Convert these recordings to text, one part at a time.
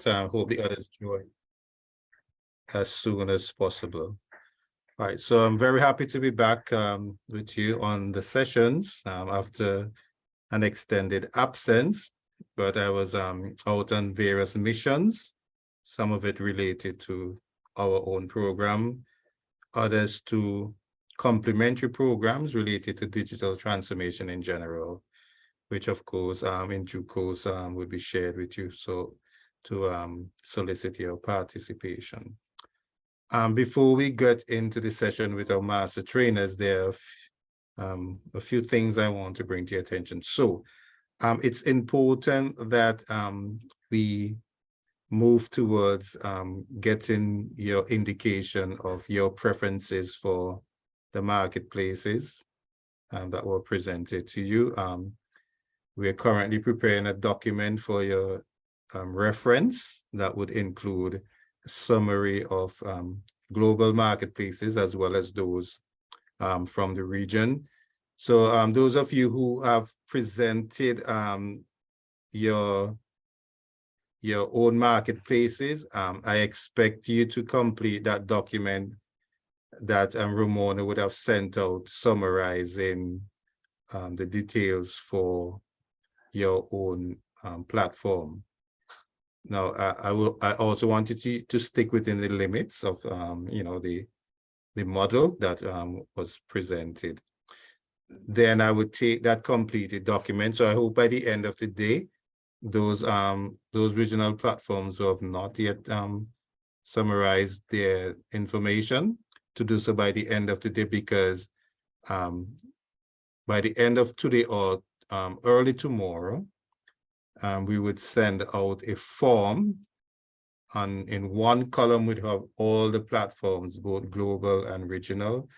I hope the others join as soon as possible. All right, so I'm very happy to be back with you on the sessions after an extended absence, but I was out on various missions, some of it related to our own program, others to complementary programs related to digital transformation in general, which of course in due course will be shared with you, so to solicit your participation. Before we get into the session with our master trainers, there are a few things I want to bring to your attention. So it's important that we move towards getting your indication of your preferences for the marketplaces that were presented to you. We are currently preparing a document for your reference that would include a summary of global marketplaces as well as those from the region. So those of you who have presented your own marketplaces, I expect you to complete that document that Ramona would have sent out summarizing the details for your own platform. Now, I also wanted to stick within the limits of the model that was presented. Then I would take that completed document. So I hope by the end of the day, those regional platforms who have not yet summarized their information to do so by the end of the day, because by the end of today or early tomorrow, we would send out a form, and in one column we'd have all the platforms, both global and regional,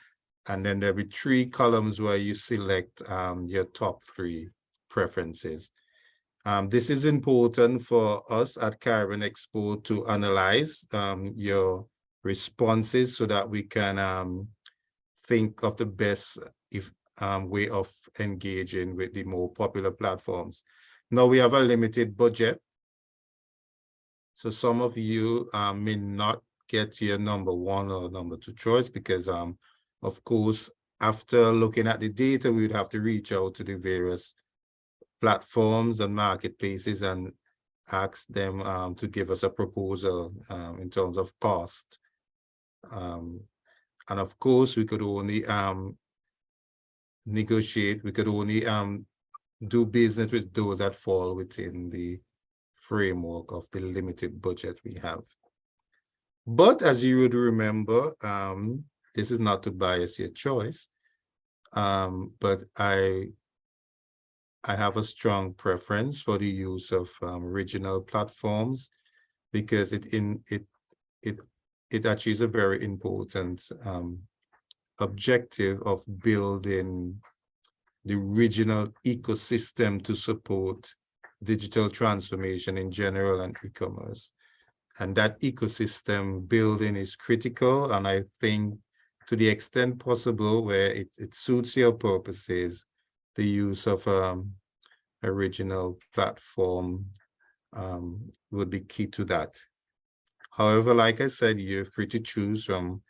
and then there'll be 3 columns where you select your top 3 preferences. This is important for us at Caribbean Expo to analyze your responses so that we can think of the best way of engaging with the more popular platforms. Now we have a limited budget, so some of you may not get your number 1 or number 2 choice because, of course, after looking at the data, we would have to reach out to the various platforms and marketplaces and ask them to give us a proposal in terms of cost. And of course, we could only negotiate, we could only do business with those that fall within the framework of the limited budget we have. But as you would remember, this is not to bias your choice, but I have a strong preference for the use of regional platforms because it achieves a very important objective of building the regional ecosystem to support digital transformation in general and e-commerce. And that ecosystem building is critical, and I think to the extent possible where it suits your purposes, the use of a regional platform would be key to that. However, like I said, you're free to choose from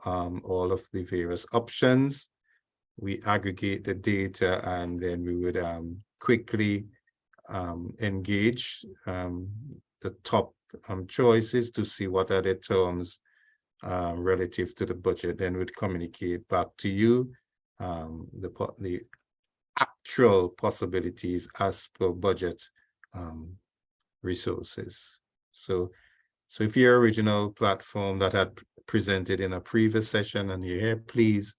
all of the various options. We aggregate the data and then we would quickly engage the top choices to see what are the terms relative to the budget. Then we'd communicate back to you the actual possibilities as per budget resources. So if your original platform that had presented in a previous session and you're here, please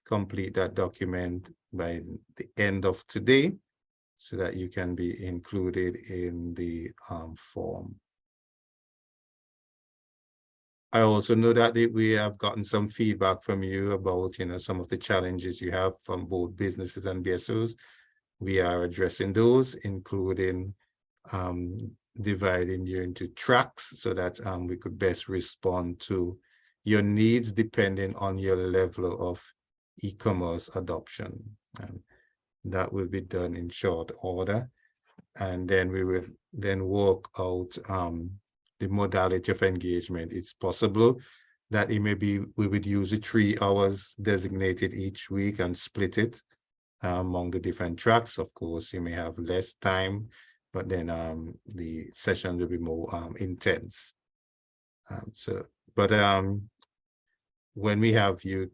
complete that document by the end of today so that you can be included in the form. I also know that we have gotten some feedback from you about, some of the challenges you have from both businesses and BSOs. We are addressing those, including dividing you into tracks so that we could best respond to your needs depending on your level of e-commerce adoption. That will be done in short order. and then we would then work out the modality of engagement. It's possible that it may be we would use the 3 hours designated each week and split it among the different tracks. Of course, you may have less time, but then the session will be more intense. When we have you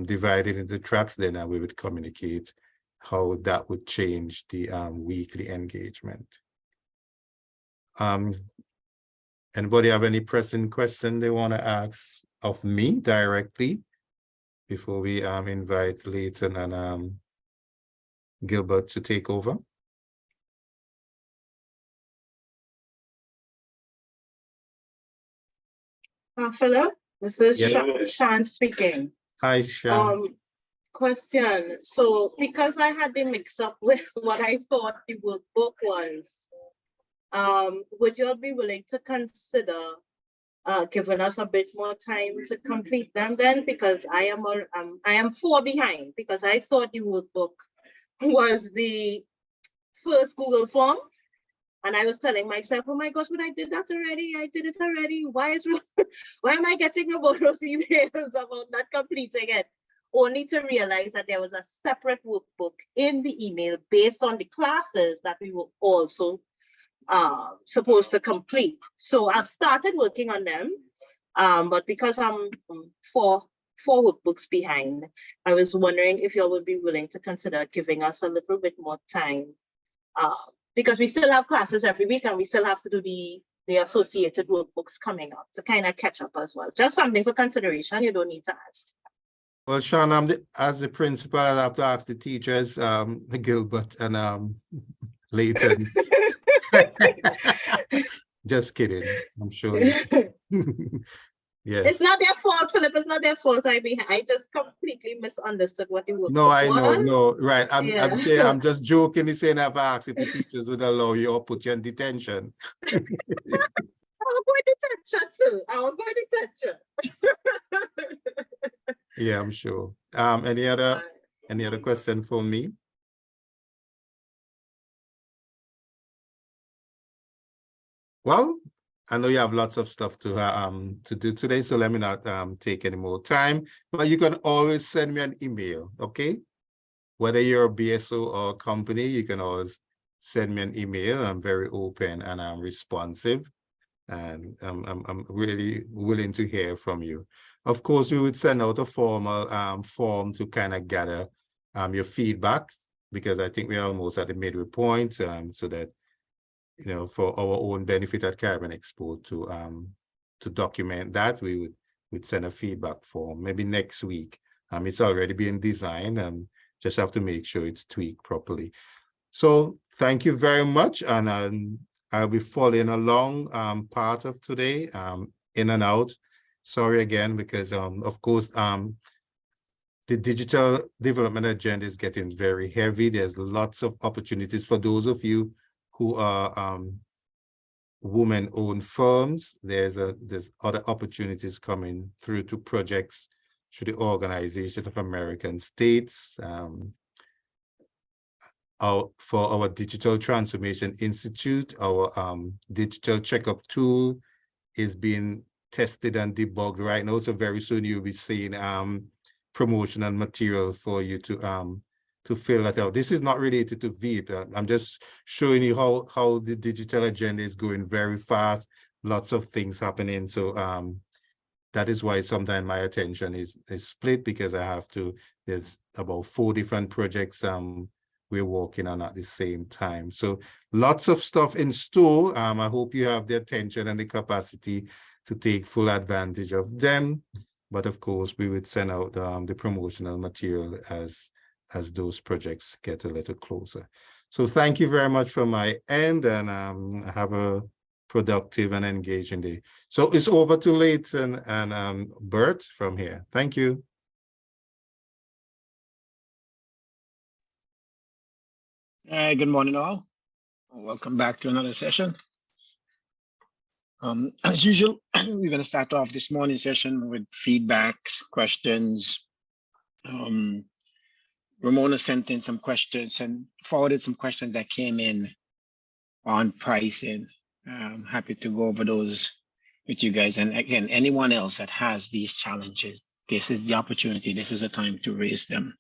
divided into tracks, then we would communicate how that would change the weekly engagement. Anybody have any pressing question they want to ask of me directly before we invite Leighton and Gilbert to take over? Philip, this is Yes. Sean speaking. Hi, Sean. Question. So because I had the mix up with what I thought the workbook was, would you all be willing to consider giving us a bit more time to complete them then? Because I am 4 behind, because I thought the workbook was the first Google form. And I was telling myself, oh my gosh, but I did that already. I did it already. Why am I getting about those emails about not completing it? Only to realize that there was a separate workbook in the email based on the classes that we were also supposed to complete. So I've started working on them, but because I'm 4 workbooks behind, I was wondering if y'all would be willing to consider giving us a little bit more time, because we still have classes every week and we still have to do the associated workbooks coming up to kind of catch up as well. Just something for consideration. You don't need to ask. Well, Sean, as the principal, I'll have to ask the teachers, Gilbert and Leighton. Just kidding. I'm sure. Yes. It's not their fault, Philip. It's not their fault. I just completely misunderstood what you were. No, I know. No, right. I'm saying, I'm just jokingly saying I've asked if the teachers would allow you or put you in detention. I will go in detention too. I will go in detention. Yeah, I'm sure. Any other question for me? Well, I know you have lots of stuff to do today, so let me not take any more time. But you can always send me an email, okay? Whether you're a BSO or a company, you can always send me an email. I'm very open and I'm responsive, and I'm really willing to hear from you. Of course, we would send out a formal form to kind of gather your feedback, because I think we're almost at the midway point, so that, you know, for our own benefit at Caribbean Expo to document that, we would send a feedback form maybe next week. It's already being designed, and just have to make sure it's tweaked properly. So thank you very much, and I'll be following along part of today, in and out. Sorry again, because of course the digital development agenda is getting very heavy. There's lots of opportunities for those of you who are women-owned firms. There's other opportunities coming through to projects through the Organization of American States. For our Digital Transformation Institute, our digital checkup tool is being tested and debugged right now. So very soon you'll be seeing promotional material for you to fill that out. This is not related to VEAP. I'm just showing you how the digital agenda is going very fast. Lots of things happening. So that is why sometimes my attention is split, because there's about 4 different projects we're working on at the same time. So lots of stuff in store. I hope you have the attention and the capacity to take full advantage of them. But of course, we would send out the promotional material as those projects get a little closer. So thank you very much from my end, and have a productive and engaging day. So it's over to Leighton and Bert from here. Thank you. Good morning, all. Welcome back to another session. As usual, we're going to start off this morning session with feedbacks, questions. Ramona sent in some questions and forwarded some questions that came in on pricing. I'm happy to go over those with you guys. And again, anyone else that has these challenges, this is the opportunity. This is the time to raise them.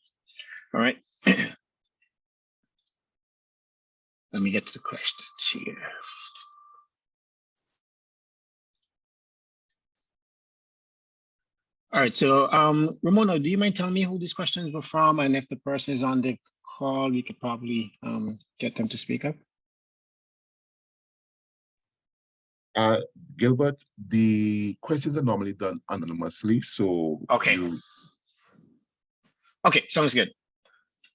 All right. Let me get to the questions here. All right, so Ramona, do you mind telling me who these questions were from? And if the person is on the call, we could probably get them to speak up. Gilbert, the questions are normally done anonymously, so Okay. Okay, sounds good.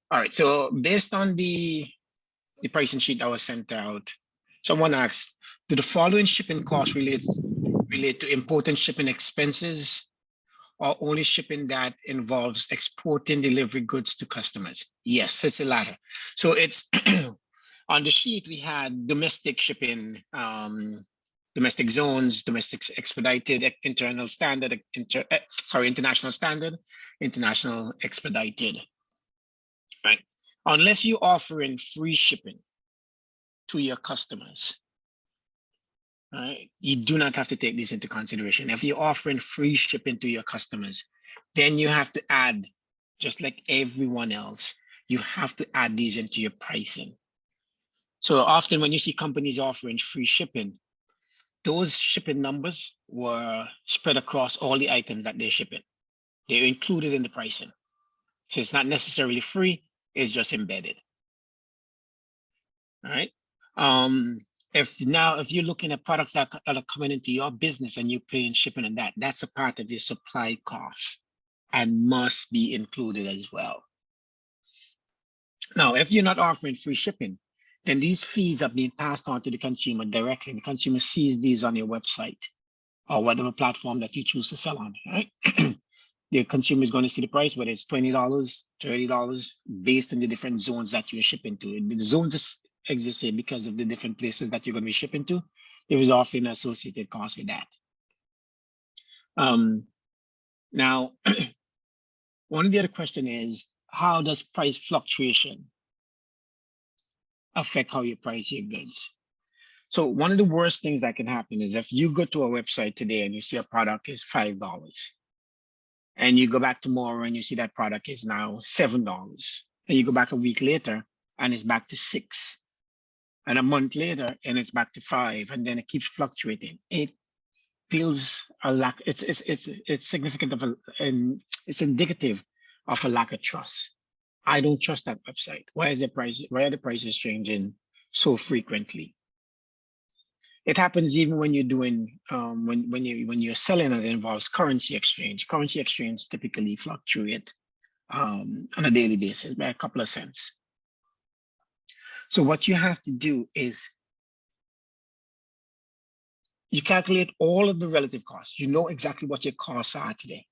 All right, so based on the pricing sheet that was sent out, someone asked, do the following shipping costs relate to import and shipping expenses, or only shipping that involves exporting delivery goods to customers? Yes, it's the latter. So it's on the sheet, we had domestic shipping, domestic zones, domestic expedited, internal standard, international standard, international expedited, right? Unless you're offering free shipping to your customers, right? You do not have to take this into consideration. If you're offering free shipping to your customers, then you have to add, just like everyone else, you have to add these into your pricing. So often when you see companies offering free shipping, those shipping numbers were spread across all the items that they're shipping. They're included in the pricing. So it's not necessarily free, it's just embedded. All right. If you're looking at products that are coming into your business and you're paying shipping and that's a part of your supply cost and must be included as well. Now, if you're not offering free shipping, then these fees are being passed on to the consumer directly. The consumer sees these on your website or whatever platform that you choose to sell on, right? The consumer is going to see the price, whether it's $20, $30, based on the different zones that you're shipping to. The zones exist here because of the different places that you're going to be shipping to. There is often an associated cost with that. Now, one of the other question is, how does price fluctuation affect how you price your goods? So one of the worst things that can happen is if you go to a website today and you see a product is $5, and you go back tomorrow and you see that product is now $7, and you go back a week later and it's back to $6, and a month later and it's back to $5, and then it keeps fluctuating. It feels a lack. It's significant of it's indicative of a lack of trust. I don't trust that website. Why are the prices changing so frequently? It happens even when you're doing when you're selling and it involves currency exchange. Currency exchange typically fluctuate on a daily basis by a couple of cents. So what you have to do is you calculate all of the relative costs. You know exactly what your costs are today.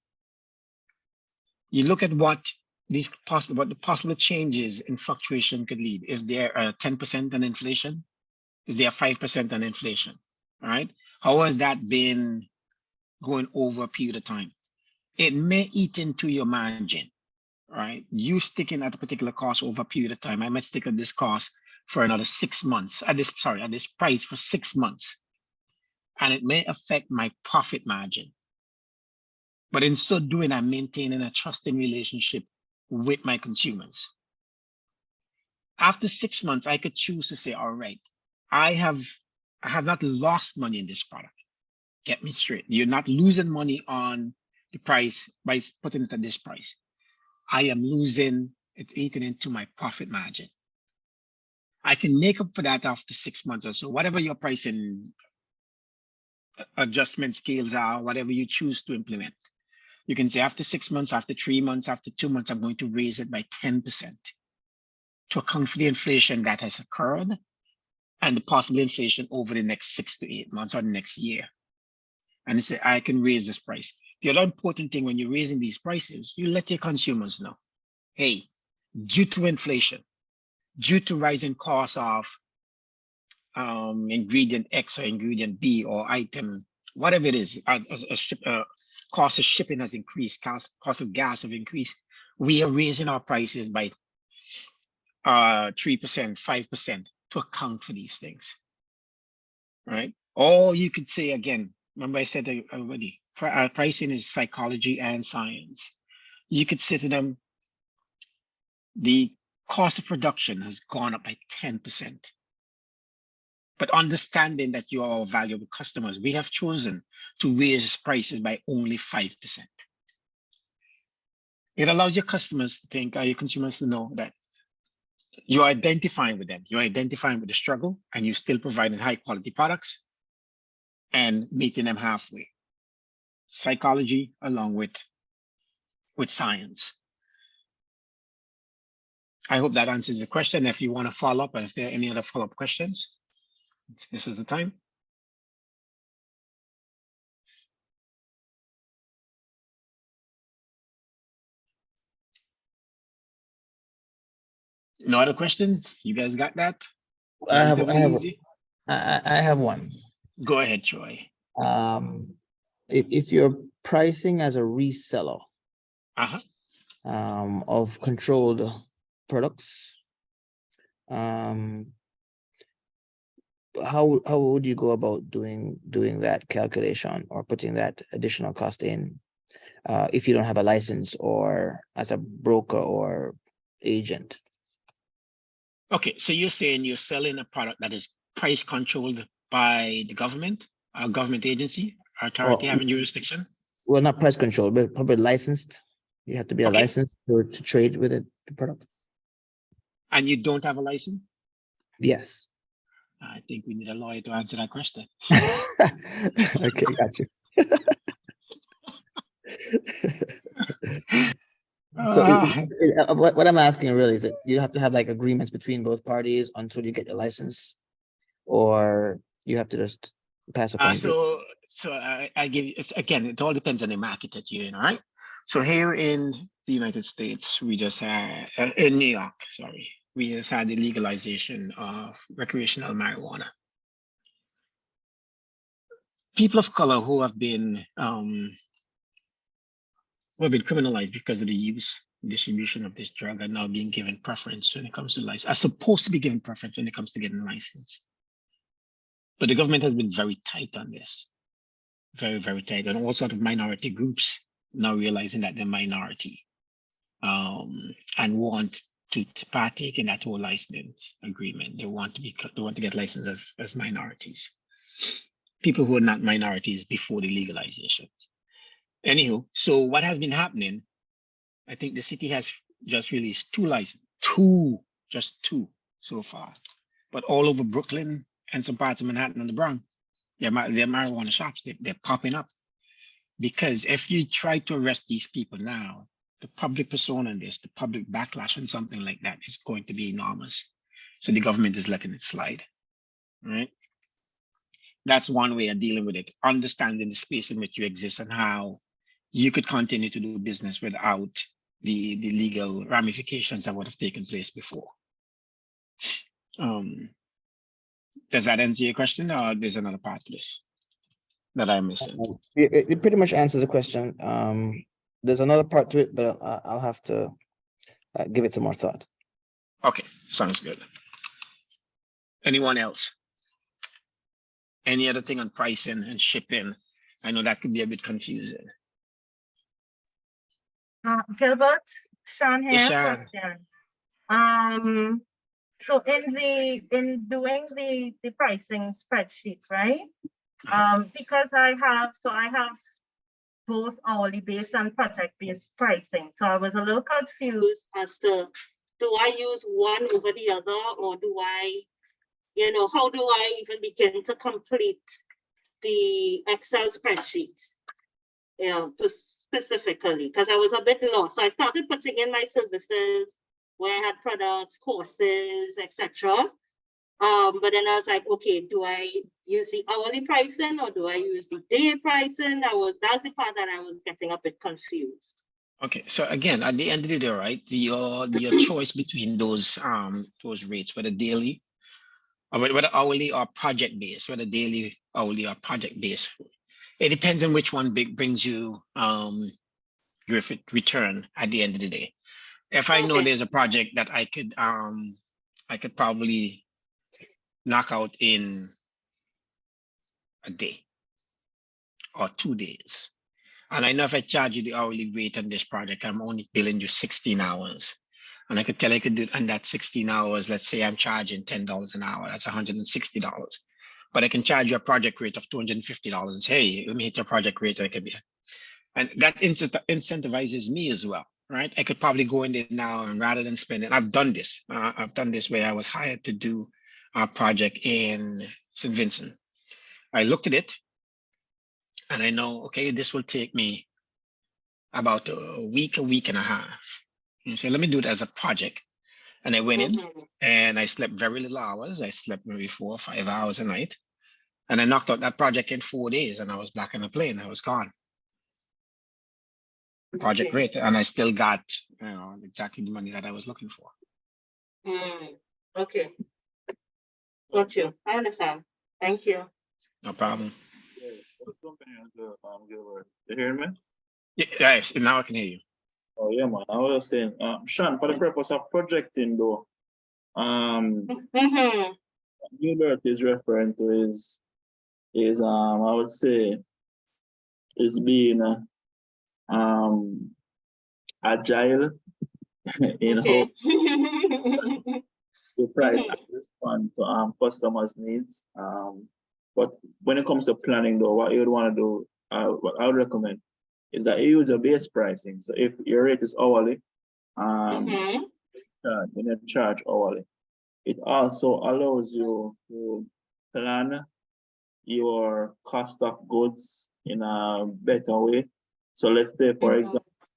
You look at what the possible changes in fluctuation could lead. Is there a 10% on inflation? Is there 5% on inflation? All right. How has that been going over a period of time? It may eat into your margin, right? You sticking at a particular cost over a period of time. I might stick at this cost for another 6 months, at this price for 6 months. And it may affect my profit margin. But in so doing, I'm maintaining a trusting relationship with my consumers. After 6 months, I could choose to say, all right, I have not lost money in this product. Get me straight. You're not losing money on the price by putting it at this price. I am losing, it's eating into my profit margin. I can make up for that after 6 months or so, whatever your pricing adjustment scales are, whatever you choose to implement. You can say after 6 months, after 3 months, after 2 months, I'm going to raise it by 10% to account for the inflation that has occurred and the possible inflation over the next 6 to 8 months or the next year. And say, I can raise this price. The other important thing when you're raising these prices, you let your consumers know, hey, due to inflation, due to rising costs of ingredient X or ingredient B or item, whatever it is, cost of shipping has increased, cost of gas have increased. We are raising our prices by 3%, 5% to account for these things. right? Or you could say again, remember I said already, pricing is psychology and science. You could say to them, the cost of production has gone up by 10%. But understanding that you are our valuable customers, we have chosen to raise prices by only 5%. It allows your customers to think, your consumers to know that you're identifying with them, you're identifying with the struggle, and you're still providing high quality products and meeting them halfway. Psychology along with science. I hope that answers the question. If you want to follow up, and if there are any other follow-up questions, this is the time. No other questions? You guys got that? Relatively easy? I have one. Go ahead, Troy. If you're pricing as a reseller Uh-huh. of controlled products, how would you go about doing that calculation or putting that additional cost in if you don't have a license or as a broker or agent? Okay, so you're saying you're selling a product that is price controlled by the government, a government agency, authority having jurisdiction? Well, not price control, but probably licensed. You have to be a Okay. licensed to trade with the product. And you don't have a license? Yes. I think we need a lawyer to answer that question. Okay, got you. So what I'm asking really is that you have to have like agreements between both parties until you get your license, or you have to just pass a phone. So I give you, again, it all depends on the market that you're in, all right? So here in the United States, we just had, in New York, sorry, we just had the legalization of recreational marijuana. People of color who have been criminalized because of the use and distribution of this drug are now being given preference when it comes to license, are supposed to be given preference when it comes to getting a license. But the government has been very tight on this, very, very tight. And all sorts of minority groups now realizing that they're minority and want to partake in that whole license agreement. They want to get licensed as minorities. People who are not minorities before the legalization. Anywho, so what has been happening, I think the city has just released just two so far. But all over Brooklyn and some parts of Manhattan and the Bronx, they're marijuana shops, they're popping up. Because if you try to arrest these people now, the public persona on this, the public backlash on something like that is going to be enormous. So the government is letting it slide, right? That's one way of dealing with it, understanding the space in which you exist and how you could continue to do business without the legal ramifications that would have taken place before. Does that answer your question, or there's another part to this that I'm missing? It pretty much answers the question. There's another part to it, but I'll have to give it some more thought. Okay, sounds good. Anyone else? Any other thing on pricing and shipping? I know that could be a bit confusing. Gilbert, Sean here. Yes, Sean. Question. So in doing the pricing spreadsheet, right? Because I have both hourly based and project based pricing. So I was a little confused as to, do I use one over the other, or do I, how do I even begin to complete the Excel spreadsheet? Specifically, because I was a bit lost. So I started putting in my services where I had products, courses, etc. But then I was like, okay, do I use the hourly pricing or do I use the day pricing? That's the part that I was getting a bit confused. Okay, so again, at the end of the day, right, your choice between those rates, whether daily, or whether hourly or project based, whether daily, hourly, or project based, it depends on which one brings you your return at the end of the day. If I know there's a project that I could probably knock out in a day or 2 days. And I know if I charge you the hourly rate on this project, I'm only billing you 16 hours. And I could tell I could do it on that 16 hours. Let's say I'm charging $10 an hour. That's $160. But I can charge you a project rate of $250 and say, hey, let me hit your project rate. And that incentivizes me as well, right? I could probably go in there now and rather than spending, I've done this. I've done this where I was hired to do a project in St. Vincent. I looked at it and I know, okay, this will take me about a week and a half. And so let me do it as a project. And I went in Mhm. and I slept very little hours. I slept maybe 4 or 5 hours a night. And I knocked out that project in 4 days and I was back in the plane. I was gone. Project Okay. rate. And I still got exactly the money that I was looking for. Okay. Got you. I understand. Thank you. No problem. Gilbert. You hear me? Yes, now I can hear you. Oh yeah, man. I was saying, Sean, for the purpose of projecting though, Mhm. Gilbert is referring to is I would say is being agile in how Okay. the price Mhm. and respond to customers' needs. But when it comes to planning though, what you would want to do, what I would recommend is that you use a base pricing. So if your rate is hourly, Mhm. when you charge hourly, it also allows you to plan your cost of goods in a better way. So let's say, for Mhm. example,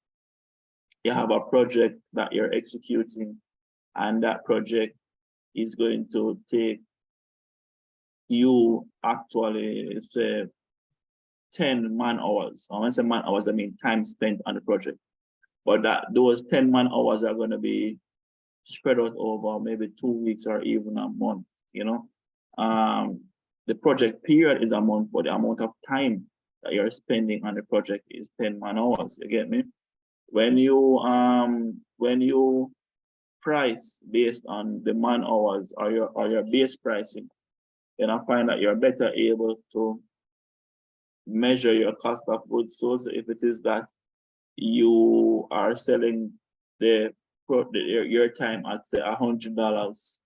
you have a project that you're executing, and that project is going to take you actually say 10 man hours. And when I say man hours, I mean time spent on the project. But that those 10 man hours are going to be spread out over maybe 2 weeks or even a month, you know. The project period is a month, but the amount of time that you're spending on the project is 10 man hours. You get me? When you price based on the man hours or your base pricing, then I find that you're better able to measure your cost of goods sold. So if it is that you are selling your time at say $100,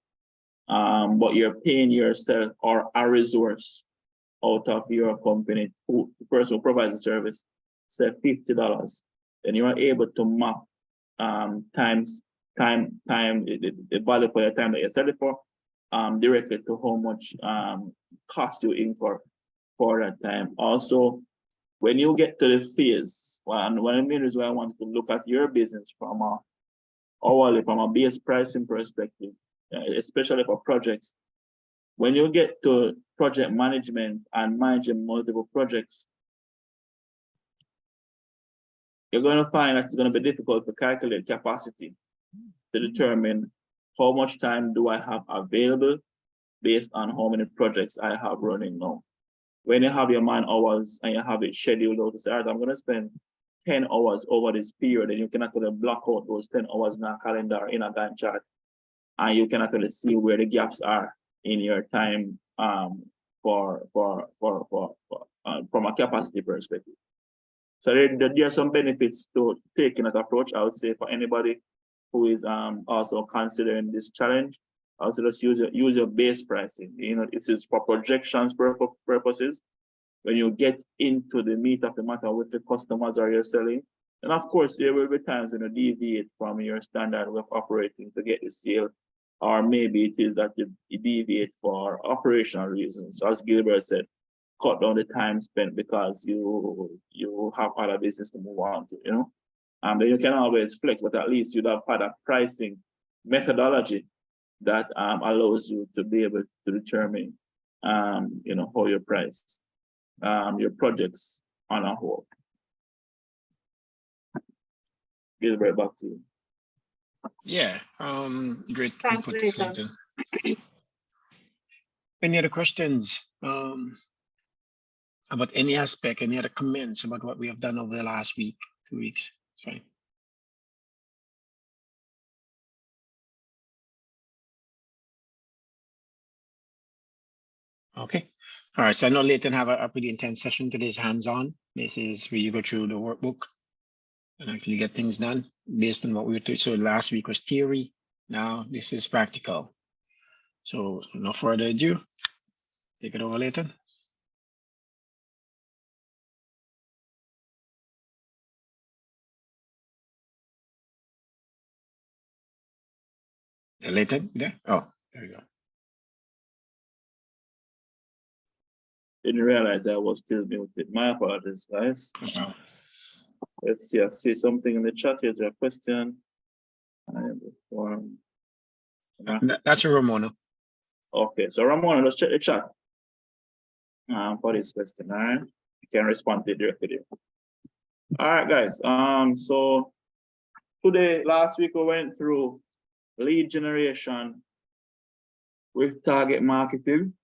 but you're paying yourself or a resource out of your company, the person who provides the service, say $50, then you are able to map the value for your time that you sell it for, directly to how much cost you incur for that time. Also, when you get to the phase, one of the main reasons why I want to look at your business from a base pricing perspective, especially for projects. When you get to project management and managing multiple projects, you're going to find that it's going to be difficult to calculate capacity to determine how much time do I have available based on how many projects I have running now. When you have your man hours and you have it scheduled out to say, all right, I'm going to spend 10 hours over this period, and you can actually block out those 10 hours in a calendar, in a Gantt chart, and you can actually see where the gaps are in your time from a capacity perspective. So there are some benefits to taking that approach, I would say, for anybody who is also considering this challenge. Also, just use your base pricing. You know, this is for projections purposes. When you get into the meat of the matter with the customers or you're selling, and of course, there will be times when you deviate from your standard way of operating to get the sale, or maybe it is that you deviate for operational reasons. As Gilbert said, cut down the time spent because you have other business to move on to, you know. Then you can always flex, but at least you'd have had a pricing methodology that allows you to be able to determine, you know, how you price your projects on a whole. Gilbert, back to you. Yeah, great Thanks, input, Nathan. Clinton. Any other questions about any aspect, any other comments about what we have done over the last week, 2 weeks? It's fine. Okay, All right, so I know Leighton have a pretty intense session. Today's hands-on. This is where you go through the workbook and actually get things done based on what we were doing. So last week was theory. Now this is practical. So no further ado, take it over, Leighton. Leighton, there? Oh, there you go. Didn't realize I was still muted. My apologies, guys. No problem. Let's see, I see something in the chat. Here's a question. That's a Ramona. Okay, so Ramona, let's check the chat for this question. All right, you can respond to it directly. All right, guys. So today, last week, we went through lead generation with target marketing.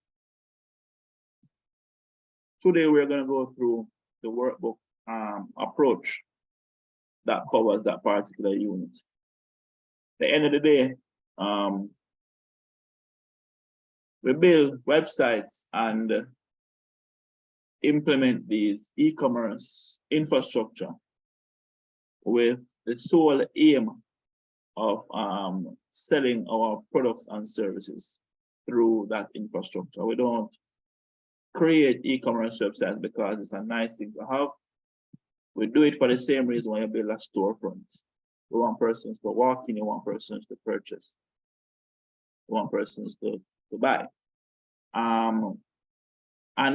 Today, we're going to go through the workbook approach that covers that particular unit. At the end of the day, we build websites and implement these e-commerce infrastructure with the sole aim of selling our products and services through that infrastructure. We don't create e-commerce websites because it's a nice thing to have. We do it for the same reason why you build a storefront. We want persons to walk in, we want persons to purchase, we want persons to buy. And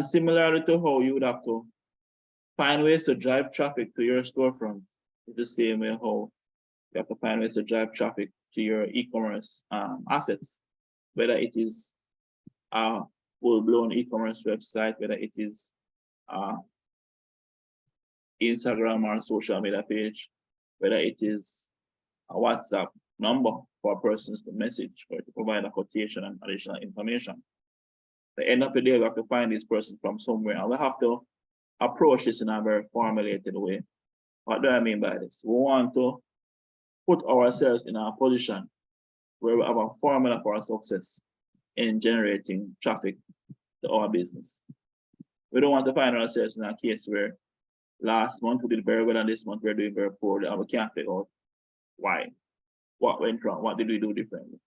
similarly to how you would have to find ways to drive traffic to your storefront, it's the same way how you have to find ways to drive traffic to your e-commerce assets, whether it is a full-blown e-commerce website, whether it is Instagram or social media page, whether it is a WhatsApp number for persons to message or to provide a quotation and additional information. At the end of the day, we have to find this person from somewhere, and we have to approach this in a very formulated way. What do I mean by this? We want to put ourselves in a position where we have a formula for our success in generating traffic to our business. We don't want to find ourselves in a case where last month we did very well and this month we're doing very poorly and we can't figure out why. What went wrong? What did we do differently?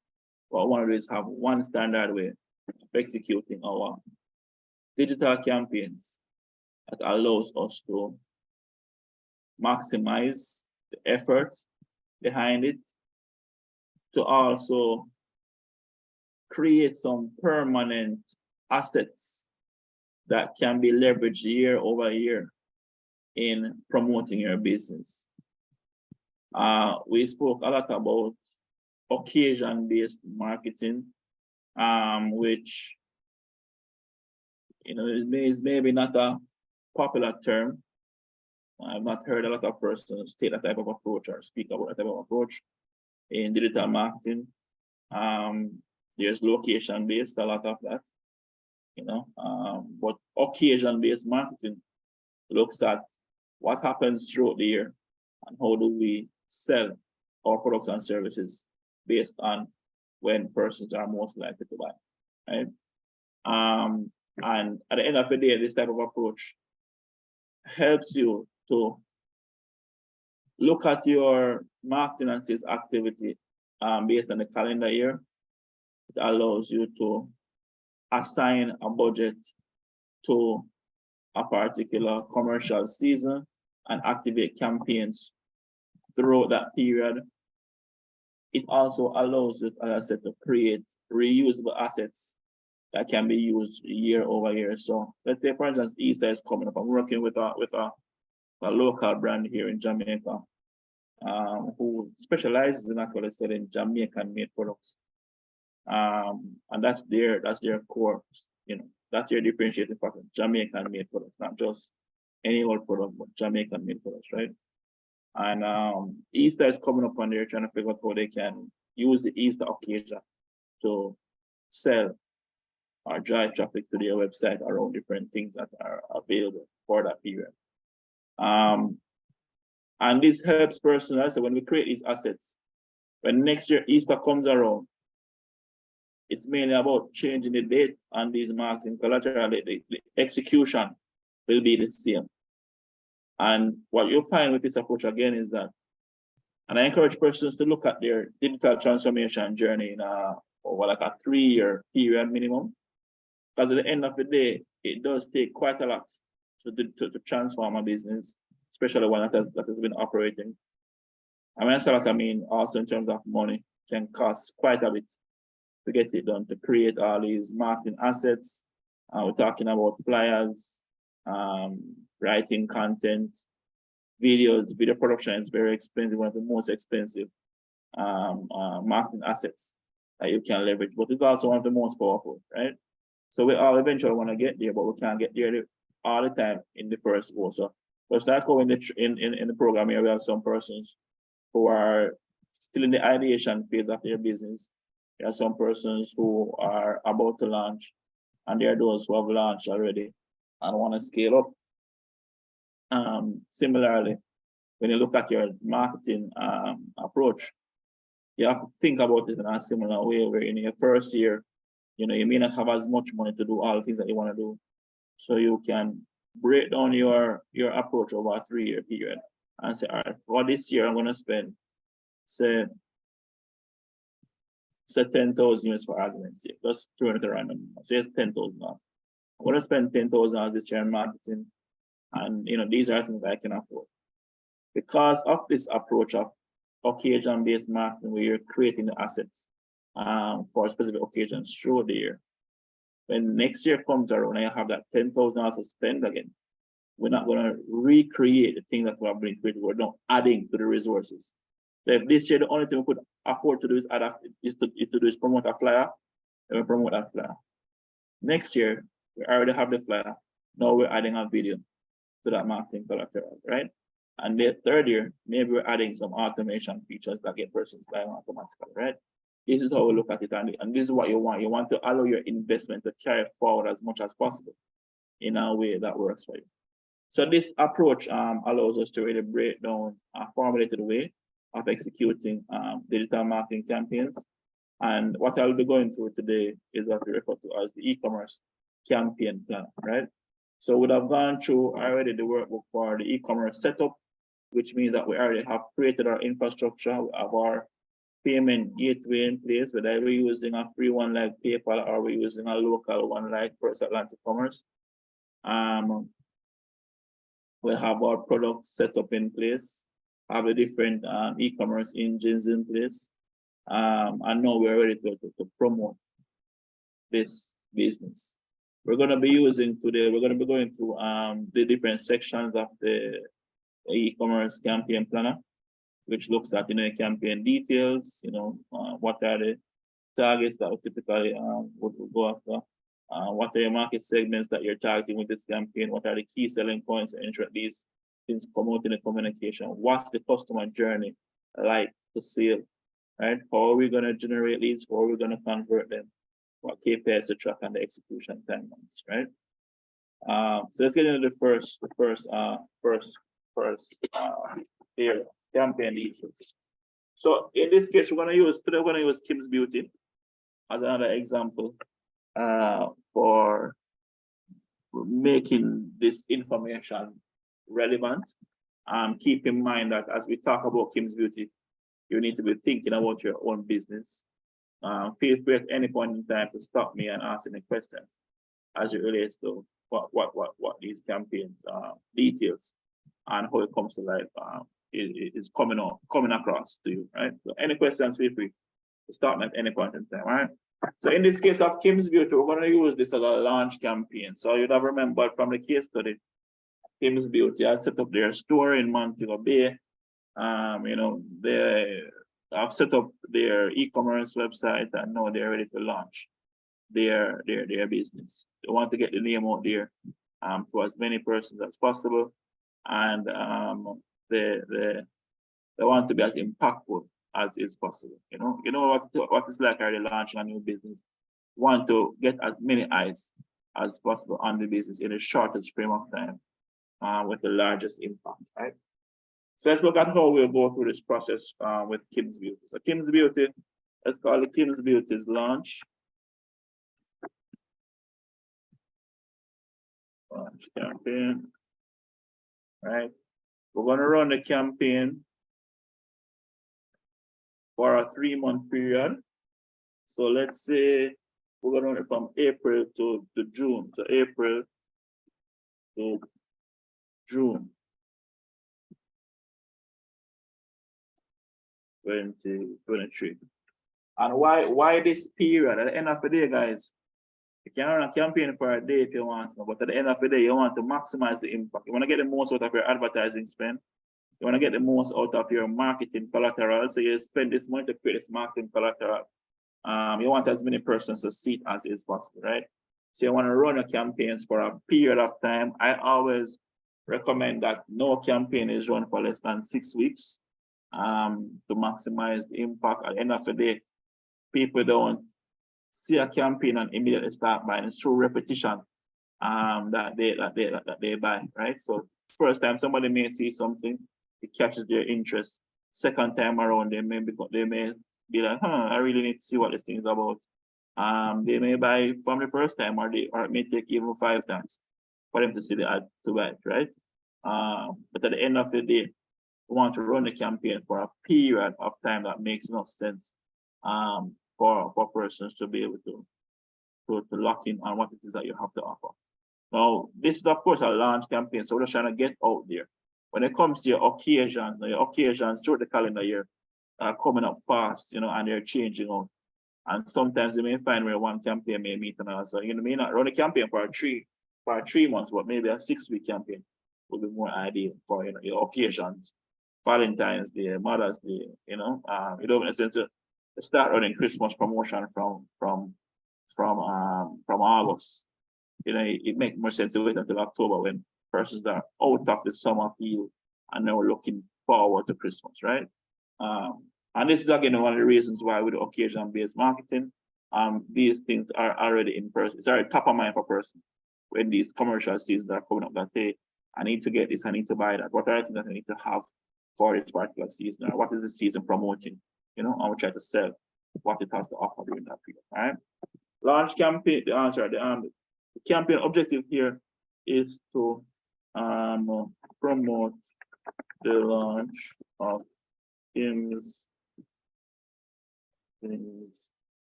What we want to do is have one standard way of executing our digital campaigns that allows us to maximize the effort behind it, to also create some permanent assets that can be leveraged year over year in promoting your business. We spoke a lot about occasion-based marketing, which is maybe not a popular term. I've not heard a lot of persons take that type of approach or speak about that type of approach in digital marketing. There's location-based, a lot of that, but occasion-based marketing looks at what happens throughout the year and how do we sell our products and services based on when persons are most likely to buy, right? And at the end of the day, this type of approach helps you to look at your marketing and sales activity based on the calendar year. It allows you to assign a budget to a particular commercial season and activate campaigns throughout that period. It also allows you, as I said, to create reusable assets that can be used year over year. So let's say, for instance, Easter is coming up. I'm working with a local brand here in Jamaica who specializes in actually selling Jamaican-made products. And that's their core, that's their differentiating factor, Jamaican-made products, not just any old product, but Jamaican-made products, right? And Easter is coming up and they're trying to figure out how they can use the Easter occasion to sell or drive traffic to their website around different things that are available for that period. And this helps personally. So when we create these assets, when next year Easter comes around, It's mainly about changing the date on these marketing collateral. The execution will be the same. And what you'll find with this approach again is that, and I encourage persons to look at their digital transformation journey in over like a 3-year period minimum. Because at the end of the day, it does take quite a lot to transform a business, especially one that has been operating. I mean, that's what I mean also in terms of money, can cost quite a bit to get it done, to create all these marketing assets. We're talking about flyers, writing content, videos. Video production is very expensive, one of the most expensive marketing assets that you can leverage, but it's also one of the most powerful, right? So we all eventually want to get there, but we can't get there all the time in the first go. So let's start going in the program here. We have some persons who are still in the ideation phase of their business. There are some persons who are about to launch, and there are those who have launched already and want to scale up. Similarly, when you look at your marketing approach, you have to think about it in a similar way, where in your first year, you may not have as much money to do all the things that you want to do. So you can break down your approach over a 3-year period and say, all right, for this year, I'm going to spend, say 10,000 units for argument's sake. Just throwing it around. So it's 10,000. I'm going to spend 10,000 this year in marketing. And these are things that I can afford. Because of this approach of occasion-based marketing, where you're creating the assets for specific occasions through the year. When next year comes around and you have that 10,000 to spend again, we're not going to recreate the thing that we have been created. We're not adding to the resources. So if this year the only thing we could afford to do is promote a flyer, then we promote that flyer. Next year, we already have the flyer. Now we're adding a video to that marketing collateral, right? And the third year, maybe we're adding some automation features that get persons flying automatically, right? This is how we look at it, and this is what you want. You want to allow your investment to carry forward as much as possible in a way that works for you. So this approach allows us to really break down a formulated way of executing digital marketing campaigns. And what I'll be going through today is what we refer to as the e-commerce campaign plan, right? So we'd have gone through already the workbook for the e-commerce setup, which means that we already have created our infrastructure, we have our payment gateway in place, whether we're using a free one like PayPal or we're using a local one like First Atlantic Commerce. We have our product set up in place, have the different e-commerce engines in place, and now we're ready to promote this business. We're going to be going through the different sections of the e-commerce campaign planner, which looks at campaign details, what are the targets that we typically would go after, what are your market segments that you're targeting with this campaign, what are the key selling points to ensure these things come out in the communication, what's the customer journey like to sale, right? How are we going to generate leads, how are we going to convert them, what KPIs to track, and the execution timelines, right? So let's get into the first here, campaign details. So in this case, we're going to use Kim's Beauty as another example for making this information relevant. Keep in mind that as we talk about Kim's Beauty, you need to be thinking about your own business. Feel free at any point in time to stop me and ask any questions as it relates to what these campaigns details and how it comes to life is coming across to you, right? So any questions, feel free to start at any point in time, right? So in this case of Kim's Beauty, we're going to use this as a launch campaign. So you'd have remembered from the case study, Kim's Beauty has set up their store in Montego Bay. They have set up their e-commerce website, and now they're ready to launch their business. They want to get the name out there to as many persons as possible, and they want to be as impactful as is possible. You know what it's like already launching a new business. Want to get as many eyes as possible on the business in the shortest frame of time with the largest impact, right? So let's look at how we'll go through this process with Kim's Beauty. So Kim's Beauty, let's call it Kim's Beauty's launch Launch campaign. Right. We're going to run the campaign for a 3-month period. So let's say we're going to run it from April to June. So April to June 2023. And why this period? At the end of the day, guys, you can run a campaign for a day if you want, but at the end of the day, you want to maximize the impact. You want to get the most out of your advertising spend. You want to get the most out of your marketing collateral. So you spend this money to create this marketing collateral. You want as many persons to see it as is possible, right? So you want to run your campaigns for a period of time. I always recommend that no campaign is run for less than 6 weeks to maximize the impact. At the end of the day, people don't see a campaign and immediately start buying. It's through repetition that they buy, right? So first time somebody may see something, it catches their interest. Second time around, they may be like, I really need to see what this thing is about. They may buy from the first time, or it may take even 5 times for them to see the ad to buy it, right? But at the end of the day, we want to run the campaign for a period of time that makes enough sense for persons to be able to lock in on what it is that you have to offer. Now, this is of course a launch campaign, so we're just trying to get out there. When it comes to your occasions, your occasions throughout the calendar year are coming up fast, and they're changing out. And sometimes you may find where one campaign may meet another. So you may not run a campaign for 3 months, but maybe a 6-week campaign would be more ideal for your occasions. Valentine's Day, Mother's Day, you don't in a sense to start running Christmas promotion from August. It makes more sense to wait until October when persons are out of the summer field and now looking forward to Christmas, right? And this is again one of the reasons why with occasion-based marketing, these things are already in person. It's already top of mind for person when these commercial seasons are coming up that hey, I need to get this, I need to buy that. What are the things that I need to have for this particular season? Or what is the season promoting? And we try to sell what it has to offer during that period. All right. Launch campaign, the campaign objective here is to promote the launch of Kim's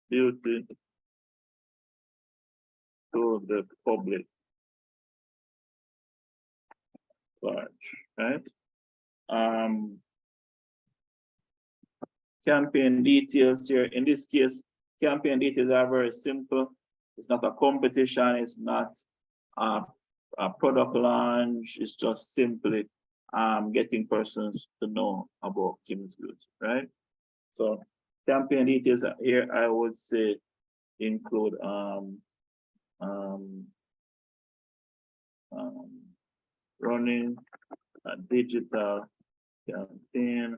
Beauty to the public large, right? Campaign details here. In this case, campaign details are very simple. It's not a competition. It's not a product launch. It's just simply getting persons to know about Kim's Beauty, right? So campaign details here, I would say, include running a digital campaign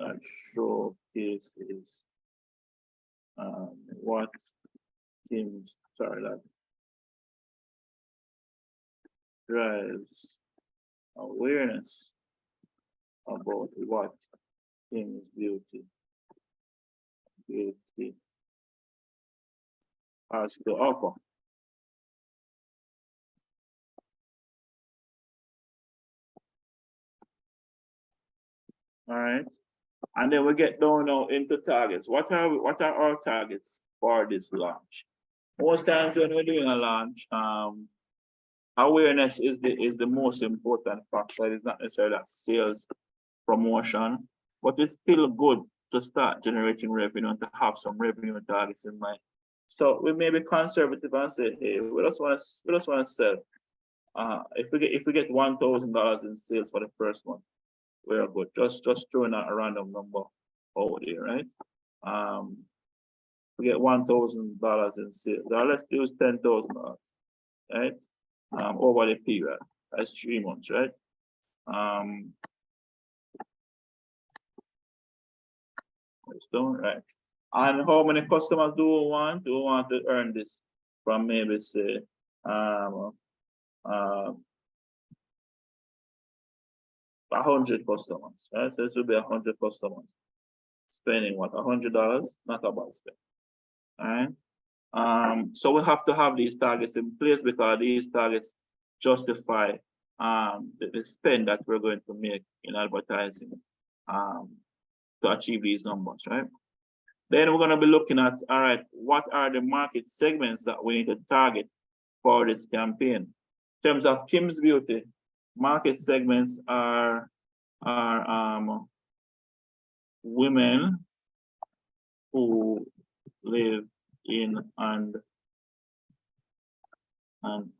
that showcases what that drives awareness about what Kim's Beauty has to offer. All right, and then we get down now into targets. What are our targets for this launch? Most times when we're doing a launch, awareness is the most important factor. It's not necessarily a sales promotion, but it's still good to start generating revenue and to have some revenue targets in mind. So we may be conservative and say, hey, we just want to sell. If we get $1,000 in sales for the first one, we're good. Just throwing out a random number over there, right? We get $1,000 in sales. Now let's use $10,000, right? Over the period. That's 3 months, right? Right. And how many customers do we want? Do we want to earn this from maybe say 100 customers, right? So this will be 100 customers spending what, $100? Not a bad spend. All right. So we have to have these targets in place because these targets justify the spend that we're going to make in advertising to achieve these numbers, right? Then we're going to be looking at, all right, what are the market segments that we need to target for this campaign? In terms of Kim's Beauty, market segments are women who live in and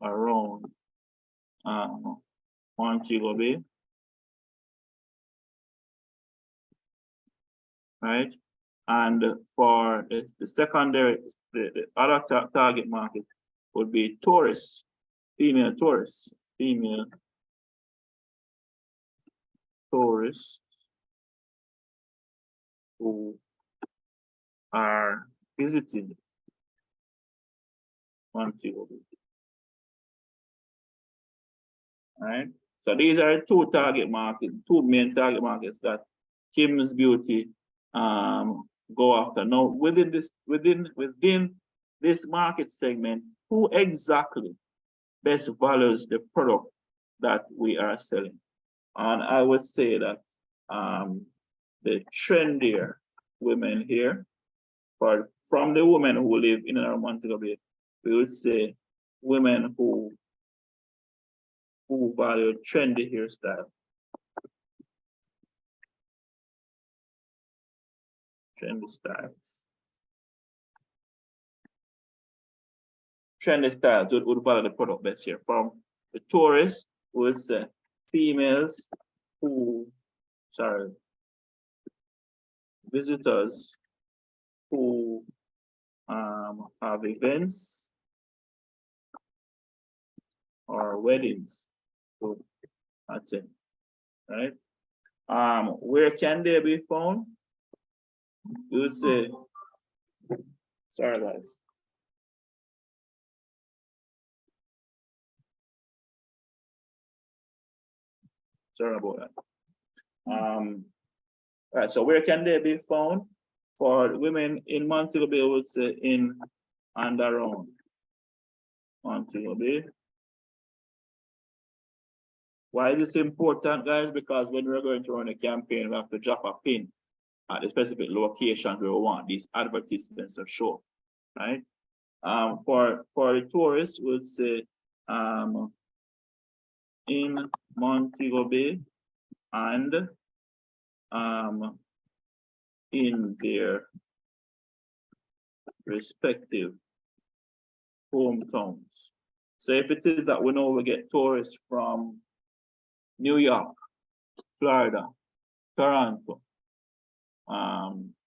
around Montego Bay, right? And for the secondary, the other target market would be tourists, female tourists, who are visiting Montego Bay. Right? So these are two main target markets that Kim's Beauty go after. Now within this market segment, who exactly best values the product that we are selling? And I would say that the trendier women here, from the women who live in and around Montego Bay, we would say women who value trendy hairstyle. Trendy styles. Trendy styles would value the product best here. From the tourists, we would say females visitors who have events or weddings to attend, right? Where can they be found? We would say, sorry guys. Sorry about that. All right, so where can they be found? For women in Montego Bay, I would say in and around Montego Bay. Why is this important, guys? Because when we're going to run a campaign, we have to drop a pin at the specific location where we want these advertisements to show, right? For the tourists, we'll say in Montego Bay and in their respective hometowns. So if it is that we know we get tourists from New York, Florida, Toronto,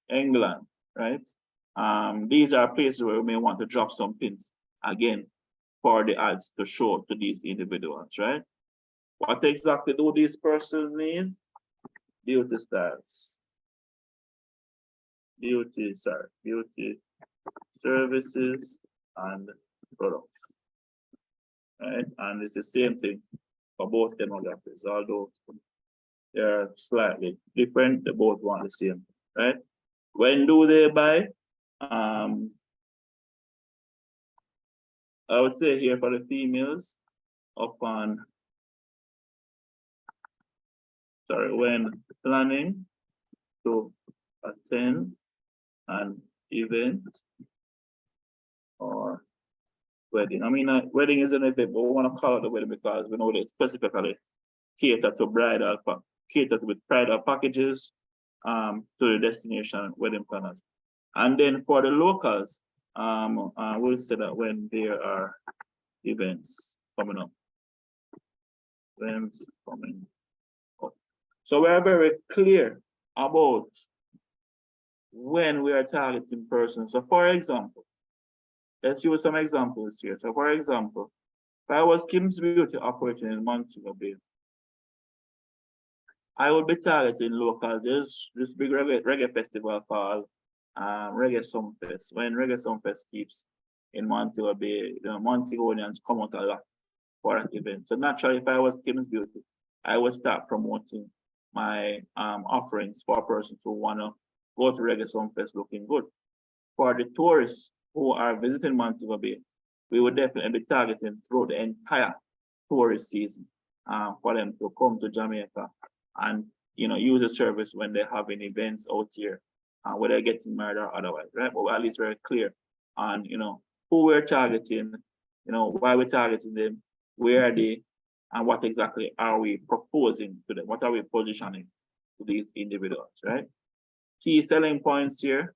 England, right? These are places where we may want to drop some pins again for the ads to show to these individuals, right? What exactly do these persons need? Beauty styles. Beauty services and products. Right? And it's the same thing for both demographics, although they're slightly different, they both want the same, right? When do they buy? I would say here for the females, when planning to attend an event or wedding. I mean, wedding is an event, but we want to call it a wedding because we know they specifically cater to bridal packages to the destination wedding planners. And then for the locals, we'll say that when there are events coming up. Events coming up. So we are very clear about when we are targeting persons. So for example, let's use some examples here. So for example, if I was Kim's Beauty operating in Montego Bay, I would be targeting local. There's this big reggae festival called Reggae Sumfest. When Reggae Sumfest keeps in Montego Bay, the Montegonians come out a lot for that event. So naturally, if I was Kim's Beauty, I would start promoting my offerings for persons who want to go to Reggae Sumfest looking good. For the tourists who are visiting Montego Bay, we would definitely be targeting through the entire tourist season for them to come to Jamaica and use the service when they're having events out here, whether they're getting married or otherwise, right? But at least very clear on who we're targeting, why we're targeting them, where are they, and what exactly are we proposing to them? What are we positioning to these individuals, right? Key selling points here.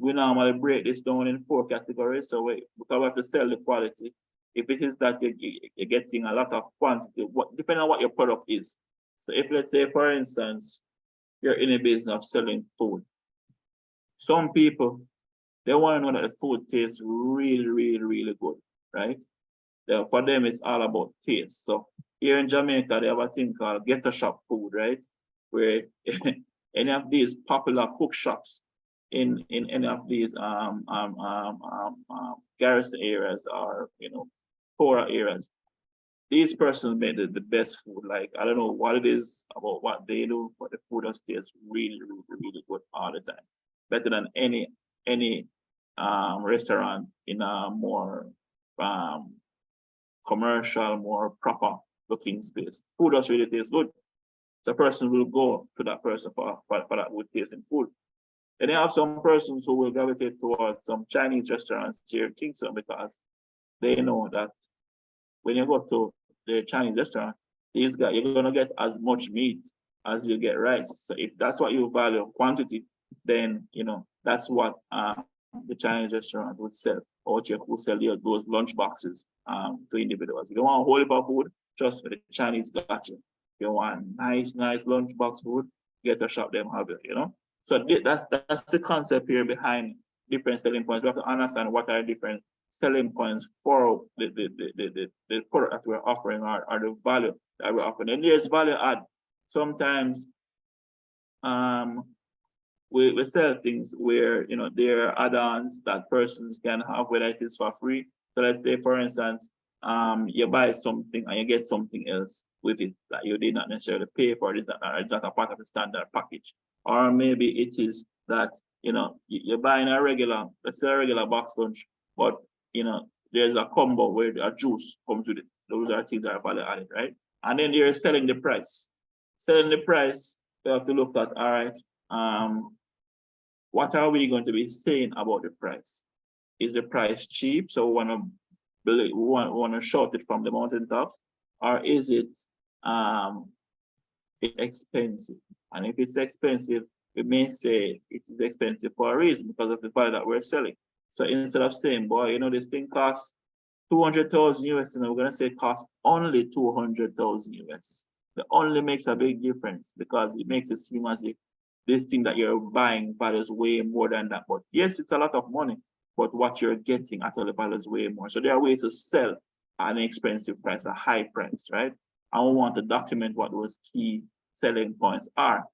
We normally break this down in 4 categories. So because we have to sell the quality. If it is that you're getting a lot of quantity, depending on what your product is. So if, let's say, for instance, you're in a business of selling food, some people, they want to know that the food tastes really, really, really good, right? For them, it's all about taste. So here in Jamaica, they have a thing called ghetto shop food, right? Where any of these popular cook shops in any of these garrison areas or poorer areas, these persons made the best food. Like, I don't know what it is about what they do, but the food just tastes really, really, really good all the time. Better than any restaurant in a more commercial, more proper looking space. Food does really taste good. The person will go to that person for that good tasting food. Then you have some persons who will gravitate towards some Chinese restaurants here in Kingston because they know that when you go to the Chinese restaurant, these guys, you're gonna get as much meat as you get rice. So if that's what you value, quantity, then that's what the Chinese restaurant would sell, or who sell those lunch boxes to individuals. If you want a whole heap of food, trust me, the Chinese got you. If you want nice lunchbox food, get a shop, them have it, So that's the concept here behind different selling points. We have to understand what are different selling points for the product that we're offering or the value that we're offering. And there's value add. Sometimes we sell things where there are add-ons that persons can have, whether it is for free. So let's say, for instance, you buy something and you get something else with it that you did not necessarily pay for. It's not a part of the standard package. Or maybe it is that you're buying a regular box lunch, but there's a combo where a juice comes with it. Those are things that are value added, right? And then you're selling the price. Selling the price, you have to look at, all right, what are we going to be saying about the price? Is the price cheap? So we want to shout it from the mountaintops, or is it expensive? And if it's expensive, we may say it is expensive for a reason because of the value that we're selling. So instead of saying, boy, this thing costs 200,000 US, and we're gonna say it costs only 200,000 US. It only makes a big difference because it makes it seem as if this thing that you're buying values way more than that. But yes, it's a lot of money, but what you're getting actually values way more. So there are ways to sell at an expensive price, a high price, right? I want to document what those key selling points are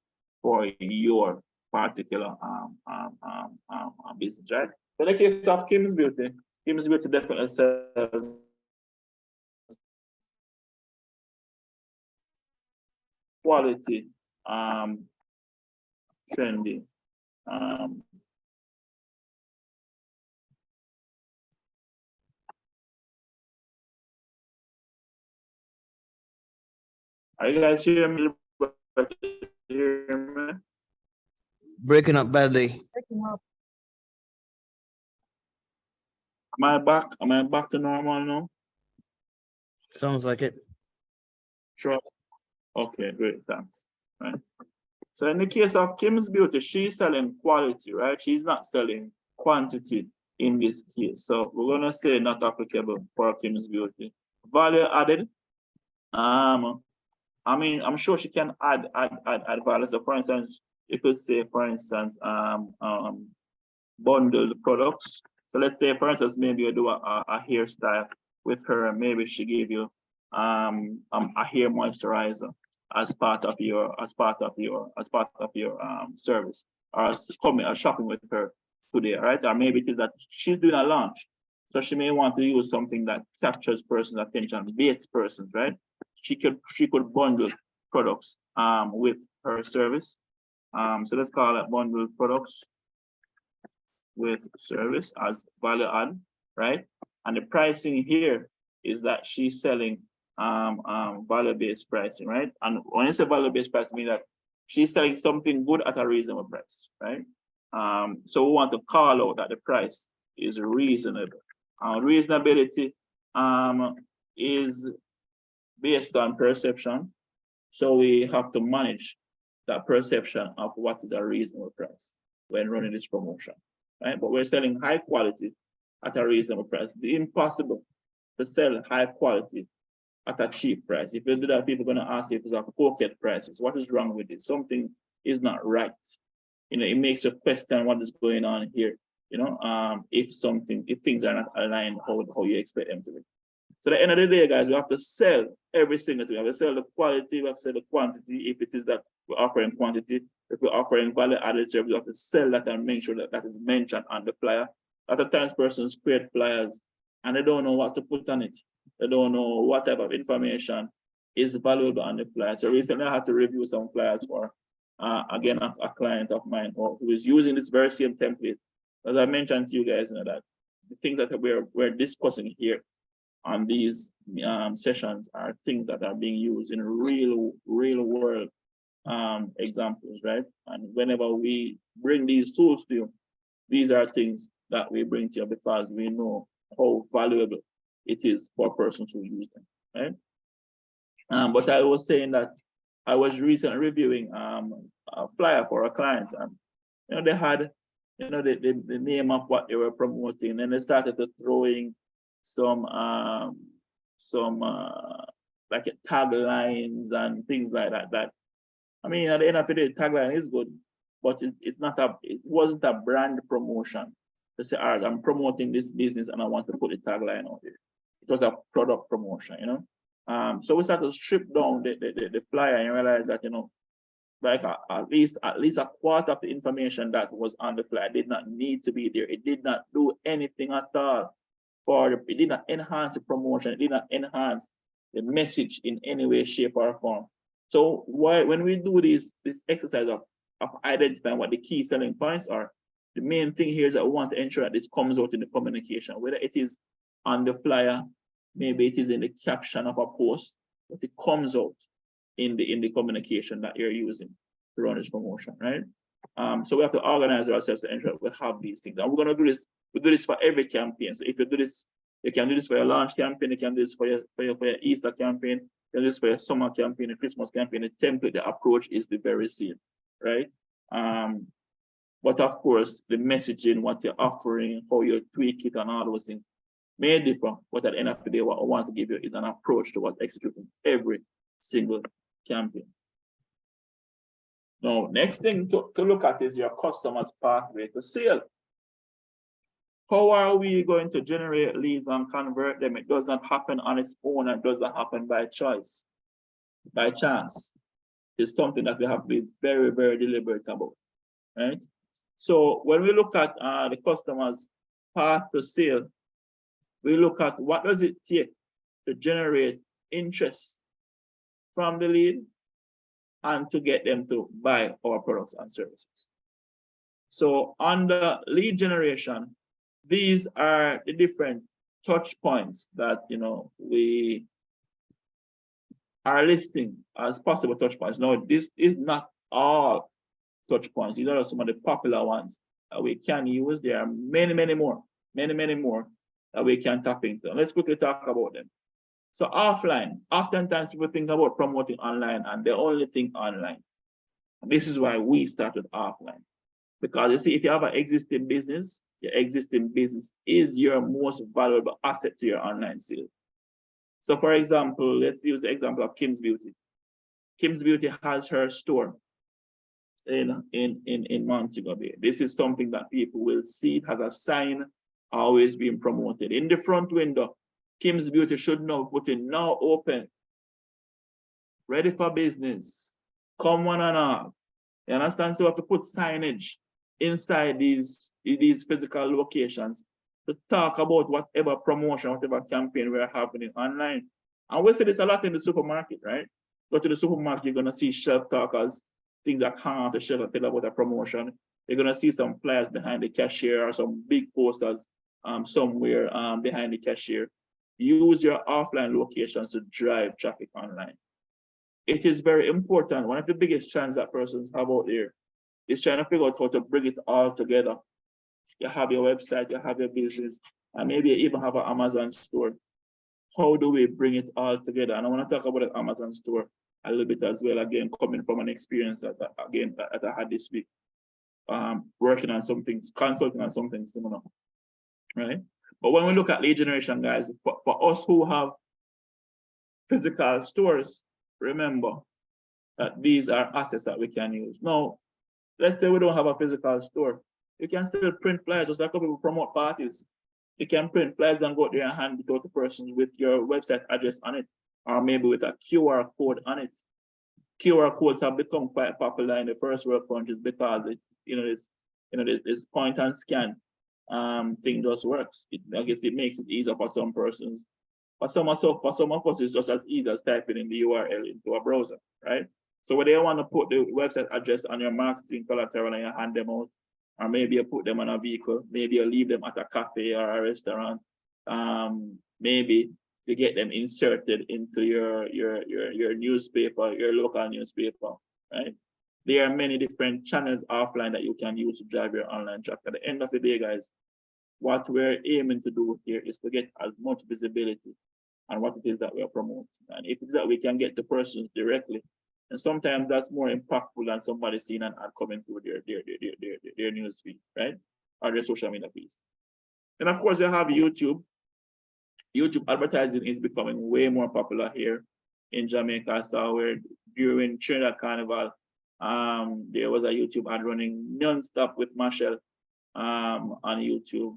for your particular business, right? So in the case of Kim's Beauty definitely sells quality, trendy. Are you guys hearing me? Breaking up badly. Am I back? Am I back to normal now? Sounds like it. Sure. Okay, great, thanks. Right. So in the case of Kim's Beauty, she's selling quality, right? She's not selling quantity in this case. So we're gonna say not applicable for Kim's Beauty. Value added. I mean, I'm sure she can add value. So for instance, you could say, for instance, bundled products. So let's say, for instance, maybe you do a hairstyle with her, and maybe she give you a hair moisturizer as part of your service, or coming or shopping with her today, right? Or maybe it is that she's doing a launch, so she may want to use something that captures person's attention, baits persons, right? She could bundle products with her service. So let's call it bundled products. with service as value add, right? And the pricing here is that she's selling value-based pricing, right? And when you say value-based pricing, mean that she's selling something good at a reasonable price, right? So we want to call out that the price is reasonable. Reasonability is based on perception. So we have to manage that perception of what is a reasonable price when running this promotion, right? But we're selling high quality at a reasonable price. It's impossible to sell high quality at a cheap price. If you do that, people are going to ask you if it's a pocket prices. What is wrong with it? Something is not right. You know, it makes you question what is going on here. You know, if things are not aligned how you expect them to be. So at the end of the day, guys, we have to sell every single thing. We have to sell the quality, we have to sell the quantity. If it is that we're offering quantity, if we're offering value added service, we have to sell that and make sure that that is mentioned on the flyer. A lot of times persons create flyers and they don't know what to put on it. They don't know what type of information is valuable on the flyer. So recently I had to review some flyers for, again, a client of mine who is using this very same template. As I mentioned to you guys, you know, that the things that we're discussing here on these sessions are things that are being used in real world examples, right? And whenever we bring these tools to you, these are things that we bring to you because we know how valuable it is for persons who use them, right? But I was saying that I was recently reviewing a flyer for a client, and you know, they had, you know, the name of what they were promoting, and they started to throwing some like taglines and things like that. That, I mean, at the end of the day, tagline is good, but it wasn't a brand promotion. To say, all right, I'm promoting this business and I want to put the tagline on it. It was a product promotion, you know. So we started to strip down the flyer and realize that, you know, like at least a quarter of the information that was on the flyer did not need to be there. It did not do anything at all it did not enhance the promotion. It did not enhance the message in any way, shape, or form. So when we do this exercise of identifying what the key selling points are, the main thing here is that we want to ensure that this comes out in the communication, whether it is on the flyer, maybe it is in the caption of a post, but it comes out in the communication that you're using to run this promotion, right? So we have to organize ourselves to ensure that we have these things. And we're going to do this. We do this for every campaign. So if you do this, you can do this for your launch campaign. You can do this for your Easter campaign. You can do this for your summer campaign, a Christmas campaign. The template, the approach is the very same, right? But of course, the messaging, what you're offering, how you tweak it, and all those things may differ. But at the end of the day, what I want to give you is an approach to what executing every single campaign. Now, next thing to look at is your customer's pathway to sale. How are we going to generate leads and convert them? It does not happen on its own, and it does not happen by choice, by chance. It's something that we have to be very, very deliberate about, right? So when we look at the customer's path to sale, we look at what does it take to generate interest from the lead and to get them to buy our products and services. So on the lead generation, these are the different touch points that, you know, we are listing as possible touch points. Now, this is not all touch points. These are some of the popular ones that we can use. There are many more that we can tap into. Let's quickly talk about them. So offline, oftentimes people think about promoting online and they only think online. This is why we started offline. Because you see, if you have an existing business, your existing business is your most valuable asset to your online sales. So for example, let's use the example of Kim's Beauty. Kim's Beauty has her store in Montego Bay. This is something that people will see. It has a sign always being promoted. In the front window, Kim's Beauty should know putting now open, ready for business, come one and all. You understand? So we have to put signage inside these physical locations to talk about whatever promotion, whatever campaign we're happening online. And we see this a lot in the supermarket, right? Go to the supermarket, you're gonna see shelf talkers, things that hang off the shelf that tell about a promotion. You're gonna see some flyers behind the cashier or some big posters somewhere behind the cashier. Use your offline locations to drive traffic online. It is very important. One of the biggest challenges that persons have out there is trying to figure out how to bring it all together. You have your website, you have your business, and maybe you even have an Amazon store. How do we bring it all together? And I want to talk about the Amazon store a little bit as well, again, coming from an experience that I had this week, working on some things, consulting on some things similar, right? But when we look at lead generation, guys, for us who have physical stores, remember that these are assets that we can use. Now, let's say we don't have a physical store. You can still print flyers, just like how people promote parties. You can print flyers and go out there and hand it out to persons with your website address on it, or maybe with a QR code on it. QR codes have become quite popular in the first world countries because this point and scan thing just works. I guess it makes it easier for some persons. For some of us, it's just as easy as typing in the URL into a browser, right? So when they want to put the website address on your marketing collateral and you hand them out, or maybe you put them on a vehicle, maybe you leave them at a cafe or a restaurant, maybe you get them inserted into your newspaper, your local newspaper, right? There are many different channels offline that you can use to drive your online traffic. At the end of the day, guys, what we're aiming to do here is to get as much visibility on what it is that we're promoting. And if it's that we can get to persons directly, and sometimes that's more impactful than somebody seeing an ad coming through their news feed, right? Or their social media feeds. And of course, you have YouTube. YouTube advertising is becoming way more popular here in Jamaica. So where during Trinidad Carnival, there was a YouTube ad running non-stop with Marshall on YouTube.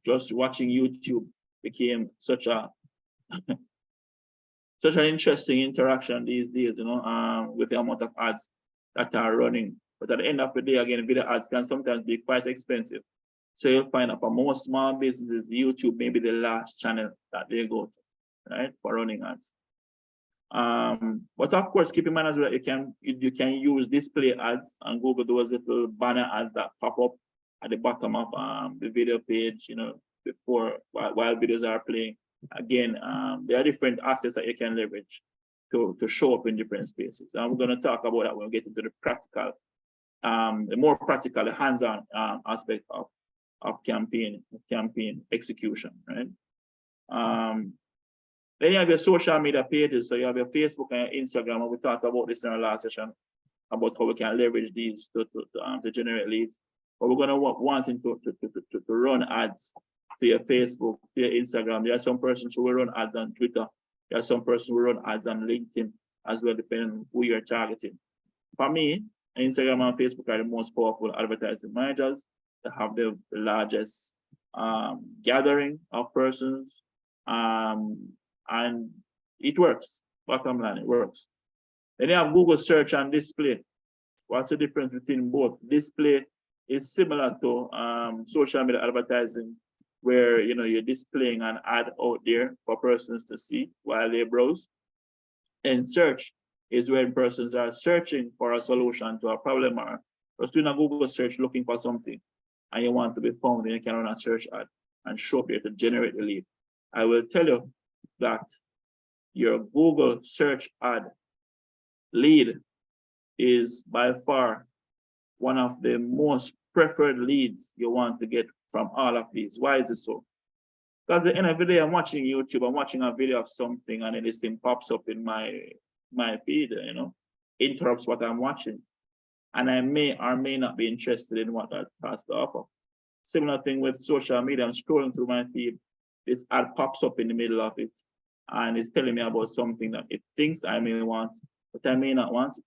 Just watching YouTube became such an interesting interaction these days, with the amount of ads that are running. But at the end of the day, again, video ads can sometimes be quite expensive. So you'll find that for most small businesses, YouTube may be the last channel that they go to, right, for running ads. But of course, keep in mind as well, you can use display ads and Google, those little banner ads that pop up at the bottom of the video page, before while videos are playing. Again, there are different assets that you can leverage to show up in different spaces. And we're going to talk about that when we get into the practical, the more practical, hands-on aspect of campaign execution, right? Then you have your social media pages. So you have your Facebook and your Instagram. And we talked about this in our last session about how we can leverage these to generate leads. But we're going to wanting to run ads to your Facebook, to your Instagram. There are some persons who will run ads on Twitter. There are some persons who run ads on LinkedIn as well, depending on who you're targeting. For me, Instagram and Facebook are the most powerful advertising managers. They have the largest gathering of persons, and it works. Bottom line, it works. Then you have Google search and display. What's the difference between both? Display is similar to social media advertising, where you're displaying an ad out there for persons to see while they browse. And search is when persons are searching for a solution to a problem, or just doing a Google search looking for something, and you want to be found, and you can run a search ad and show up here to generate the lead. I will tell you that your Google search ad lead is by far one of the most preferred leads you want to get from all of these. Why is it so? Because at the end of the day, I'm watching YouTube, I'm watching a video of something, and then this thing pops up in my feed, interrupts what I'm watching. And I may or may not be interested in what that has to offer. Similar thing with social media. I'm scrolling through my feed, this ad pops up in the middle of it, and it's telling me about something that it thinks I may want, but I may not want it.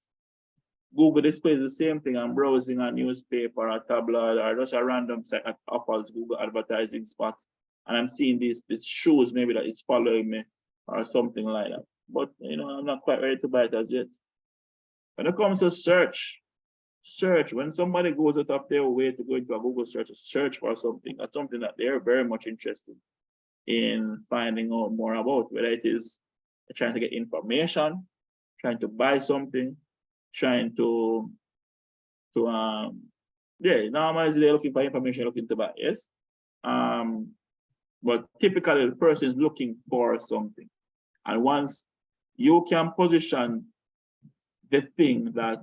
Google displays the same thing. I'm browsing a newspaper, a tabloid, or just a random site that offers Google advertising spots, and I'm seeing these shoes maybe that is following me or something like that. But I'm not quite ready to buy it as yet. When it comes to search, when somebody goes out of their way to go into a Google search for something, that's something that they're very much interested in finding out more about, whether it is trying to get information, trying to buy something, trying to to yeah, normally they're looking for information, looking to buy, yes. But typically the person is looking for something. And once you can position the thing that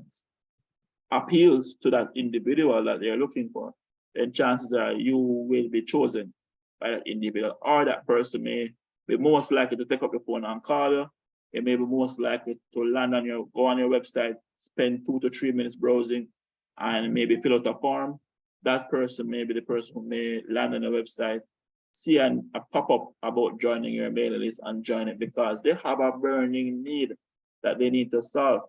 appeals to that individual that they're looking for, then chances are you will be chosen by that individual, or that person may be most likely to take up the phone and call you. It may be most likely to land on go on your website, spend 2 to 3 minutes browsing, and maybe fill out a form. That person may be the person who may land on your website, see a pop-up about joining your mailing list and join it because they have a burning need that they need to solve.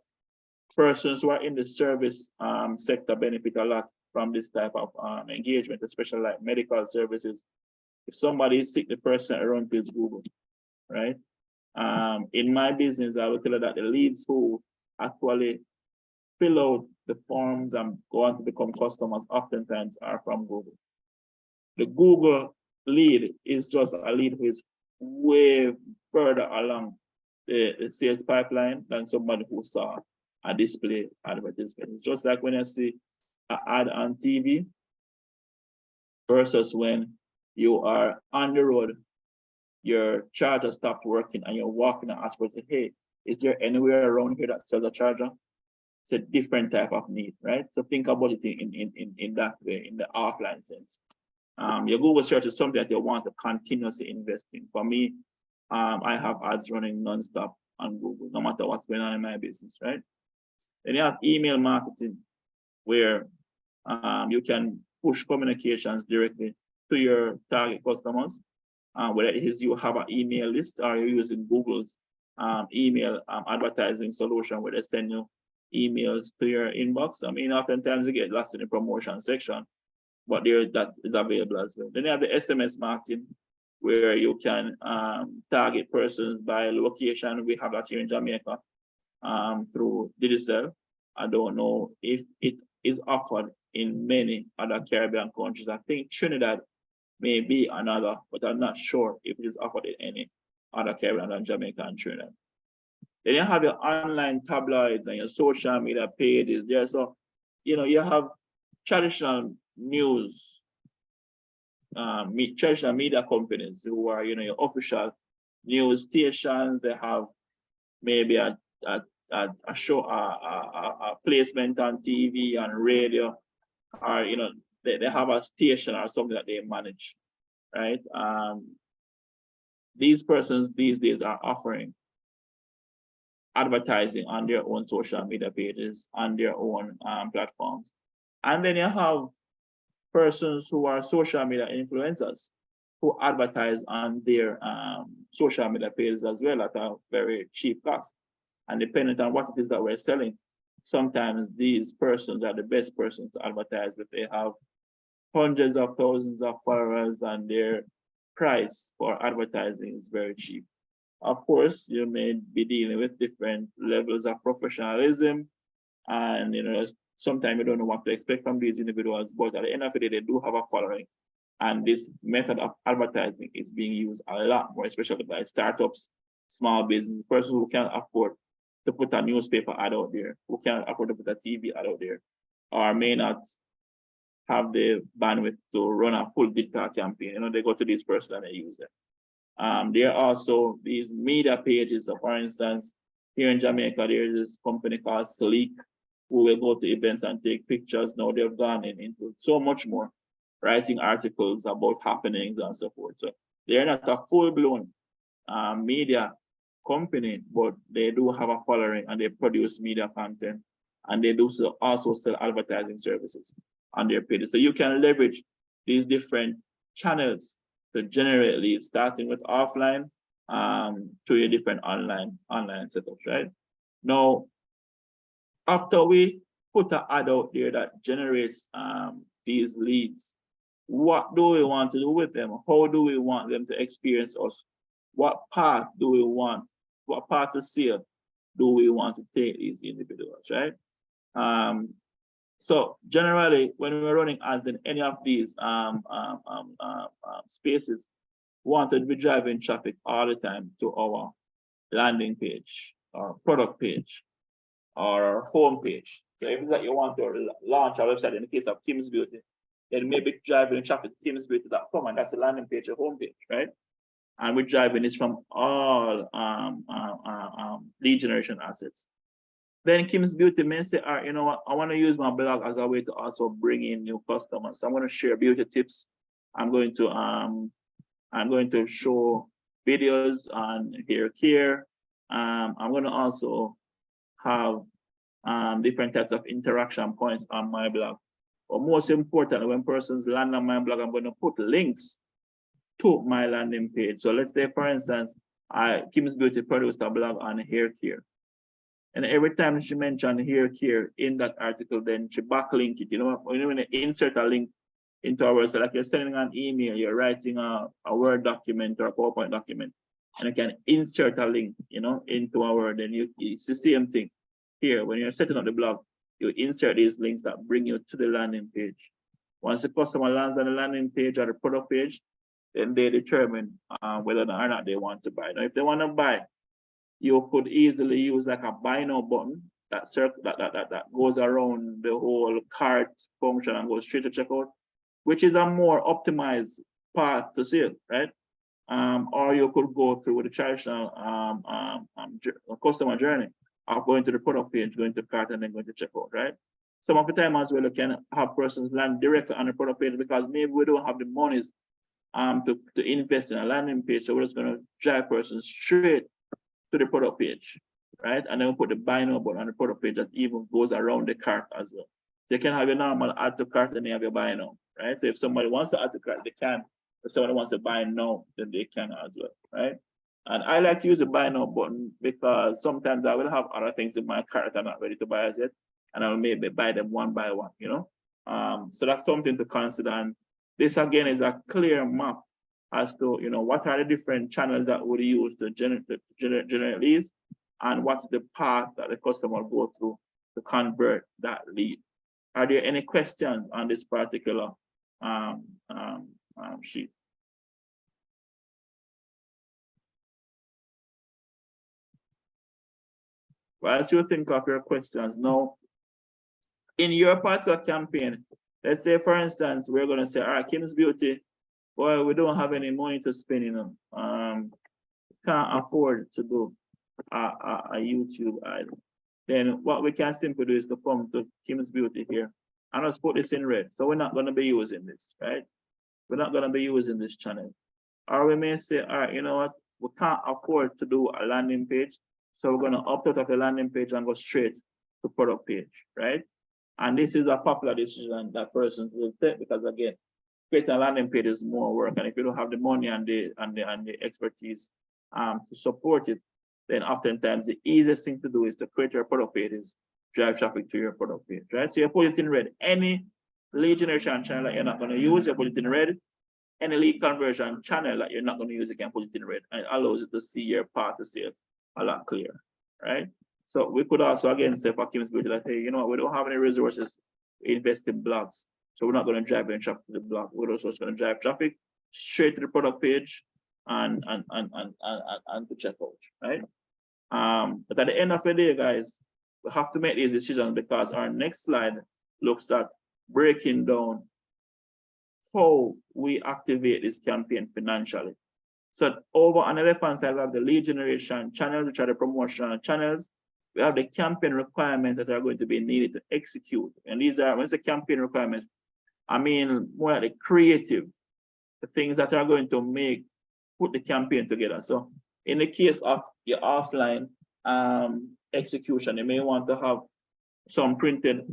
Persons who are in the service sector benefit a lot from this type of engagement, especially like medical services. If somebody is sick, the person around is Google, right? In my business, I will tell you that the leads who actually fill out the forms and go on to become customers oftentimes are from Google. The Google lead is just a lead who is way further along the sales pipeline than somebody who saw a display advertisement. It's just like when you see an ad on TV versus when you are on the road, your charger stopped working and you're walking and ask for, hey, is there anywhere around here that sells a charger? It's a different type of need, right? So think about it in that way, in the offline sense. Your Google search is something that you want to continuously invest in. For me, I have ads running nonstop on Google, no matter what's going on in my business, right? Then you have email marketing, where you can push communications directly to your target customers, whether it is you have an email list or you're using Google's email advertising solution where they send you emails to your inbox. I mean, oftentimes you get lost in the promotion section, but there that is available as well. Then you have the SMS marketing, where you can target persons by location. We have that here in Jamaica through Digicel. I don't know if it is offered in many other Caribbean countries. I think Trinidad may be another, but I'm not sure if it is offered in any other Caribbean than Jamaica and Trinidad. Then you have your online tabloids and your social media pages there. So, you know, you have traditional news, traditional media companies who are, you know, your official news stations. They have maybe a show, a placement on TV and radio, or, you know, they have a station or something that they manage, right? These persons these days are offering advertising on their own social media pages, on their own platforms. And then you have persons who are social media influencers who advertise on their social media pages as well at a very cheap cost. And depending on what it is that we're selling, sometimes these persons are the best persons to advertise with. They have hundreds of thousands of followers and their price for advertising is very cheap. Of course, you may be dealing with different levels of professionalism, and, you know, sometimes you don't know what to expect from these individuals, but at the end of the day, they do have a following. And this method of advertising is being used a lot more, especially by startups, small business, persons who can't afford to put a newspaper ad out there, who can't afford to put a TV ad out there, or may not have the bandwidth to run a full digital campaign. You know, they go to this person and they use it. There are also these media pages. So for instance, here in Jamaica, there is this company called Sleek, who will go to events and take pictures. Now they've gone into so much more, writing articles about happenings and so forth. So they're not a full-blown media company, but they do have a following and they produce media content, and they do also sell advertising services on their pages. So you can leverage these different channels to generate leads, starting with offline to your different online setups, right? Now, after we put an ad out there that generates these leads, what do we want to do with them? How do we want them to experience us? What path do we want? What path to sale do we want to take these individuals, right? So generally, when we're running ads in any of these spaces, we want to be driving traffic all the time to our landing page, our product page, or our home page. So if it's that you want to launch a website in the case of Kim's Beauty, then maybe driving traffic to kimsbeauty.com, and that's the landing page, a home page, right? And we're driving this from all lead generation assets. Then Kim's Beauty may say, all right, you know what, I want to use my blog as a way to also bring in new customers. So I'm going to share beauty tips. I'm going to show videos on hair care. I'm going to also have different types of interaction points on my blog. But most importantly, when persons land on my blog, I'm going to put links to my landing page. So let's say, for instance, Kim's Beauty produced a blog on hair care. And every time she mentioned hair care in that article, then she backlink it. You know, when you insert a link into our website, like you're sending an email, you're writing a Word document or a PowerPoint document, and you can insert a link, you know, into our, then it's the same thing here. When you're setting up the blog, you insert these links that bring you to the landing page. Once the customer lands on the landing page or the product page, then they determine whether or not they want to buy. Now, if they want to buy, you could easily use like a buy now button that goes around the whole cart function and goes straight to checkout, which is a more optimized path to sale, right? Or you could go through the traditional customer journey of going to the product page, going to cart, and then going to checkout, right? Some of the time as well, you can have persons land directly on the product page because maybe we don't have the monies to invest in a landing page. So we're just going to drive persons straight to the product page, right? And then we'll put the buy now button on the product page that even goes around the cart as well. So you can have your normal add to cart and you have your buy now, right? So if somebody wants to add to cart, they can. If somebody wants to buy now, then they can as well, right? And I like to use the buy now button because sometimes I will have other things in my cart that I'm not ready to buy as yet, and I'll maybe buy them one by one, you know? So that's something to consider. And this again is a clear map as to, you know, what are the different channels that we use to generate leads, and what's the path that the customer will go through to convert that lead. Are there any questions on this particular sheet? Well, as you think of your questions now, in your particular campaign, let's say, for instance, we're going to say, all right, Kim's Beauty, well, we don't have any money to spend, you know, can't afford to do a YouTube ad. Then what we can simply do is to come to Kim's Beauty here and let's put this in red. So we're not going to be using this, right? We're not going to be using this channel. Or we may say, all right, you know what? We can't afford to do a landing page. So we're going to opt out of the landing page and go straight to product page, right? And this is a popular decision that person will take because, again, creating a landing page is more work. And if you don't have the money and the expertise to support it, then oftentimes the easiest thing to do is to create your product page, is drive traffic to your product page, right? So you put it in red. Any lead generation channel that you're not going to use, you put it in red. Any lead conversion channel that you're not going to use, you can put it in red, and it allows you to see your path to sale a lot clearer, right? So we could also again say for Kim's Beauty that, hey, you know what, we don't have any resources to invest in blogs, so we're not going to drive any traffic to the blog. We're also just going to drive traffic straight to the product page and to checkout, right? But at the end of the day, guys, we have to make these decisions because our next slide looks at breaking down how we activate this campaign financially. So over on the left-hand side, we have the lead generation channels, which are the promotional channels. We have the campaign requirements that are going to be needed to execute. And these are, when it's a campaign requirement, I mean more like the creative, the things that are going to put the campaign together. So in the case of your offline execution, you may want to have some printed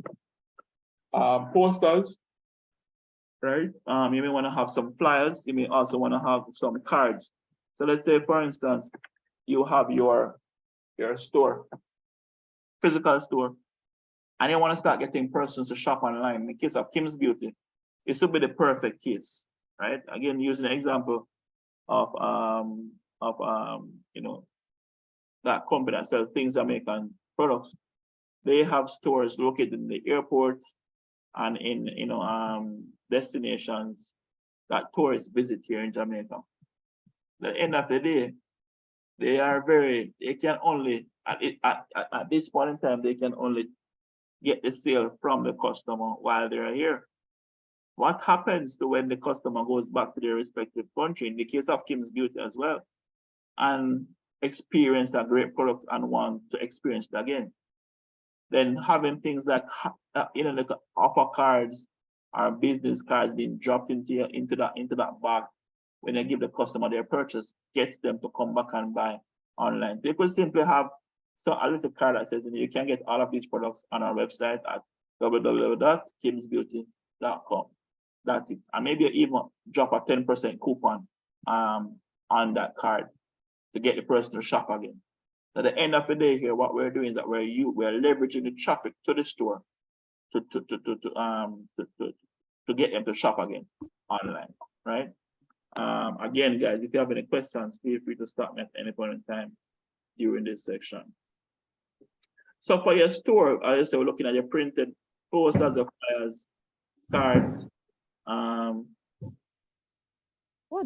posters, right? You may want to have some flyers. You may also want to have some cards. So let's say, for instance, you have your store, physical store, and you want to start getting persons to shop online. In the case of Kim's Beauty, this would be the perfect case, right? Again, using an example of you know, that company that sells things American products. They have stores located in the airport and in, you know, destinations that tourists visit here in Jamaica. At the end of the day, they can only at this point in time, they can only get the sale from the customer while they're here. What happens to when the customer goes back to their respective country, in the case of Kim's Beauty as well, and experience a great product and want to experience it again? Then having things like like offer cards or business cards being dropped into that bag when they give the customer their purchase gets them to come back and buy online. They could simply have a little card that says you can get all of these products on our website at www.kimsbeauty.com. That's it. And maybe even drop a 10% coupon on that card to get the person to shop again. At the end of the day here, what we're doing is that we're leveraging the traffic to the store to get them to shop again online, right? Again, guys, if you have any questions, feel free to stop me at any point in time during this section. So for your store, I just we're looking at your printed posters, of flyers, cards.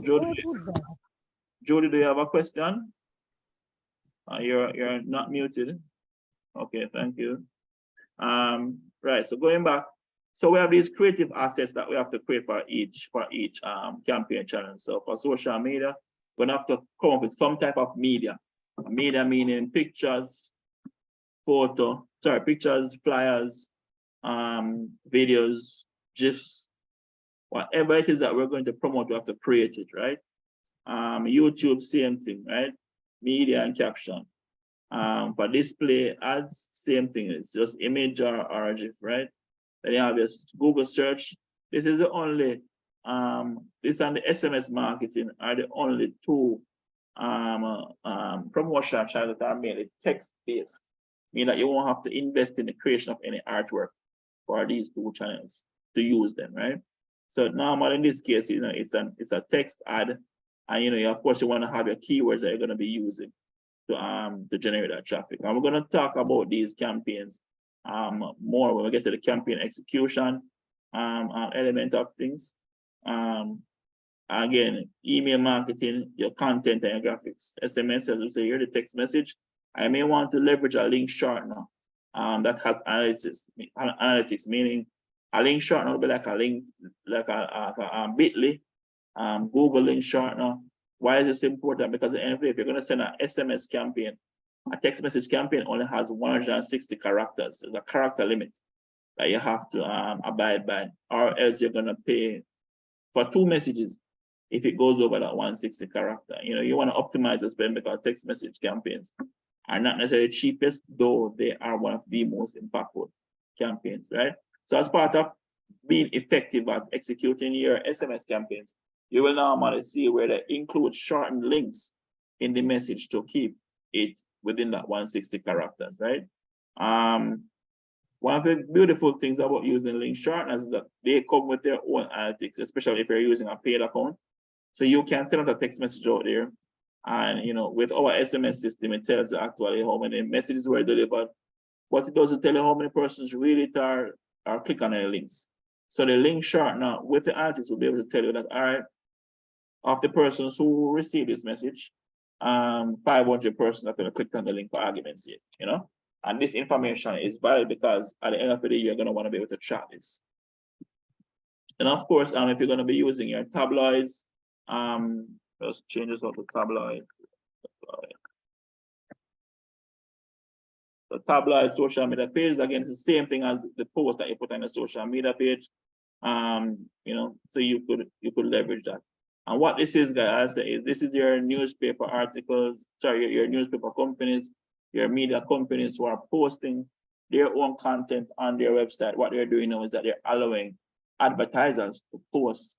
Jody, do you have a question? You're not muted. Okay, thank you. Right, so going back, so we have these creative assets that we have to create for each campaign challenge. So for social media, we're gonna have to come up with some type of media. Media meaning pictures, pictures, flyers, videos, GIFs, whatever it is that we're going to promote, we have to create it, right? YouTube, same thing, right? Media and caption. For display ads, same thing. It's just image or GIF, right? Then you have your Google search. This is the only, this and the SMS marketing are the only two promotion channels that are mainly text-based, meaning that you won't have to invest in the creation of any artwork for these two channels to use them, right? So normally in this case, it's a text ad, and of course you want to have your keywords that you're going to be using to generate that traffic. And we're going to talk about these campaigns more when we get to the campaign execution element of things. Again, email marketing, your content and your graphics. SMS, as we say here, the text message. I may want to leverage a link shortener that has analytics, meaning a link shortener will be like a link, like a bit.ly, Google link shortener. Why is this important? Because at the end of the day, if you're going to send an SMS campaign, a text message campaign only has 160 characters. There's a character limit that you have to abide by, or else you're going to pay for 2 messages if it goes over that 160 character. You want to optimize the spend because text message campaigns are not necessarily cheapest, though they are one of the most impactful campaigns, right? So as part of being effective at executing your SMS campaigns, you will normally see where they include shortened links in the message to keep it within that 160 characters, right? One of the beautiful things about using link shorteners is that they come with their own analytics, especially if you're using a paid account. So you can send out a text message out there, and with our SMS system, it tells you actually how many messages were delivered, but it doesn't tell you how many persons read it or click on any links. So the link shortener with the analytics will be able to tell you that, all right, of the persons who received this message, 500 persons are going to click on the link for argument's sake, and this information is valid because at the end of the day, you're going to want to be able to track this. And of course, if you're going to be using your tabloids, just change this out to tabloid. The tabloid social media page, again, it's the same thing as the post that you put on the social media page. So you could leverage that. And what this is, guys, I say, is this is your newspaper articles, sorry, your newspaper companies, your media companies who are posting their own content on their website. What they're doing now is that they're allowing advertisers to post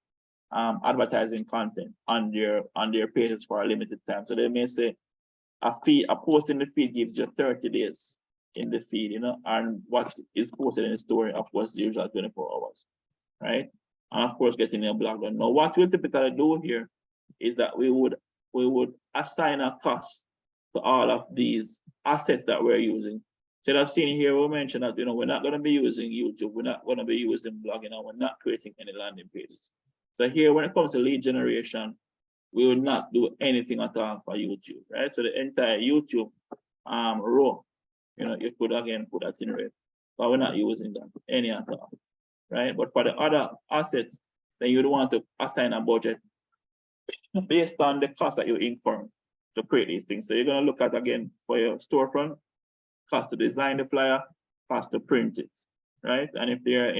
advertising content on their pages for a limited time. So they may say a post in the feed gives you 30 days in the feed, and what is posted in the story, of course, the usual 24 hours, right? And of course, getting your blog done. Now, what we'll typically do here is that we would assign a cost to all of these assets that we're using. So I've seen here, we mentioned that we're not going to be using YouTube, we're not going to be using blogging, and we're not creating any landing pages. So here, when it comes to lead generation, we will not do anything at all for YouTube, right? So the entire YouTube row, you could again put that in red. but we're not using that any at all, right? But for the other assets, then you'd want to assign a budget based on the cost that you incur to create these things. So you're going to look at, again, for your storefront, cost to design the flyer, cost to print it, right? And if there are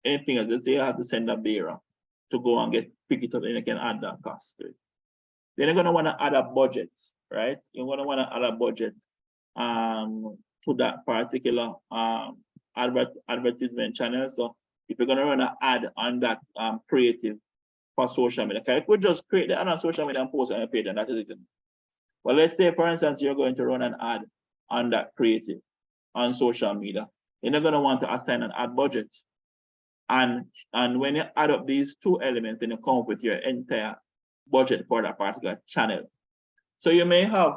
anything else, let's say you have to send a bearer to go and pick it up, and you can add that cost to it. Then you're going to want to add a budget, right? You're going to want to add a budget to that particular advertisement channel. So if you're going to run an ad on that creative for social media, okay, you could just create the ad on social media and post on your page, and that is it. But let's say, for instance, you're going to run an ad on that creative on social media, then you're going to want to assign an ad budget. And when you add up these two elements, then you come up with your entire budget for that particular channel. So you may have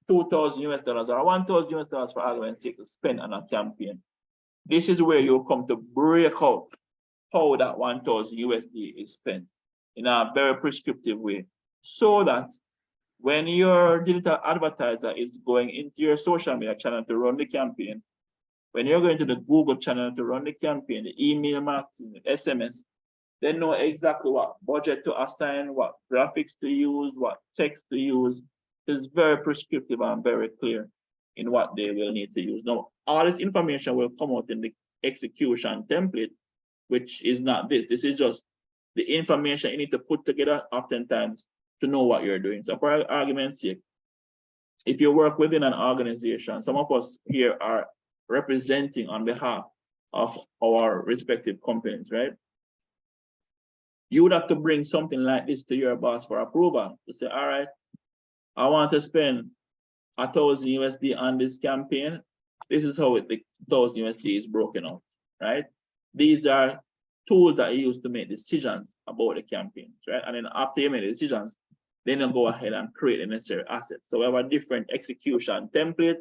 $2,000 or $1,000 for argument's sake to spend on a campaign. This is where you come to break out how that $1,000 is spent in a very prescriptive way, so that when your digital advertiser is going into your social media channel to run the campaign, when you're going to the Google channel to run the campaign, the email marketing, the SMS, they know exactly what budget to assign, what graphics to use, what text to use. It's very prescriptive and very clear in what they will need to use. Now, all this information will come out in the execution template, which is not this. This is just the information you need to put together oftentimes to know what you're doing. So for argument's sake, if you work within an organization, some of us here are representing on behalf of our respective companies, right? You would have to bring something like this to your boss for approval to say, all right, I want to spend $1,000 on this campaign. This is how the $1,000 is broken out, right? These are tools that you use to make decisions about the campaigns, right? And then after you make the decisions, then you go ahead and create the necessary assets. So we have a different execution template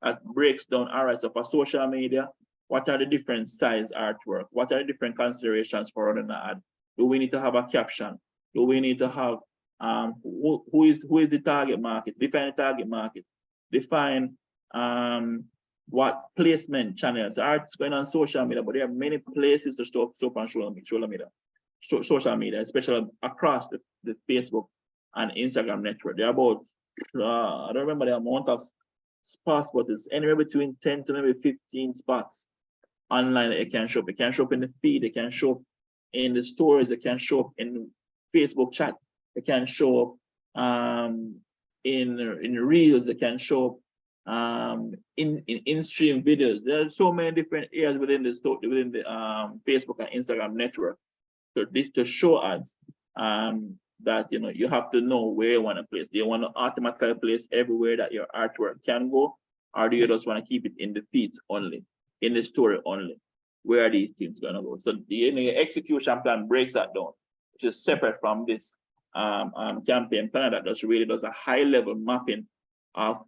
that breaks down, all right, so for social media, what are the different size artwork? What are the different considerations for running an ad? Do we need to have a caption? Do we need to have who is the target market? Define the target market. Define what placement channels are going on social media, but there are many places to show up on social media, especially across the Facebook and Instagram network. There are about I don't remember the amount of spots, but it's anywhere between 10 to maybe 15 spots online that it can show up. It can show up in the feed, it can show up in the stories, it can show up in Facebook chat, it can show up in reels, it can show up in-stream videos. There are so many different areas within the Facebook and Instagram network. So this to show us that you have to know where you want to place. Do you want to automatically place everywhere that your artwork can go, or do you just want to keep it in the feeds only, in the story only? Where are these things going to go? So the execution plan breaks that down, which is separate from this campaign plan that really does a high level mapping of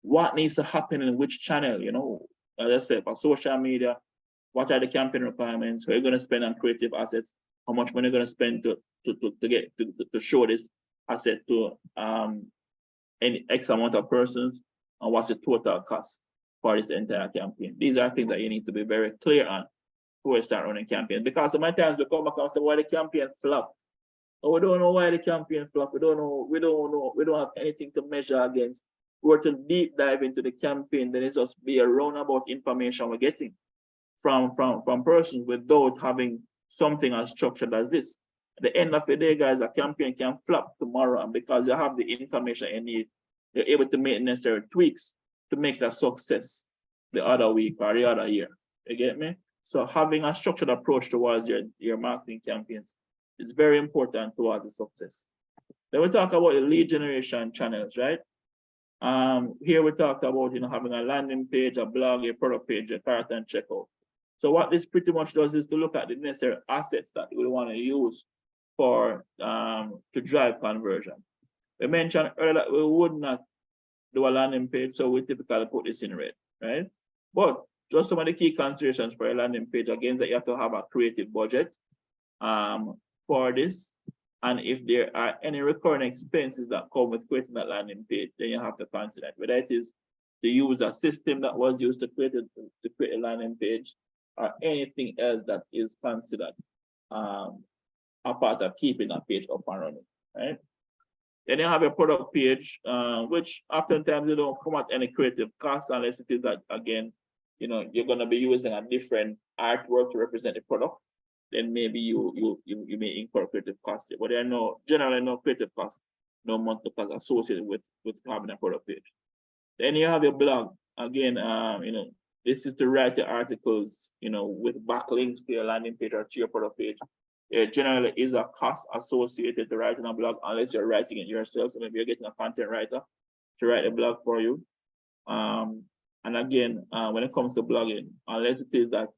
what needs to happen in which channel. As I said, for social media, what are the campaign requirements? Where you're going to spend on creative assets? How much money you're going to spend to show this asset to any X amount of persons, and what's the total cost for this entire campaign? These are things that you need to be very clear on before you start running campaigns. Because sometimes we come back and say, why the campaign flop? Oh, we don't know why the campaign flop. We don't know. We don't have anything to measure against. We were to deep dive into the campaign, then it's just be a roundabout information we're getting from persons without having something as structured as this. At the end of the day, guys, a campaign can flop tomorrow, and because you have the information you need, you're able to make necessary tweaks to make that success the other week or the other year. You get me? So having a structured approach towards your marketing campaigns is very important towards the success. Then we talk about the lead generation channels, right? Here we talked about having a landing page, a blog, a product page, a cart and checkout. So what this pretty much does is to look at the necessary assets that we want to use for to drive conversion. We mentioned earlier that we would not do a landing page, so we typically put this in red, right? But just some of the key considerations for a landing page, again, that you have to have a creative budget for this. And if there are any recurring expenses that come with creating that landing page, then you have to consider it, whether it is to use a system that was used to create a landing page, or anything else that is considered a part of keeping a page up and running, right? Then you have your product page, which oftentimes you don't come at any creative cost unless it is that, again, you know, you're going to be using a different artwork to represent the product. Then maybe you may incur creative costs, but there are generally no creative costs, no monthly costs associated with having a product page. Then you have your blog. Again, you know, this is to write your articles, you know, with backlinks to your landing page or to your product page. There generally is a cost associated to writing a blog unless you're writing it yourself. So maybe you're getting a content writer to write a blog for you. And again, when it comes to blogging, unless it is that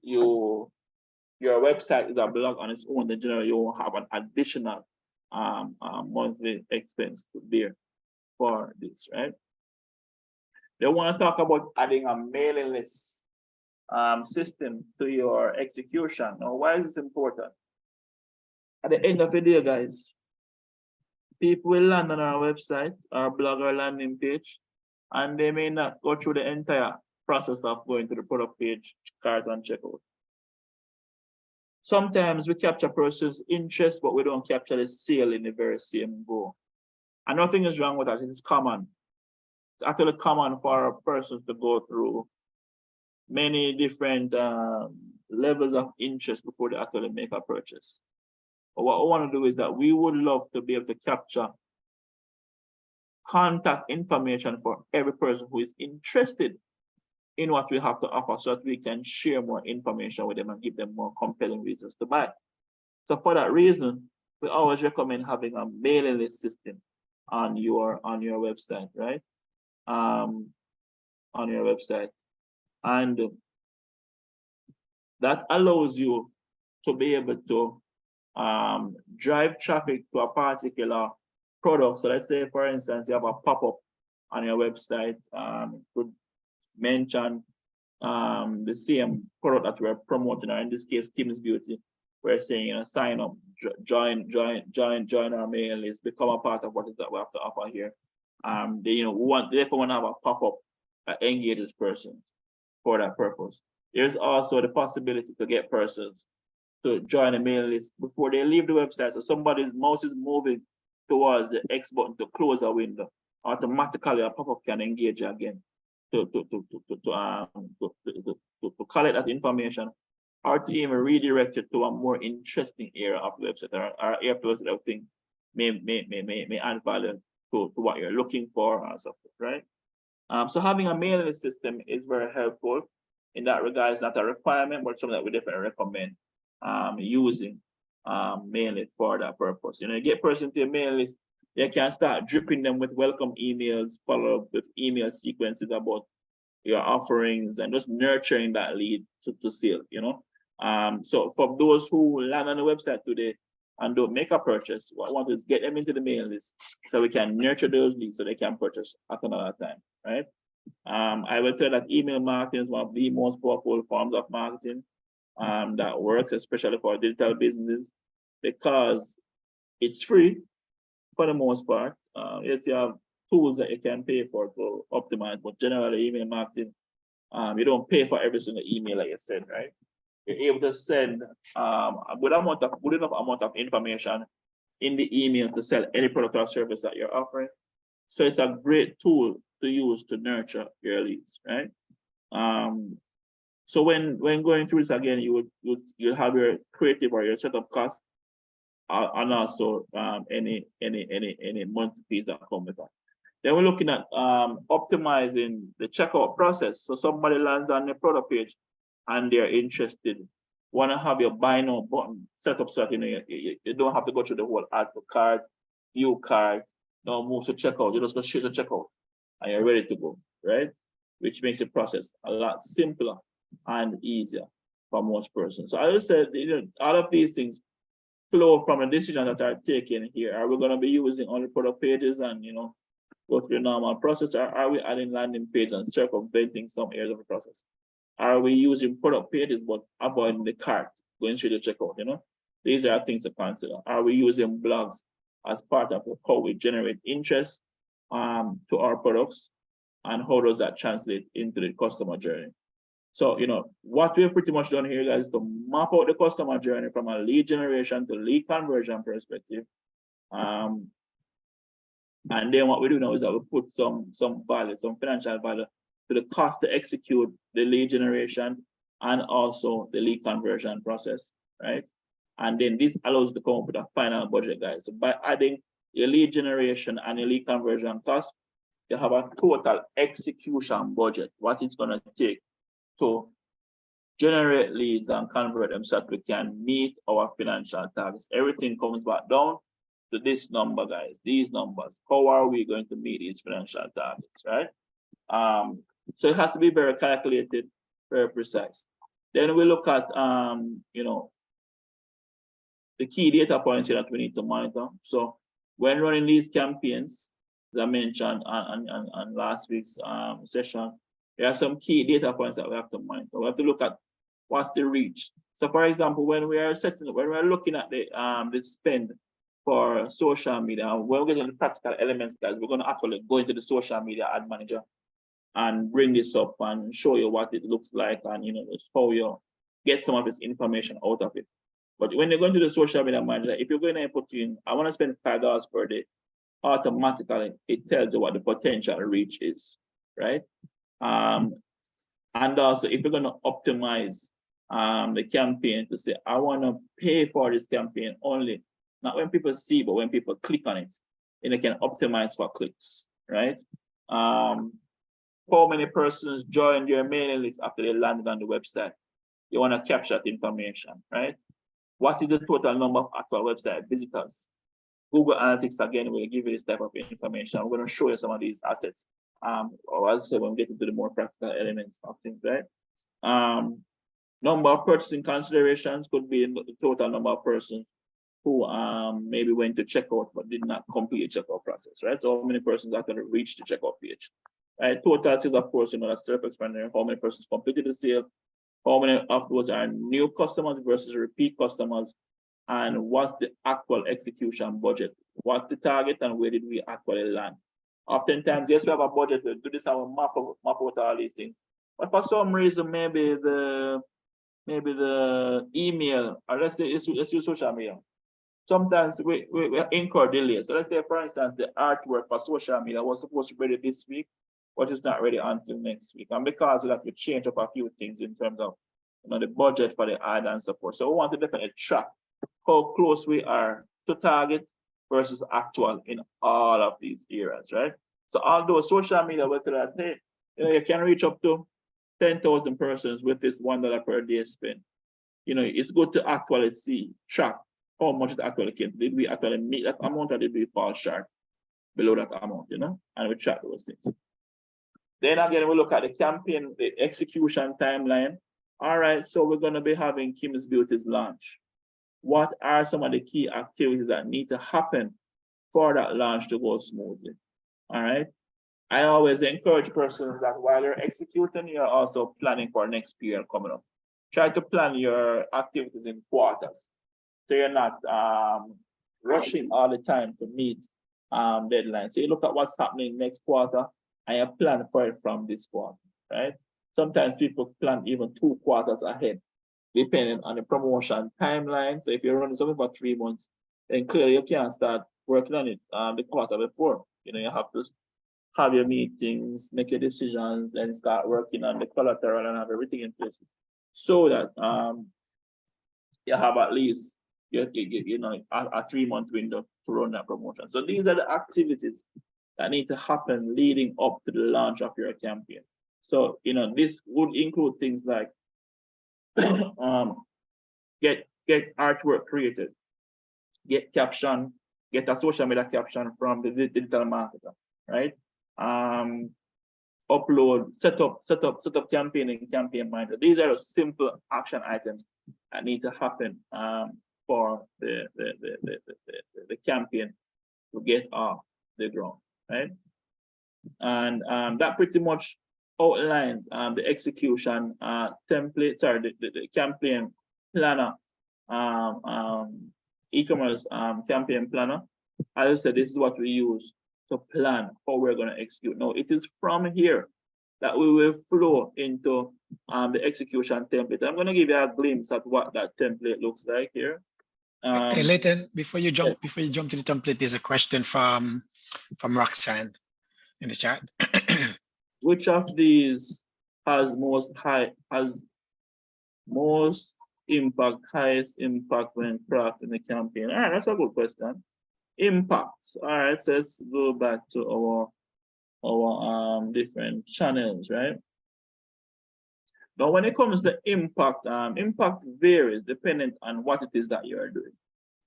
your website is a blog on its own, then generally you won't have an additional monthly expense to bear for this, right? They want to talk about adding a mailing list system to your execution. Now, why is this important? At the end of the day, guys, people will land on our website, our blog or landing page, and they may not go through the entire process of going to the product page, cart, and checkout. Sometimes we capture person's interest, but we don't capture the sale in the very same go. And nothing is wrong with that. It is common. It's actually common for persons to go through many different levels of interest before they actually make a purchase. But what I want to do is that we would love to be able to capture contact information for every person who is interested in what we have to offer, so that we can share more information with them and give them more compelling reasons to buy. So for that reason, we always recommend having a mailing list system on your website, right? On your website. And that allows you to be able to drive traffic to a particular product. So let's say, for instance, you have a pop-up on your website, could mention the same product that we're promoting, or in this case, Kim's Beauty. We're saying, you know, sign up, join our mailing list, become a part of what is that we have to offer here. They, you know, therefore want to have a pop-up that engages persons for that purpose. There's also the possibility to get persons to join a mailing list before they leave the website. So somebody's mouse is moving towards the X button to close a window, automatically a pop-up can engage again to collect that information, or to even redirect it to a more interesting area of the website, or areas that I think may add value to what you're looking for or something, right? So having a mailing list system is very helpful in that regard. It's not a requirement, but something that we definitely recommend using mailing for that purpose. You know, you get person to a mailing list, you can start dripping them with welcome emails, follow up with email sequences about your offerings, and just nurturing that lead to sale, you know. So for those who land on the website today and don't make a purchase, what I want is get them into the mailing list so we can nurture those leads so they can purchase at another time, right? I will tell that email marketing is one of the most powerful forms of marketing that works, especially for digital businesses, because it's free for the most part. Yes, you have tools that you can pay for to optimize, but generally email marketing, you don't pay for every single email like you said, right? You're able to send a good enough amount of information in the email to sell any product or service that you're offering. So it's a great tool to use to nurture your leads, right? So when going through this again, you'll have your creative or your setup costs, and also any monthly fees that come with that. Then we're looking at optimizing the checkout process. So somebody lands on the product page and they're interested, want to have your buy now button set up so that you don't have to go through the whole add to cart, view cart, now move to checkout. You just go straight to checkout and you're ready to go, right? Which makes the process a lot simpler and easier for most persons. So I just said, you know, all of these things flow from a decision that are taken here. Are we going to be using only product pages and, you know, go through the normal process, or are we adding landing page and circumventing some areas of the process? Are we using product pages but avoiding the cart, going straight to checkout? You know, these are things to consider. Are we using blogs as part of how we generate interest to our products? and how does that translate into the customer journey. So, what we've pretty much done here, guys, is to map out the customer journey from a lead generation to lead conversion perspective. And then what we do now is that we put some value, some financial value to the cost to execute the lead generation and also the lead conversion process, right? And then this allows to come up with a final budget, guys. So by adding your lead generation and your lead conversion cost, you have a total execution budget, what it's going to take to generate leads and convert them so that we can meet our financial targets. Everything comes back down to this number, guys, these numbers. How are we going to meet these financial targets, right? So it has to be very calculated, very precise. Then we look at, the key data points here that we need to monitor. So when running these campaigns, as I mentioned on last week's session, there are some key data points that we have to monitor. We have to look at what's the reach. So for example, when we are looking at the spend for social media, when we're getting the practical elements, guys, we're going to actually go into the social media ad manager and bring this up and show you what it looks like and just how you get some of this information out of it. But when you're going to the social media manager, if you're going to put in, I want to spend $5 per day, automatically it tells you what the potential reach is, right? And also if you're going to optimize the campaign to say, I want to pay for this campaign only, not when people see, but when people click on it, and they can optimize for clicks, right? How many persons joined your mailing list after they landed on the website? You want to capture that information, right? What is the total number of actual website visitors? Google Analytics, again, will give you this type of information. I'm going to show you some of these assets. Or as I said, when we get into the more practical elements of things, right? Number of purchasing considerations could be the total number of persons who maybe went to checkout but did not complete the checkout process, right? So how many persons actually reached the checkout page, right? Total sales, of course, that's self-explanatory. How many persons completed the sale? How many of those are new customers versus repeat customers? And what's the actual execution budget? What's the target and where did we actually land? Oftentimes, yes, we have a budget to do this, our map out all these things. But for some reason, maybe the email, or let's say let's use social media. Sometimes we incur delays. So let's say, for instance, the artwork for social media was supposed to be ready this week, but it's not ready until next week. And because of that, we change up a few things in terms of the budget for the ad and so forth. So we want to definitely track how close we are to target versus actual in all of these areas, right? So although social media will tell us, hey, you can reach up to 10,000 persons with this $1 per day spend. It's good to actually track how much it actually came. Did we actually meet that amount or did we fall short below that amount, and we track those things. Then again, we look at the campaign, the execution timeline. All right, so we're going to be having Kim's Beauty's launch. What are some of the key activities that need to happen for that launch to go smoothly? All right. I always encourage persons that while you're executing, you're also planning for next period coming up. Try to plan your activities in quarters, so you're not rushing all the time to meet deadlines. So you look at what's happening next quarter, and you plan for it from this quarter, right? Sometimes people plan even 2 quarters ahead, depending on the promotion timeline. So if you're running something for 3 months, then clearly you can't start working on it the quarter before. You have to have your meetings, make your decisions, then start working on the collateral and have everything in place so that you have at least a 3-month window to run that promotion. So these are the activities that need to happen leading up to the launch of your campaign. So this would include things like get artwork created, get caption, get a social media caption from the digital marketer, right? Upload, set up campaigning, campaign manager. These are simple action items that need to happen for the campaign to get off the ground, right? And that pretty much outlines the execution template, the campaign planner, e-commerce campaign planner. As I said, this is what we use to plan how we're going to execute. No, it is from here that we will flow into the execution template. I'm going to give you a glimpse at what that template looks like here. Hey, Leighton, before you jump to the template, there's a question from Roxanne in the chat. Which of these has most impact, highest impact when crafting the campaign? All right, that's a good question. Impact. All right, so let's go back to our different channels, right? Now, when it comes to impact, impact varies depending on what it is that you're doing.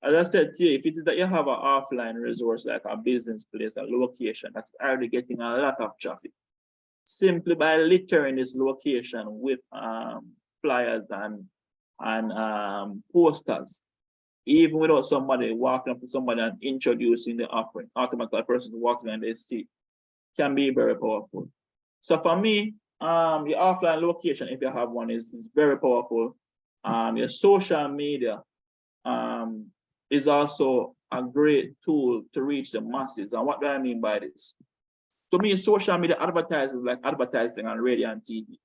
As I said to you, if it is that you have an offline resource like a business place, a location that's already getting a lot of traffic, simply by littering this location with flyers and posters, even without somebody walking up to somebody and introducing the offering, automatically a person walking and they see, can be very powerful. So for me, your offline location, if you have one, is very powerful. Your social media is also a great tool to reach the masses. And what do I mean by this? To me, social media advertising is like advertising on radio and TV,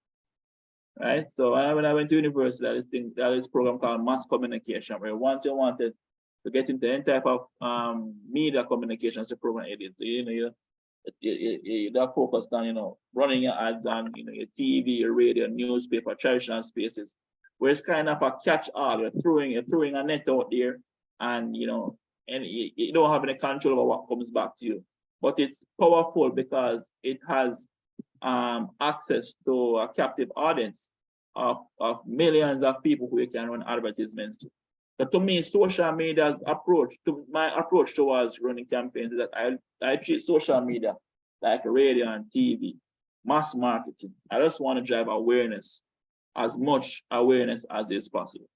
right? So when I went to university, that is program called mass communication, where once you wanted to get into any type of media communication, it's a program it is. So, you that focused on running your ads on your TV, your radio, newspaper, traditional spaces, where it's kind of a catch-all. You're throwing a net out there, and you don't have any control over what comes back to you. But it's powerful because it has access to a captive audience of millions of people who you can run advertisements to. But to me, social media's my approach towards running campaigns is that I treat social media like radio and TV, mass marketing. I just want to drive awareness, as much awareness as is possible.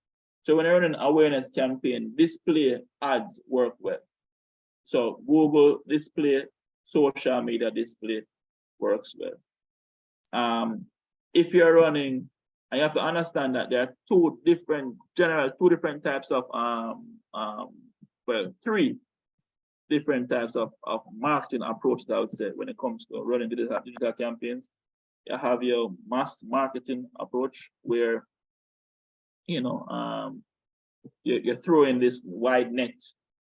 So when I run an awareness campaign, display ads work well. So Google display, social media display works well. If you're running, and you have to understand that there are two different types of three different types of marketing approaches, I would say, when it comes to running digital campaigns. You have your mass marketing approach, where you're throwing this wide net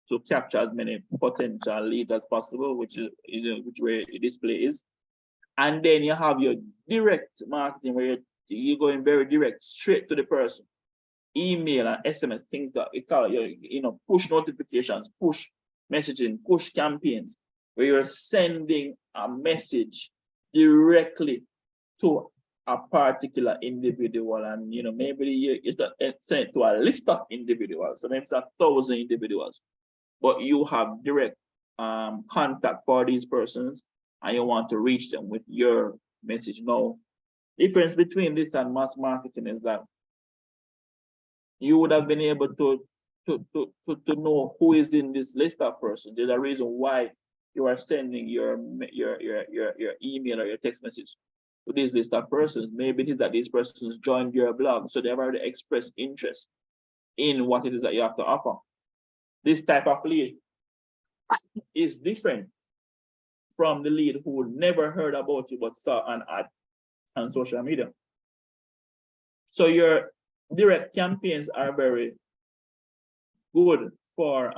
to capture as many potential leads as possible, which is which way your display is. And then you have your direct marketing, where you're going very direct, straight to the person. Email and SMS, things that you call push notifications, push messaging, push campaigns, where you're sending a message directly to a particular individual, and maybe you send it to a list of individuals, so maybe it's 1,000 individuals, but you have direct contact for these persons, and you want to reach them with your message. Now, difference between this and mass marketing is that you would have been able to know who is in this list of persons. There's a reason why you are sending your email or your text message to this list of persons. Maybe it is that these persons joined your blog, so they've already expressed interest in what it is that you have to offer. This type of lead is different from the lead who never heard about you but saw an ad on social media. So your direct campaigns are very good for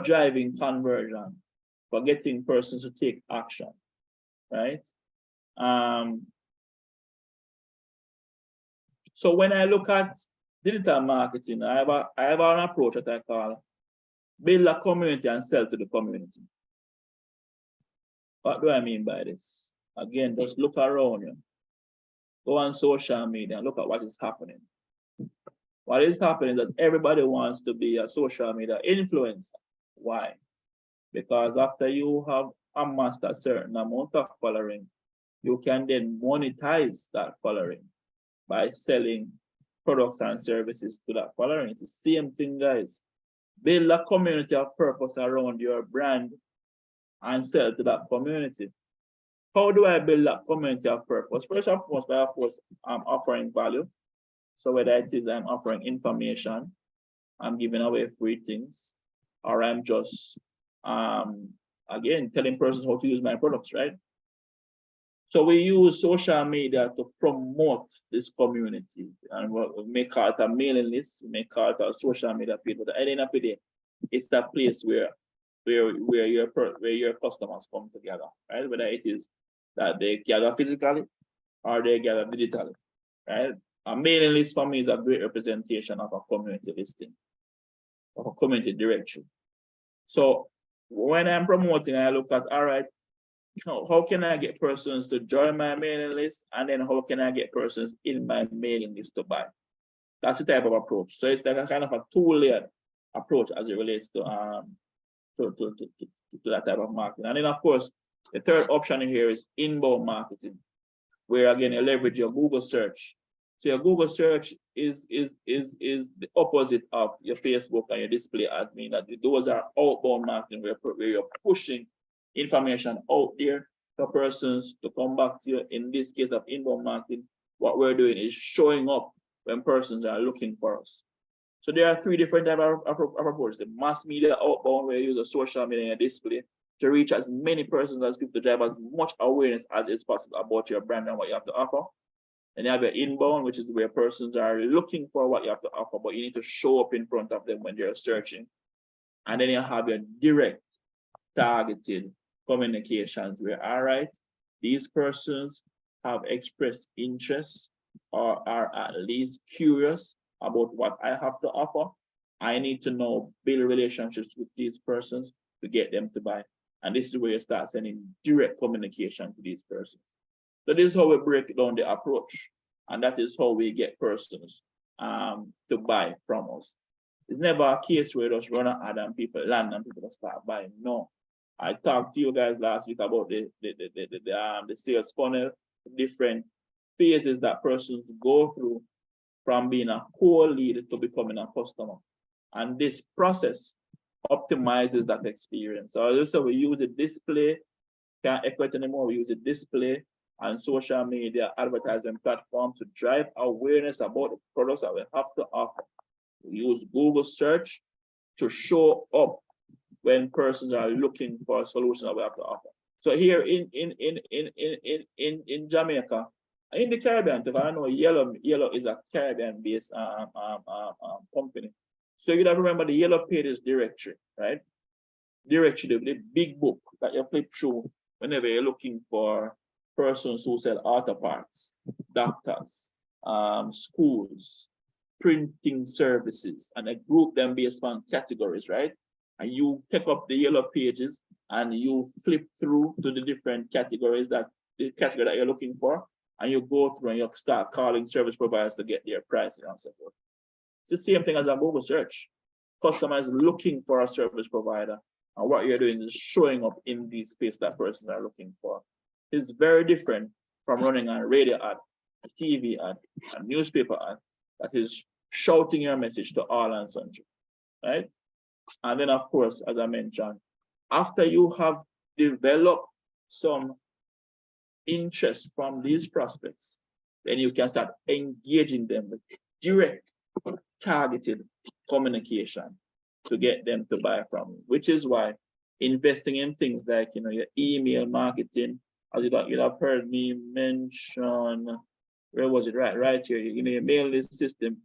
driving conversion, for getting persons to take action, right? So when I look at digital marketing, I have an approach that I call build a community and sell to the community. What do I mean by this? Again, just look around you. Go on social media and look at what is happening. What is happening is that everybody wants to be a social media influencer. Why? Because after you have amassed a certain amount of following, you can then monetize that following by selling products and services to that following. It's the same thing, guys. Build a community of purpose around your brand and sell to that community. How do I build that community of purpose? First and foremost, of course, I'm offering value. So whether it is I'm offering information, I'm giving away free things, or I'm just again telling persons how to use my products, right? So we use social media to promote this community, and we may call it a mailing list, we may call it a social media page, but at the end of the day, it's that place where your customers come together, right? Whether it is that they gather physically or they gather digitally, right? A mailing list for me is a great representation of a community listing, of a community directory. So when I'm promoting, I look at, all right, how can I get persons to join my mailing list? And then how can I get persons in my mailing list to buy? That's the type of approach. So it's like a kind of a two-layered approach as it relates to that type of marketing. And then of course, the third option here is inbound marketing, where again you leverage your Google search. So your Google search is the opposite of your Facebook and your display ads, meaning that those are outbound marketing where you're pushing information out there for persons to come back to you. In this case of inbound marketing, what we're doing is showing up when persons are looking for us. So there are three different types of approaches. The mass media outbound, where you use a social media display to reach as many persons as people, to drive as much awareness as is possible about your brand and what you have to offer. And you have your inbound, which is where persons are looking for what you have to offer, but you need to show up in front of them when they're searching. And then you have your direct targeted communications where, all right, these persons have expressed interest or are at least curious about what I have to offer. I need to know, build relationships with these persons to get them to buy. And this is where you start sending direct communication to these persons. So this is how we break down the approach. And that is how we get persons to buy from us. It's never a case where you just run an ad and people land and people start buying. No. I talked to you guys last week about the sales funnel, different phases that persons go through from being a cold lead to becoming a customer. And this process optimizes that experience. So as I said, we use a display, can't echo it anymore, we use a display and social media advertising platform to drive awareness about the products that we have to offer. We use Google search to show up when persons are looking for a solution that we have to offer. So here in Jamaica, in the Caribbean, because I know Yellow is a Caribbean-based company. So you got to remember the Yellow Pages directory, right? Directory, the big book that you flip through whenever you're looking for persons who sell auto parts, doctors, schools, printing services, and I group them based on categories, right? And you pick up the Yellow Pages and you flip through to the different categories the category that you're looking for, and you go through and you start calling service providers to get their pricing and so forth. It's the same thing as a Google search. Customers looking for a service provider, and what you're doing is showing up in the space that persons are looking for. It's very different from running a radio ad, a TV ad, a newspaper ad that is shouting your message to all and sundry, right? And then, of course, as I mentioned, after you have developed some interest from these prospects, then you can start engaging them with direct, targeted communication to get them to buy from you, which is why investing in things like, your email marketing, as you'd have heard me mention, where was it? Right here, your mail list system,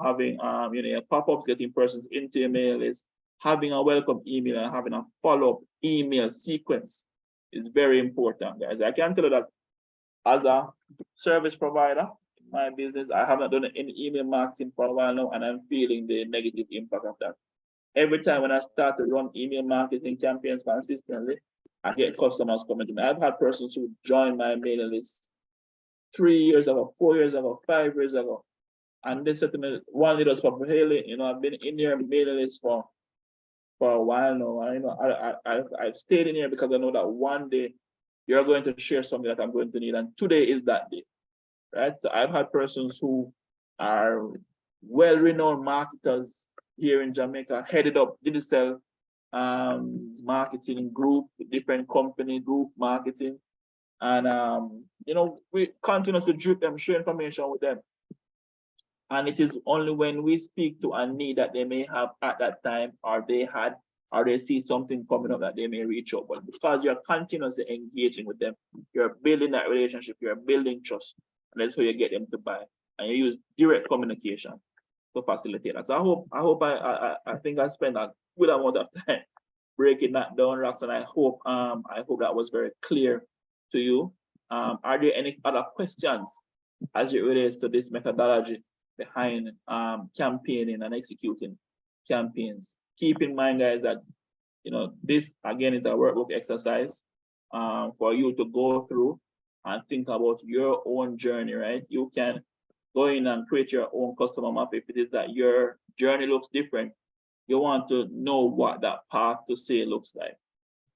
having your pop-ups, getting persons into your mail list, having a welcome email and having a follow-up email sequence is very important, guys. I can tell you that as a service provider in my business, I haven't done any email marketing for a while now, and I'm feeling the negative impact of that. Every time when I start to run email marketing campaigns consistently, I get customers coming to me. I've had persons who joined my mailing list 3 years ago, 4 years ago, 5 years ago. And they said to me, one leader was probably, hey, I've been in your mailing list for a while now. I've stayed in here because I know that one day you're going to share something that I'm going to need. And today is that day, right? So I've had persons who are well-renowned marketers here in Jamaica, headed up digital marketing group, different company group marketing. And, we continue to drip them, share information with them. And it is only when we speak to a need that they may have at that time, or they see something coming up that they may reach out. But because you're continuously engaging with them, you're building that relationship, you're building trust, and that's how you get them to buy. And you use direct communication to facilitate that. So I think I spent a good amount of time breaking that down, Rox, and I hope that was very clear to you. Are there any other questions as it relates to this methodology behind campaigning and executing campaigns? Keep in mind, guys, that this again is a workbook exercise for you to go through and think about your own journey, right? You can go in and create your own customer map if it is that your journey looks different. You want to know what that path to sale looks like.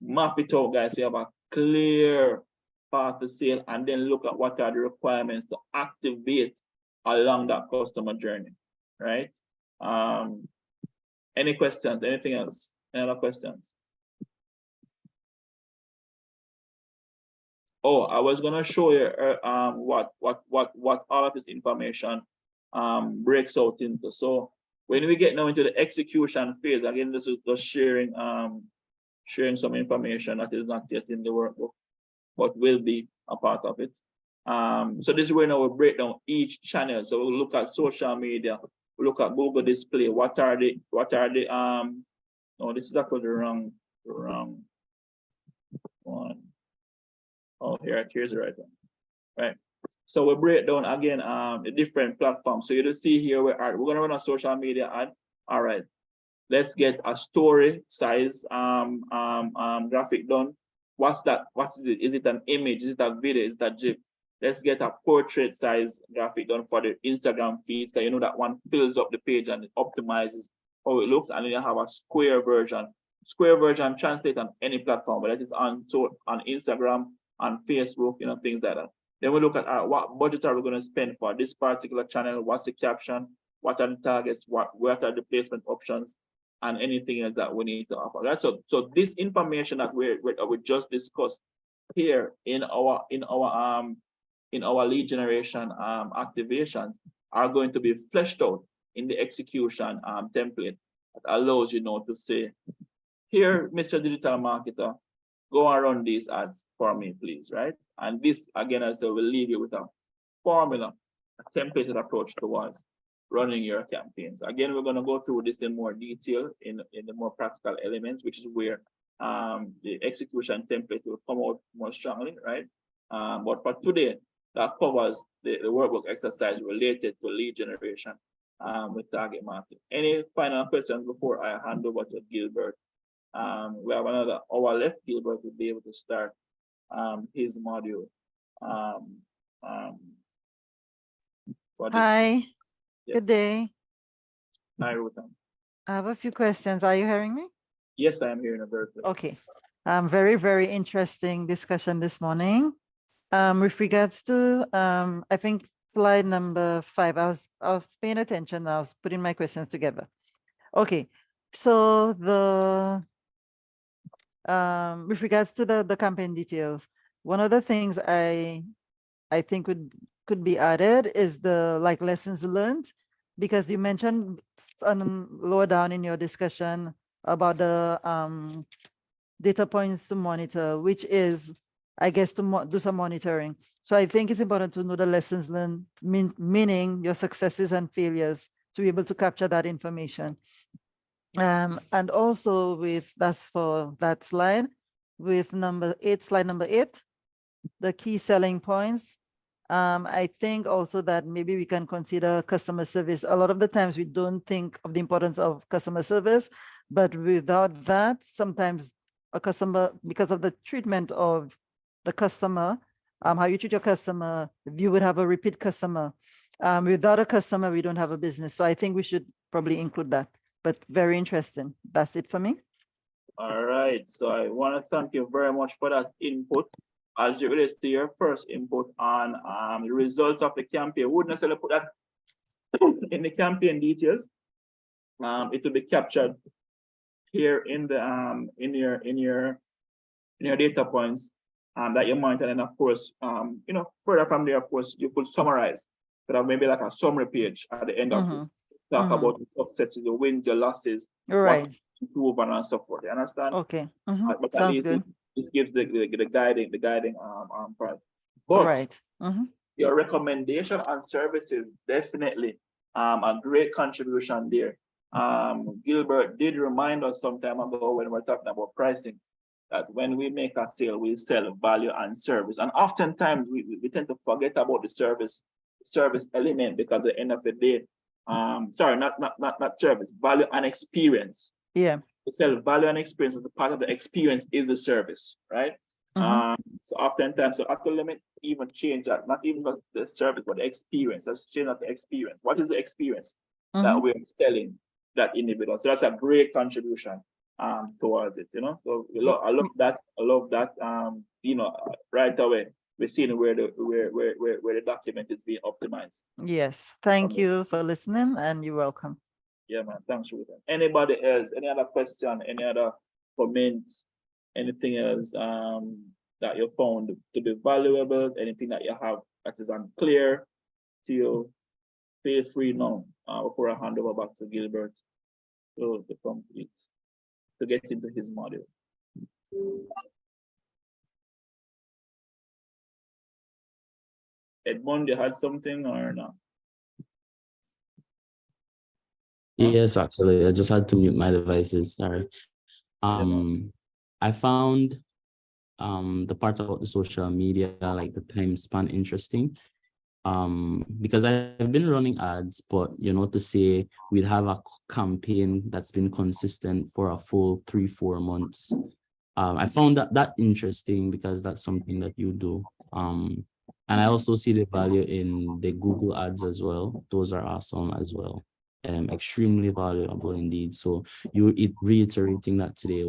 Map it out, guys. So you have a clear path to sale, and then look at what are the requirements to activate along that customer journey, right? Any questions? Anything else? Any other questions? Oh, I was gonna show you what all of this information breaks out into. So when we get now into the execution phase, again, this is just sharing some information that is not yet in the workbook, but will be a part of it. So this is where now we break down each channel. So we'll look at social media, we'll look at Google display. What are the no, this is actually the wrong one. Oh, here's the right one, right? So we break down again the different platforms. So you see here we're gonna run a social media ad. All right, let's get a story size graphic done. What's that? What is it? Is it an image? Is it a video? Is that GIF? Let's get a portrait size graphic done for the Instagram feeds, because you know that one fills up the page and it optimizes how it looks. And then you have a square version. Square version translate on any platform, but that is on Instagram, on Facebook, things like that. Then we look at what budget are we going to spend for this particular channel? What's the caption? What are the targets? What are the placement options? And anything else that we need to offer. Right? So this information that we just discussed here in our lead generation activations are going to be fleshed out in the execution template that allows you to say, here, Mr. Digital Marketer, go and run these ads for me, please, right? And this, again, as I will leave you with a formula, a templated approach towards running your campaigns. Again, we're going to go through this in more detail in the more practical elements, which is where the execution template will come out more strongly, right? But for today, that covers the workbook exercise related to lead generation with target marketing. Any final questions before I hand over to Gilbert? We have another hour left. Gilbert will be able to start his module. Hi, Yes. good day. Hi, Ruth. I have a few questions. Are you hearing me? Yes, I am hearing a very good. Okay. Very, very interesting discussion this morning. With regards to, I think slide number 5, I was paying attention. I was putting my questions together. Okay. So with regards to the campaign details, one of the things I think could be added is the lessons learned, because you mentioned lower down in your discussion about the data points to monitor, which is, I guess, to do some monitoring. So I think it's important to know the lessons learned, meaning your successes and failures, to be able to capture that information. And also that's for that slide, with slide number 8, the key selling points. I think also that maybe we can consider customer service. A lot of the times we don't think of the importance of customer service, but without that, sometimes a customer, because of the treatment of the customer, how you treat your customer, you would have a repeat customer. Without a customer, we don't have a business. So I think we should probably include that, but very interesting. That's it for me. All right, so I want to thank you very much for that input. As it relates to your first input on the results of the campaign, we wouldn't necessarily put that in the campaign details. It will be captured here in the in your data points that you monitor, and of course, further from there, of course, you could summarize could have maybe like a summary page at the end of this. Talk about the successes, the wins, the losses, All what right. to improve and so forth. You understand? Okay. But at Sounds least good. this gives the guiding part. All But right. your recommendation on services, definitely a great contribution there. Gilbert did remind us some time ago when we're talking about pricing that when we make a sale, we sell value and service. And oftentimes we tend to forget about the service element because at the end of the day, sorry, not service, value and experience. Yeah. We sell value and experience, and the part of the experience is the service, right? So oftentimes, so actually let me even change that, not even the service, but the experience. Let's change that the experience. What is the experience that we're selling that individual? So that's a great contribution towards it, you know. So I love that, you know, right away we're seeing where the document is being optimized. Yes. Thank you for listening, and you're welcome. Yeah, man. Thanks, Ruth. Anybody else? Any other question? Any other comments? Anything else that you found to be valuable? Anything that you have that is unclear to you? Feel free now before I hand over back to Gilbert to complete, to get into his module. Edmond, you had something or not? Yes, actually, I just had to mute my devices. Sorry. I found the part about the social media, like the time span, interesting. Because I've been running ads, but you know, to say we'd have a campaign that's been consistent for a full 3-4 months. I found that interesting because that's something that you do. And I also see the value in the Google ads as well. Those are awesome as well. Extremely valuable indeed. So reiterating that today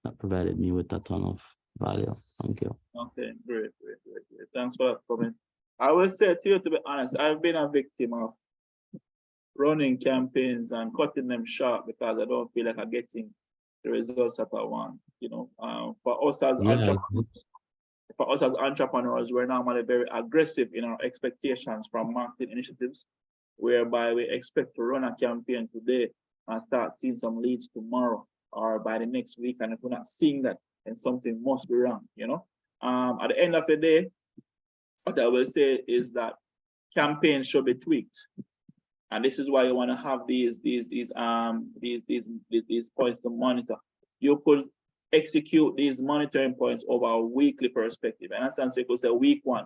that provided me with a ton of value. Thank you. Okay, great. Thanks for that comment. I will say to you, to be honest, I've been a victim of running campaigns and cutting them short because I don't feel like I'm getting the results that I want. You know, for us as entrepreneurs, we're normally very aggressive in our expectations from marketing initiatives, whereby we expect to run a campaign today and start seeing some leads tomorrow or by the next week. And if we're not seeing that, then something must be wrong, you know? At the end of the day, what I will say is that campaigns should be tweaked. And this is why you want to have these points to monitor. You could execute these monitoring points over a weekly perspective. And understand, so you could say week 1,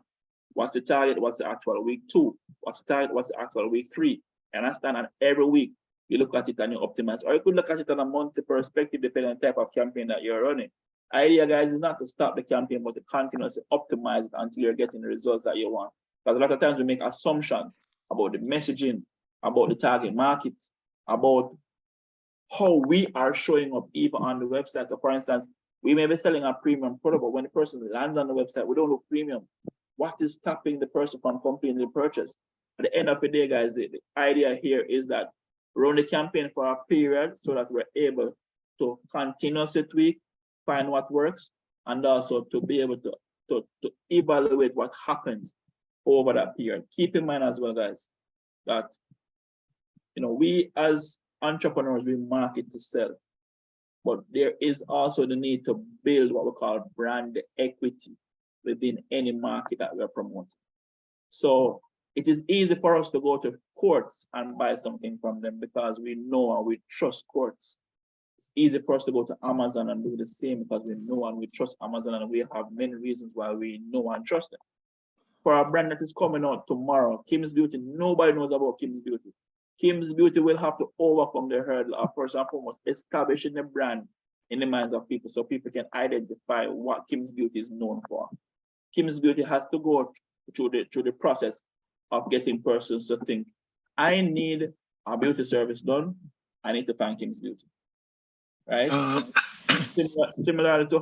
what's the target? What's the actual? Week 2, what's the target? What's the actual? Week 3. And understand, and every week you look at it and you optimize. Or you could look at it on a monthly perspective, depending on the type of campaign that you're running. Idea, guys, is not to stop the campaign, but to continuously optimize it until you're getting the results that you want. Because a lot of times we make assumptions about the messaging, about the target market, about how we are showing up even on the website. So for instance, we may be selling a premium product, but when the person lands on the website, we don't look premium. What is stopping the person from completing the purchase? At the end of the day, guys, the idea here is that run the campaign for a period so that we're able to continuously tweak, find what works, and also to be able to evaluate what happens over that period. Keep in mind as well, guys, that you know, we as entrepreneurs, we market to sell, but there is also the need to build what we call brand equity within any market that we're promoting. So it is easy for us to go to courts and buy something from them because we know and we trust courts. It's easy for us to go to Amazon and do the same because we know and we trust Amazon, and we have many reasons why we know and trust them. For a brand that is coming out tomorrow, Kim's Beauty, nobody knows about Kim's Beauty. Kim's Beauty will have to overcome the hurdle of first and foremost establishing the brand in the minds of people so people can identify what Kim's Beauty is known for. Kim's Beauty has to go through the process of getting persons to think, I need a beauty service done, I need to find Kim's Beauty, right? Similar to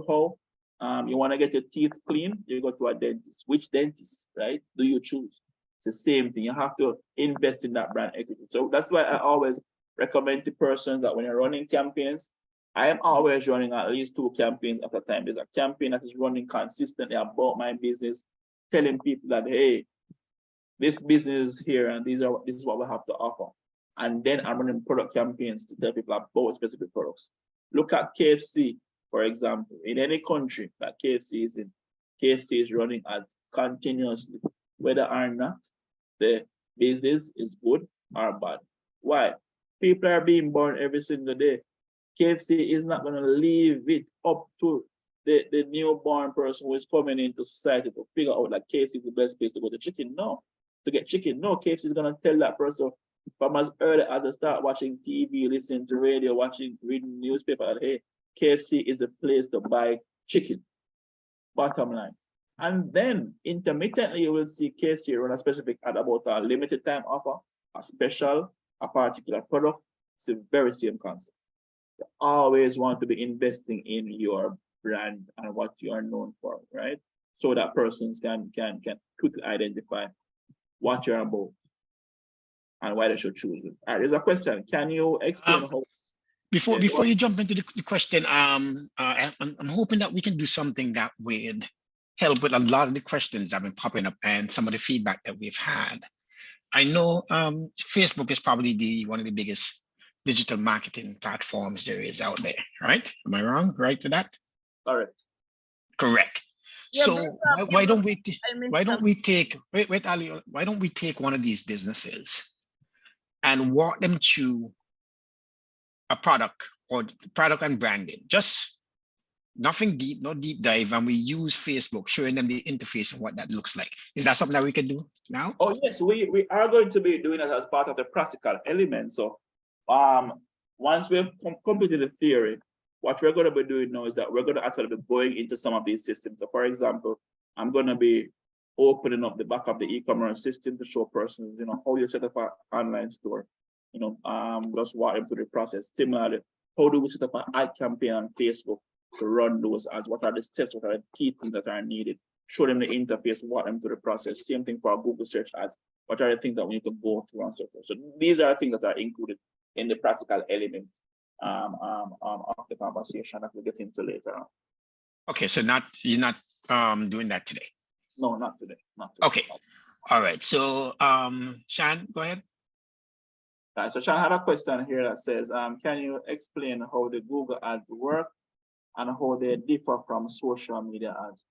how you want to get your teeth clean, you go to a dentist. Which dentist, right, do you choose? It's the same thing. You have to invest in that brand equity. So that's why I always recommend to persons that when you're running campaigns, I am always running at least 2 campaigns at a time. There's a campaign that is running consistently about my business, telling people that, hey, this business here, and this is what we have to offer. And then I'm running product campaigns to tell people about specific products. Look at KFC, for example. In any country that KFC is in, KFC is running ads continuously, whether or not the business is good or bad. Why? People are being born every single day. KFC is not going to leave it up to the newborn person who is coming into society to figure out that KFC is the best place to go to chicken. No, to get chicken. No, KFC is going to tell that person from as early as they start watching TV, listening to radio, reading newspaper, that, hey, KFC is the place to buy chicken. Bottom line. And then intermittently, you will see KFC run a specific ad about a limited time offer, a special, a particular product. It's the very same concept. You always want to be investing in your brand and what you are known for, right? So that persons can quickly identify what you're about and why they should choose it. All right, there's a question. Can you explain how? Before you jump into the question, I'm hoping that we can do something that would help with a lot of the questions that have been popping up and some of the feedback that we've had. I know Facebook is probably one of the biggest digital marketing platforms there is out there, right? Am I wrong? Right to that? Correct. Correct. Yeah, So but, why don't we why don't we take Ali, why don't we take one of these businesses and walk them through a product or product and branding? Just nothing deep, no deep dive, and we use Facebook, showing them the interface and what that looks like. Is that something that we can do now? Oh yes, we are going to be doing it as part of the practical element. So once we've completed the theory, what we're going to be doing now is that we're going to actually be going into some of these systems. So for example, I'm going to be opening up the back of the e-commerce system to show persons, how you set up an online store, just walk them through the process. Similarly, how do we set up an ad campaign on Facebook to run those ads? What are the steps? What are the key things that are needed? Show them the interface, walk them through the process. Same thing for our Google search ads. What are the things that we need to go through and so forth? So these are things that are included in the practical element of the conversation that we'll get into later on. Okay, so you're not doing that today? No, not today. Not today. Okay. All right. So Shan, go ahead. So Shan had a question here that says, can you explain how the Google ads work and how they differ from social media ads?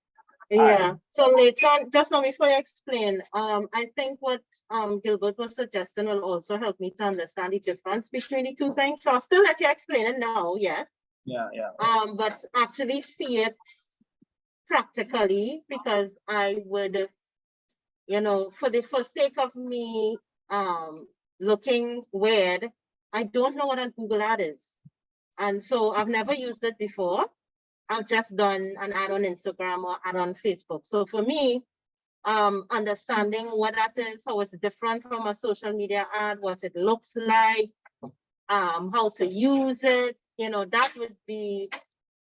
Yeah, so later on, just now before you explain, I think what Gilbert was suggesting will also help me to understand the difference between the two things. So I'll still let you explain it now, yes. Yeah. But actually see it practically, because I would, for sake of me looking weird, I don't know what a Google ad is. And so I've never used it before. I've just done an ad on Instagram or ad on Facebook. So for me, understanding what that is, how it's different from a social media ad, what it looks like, how to use it, that would be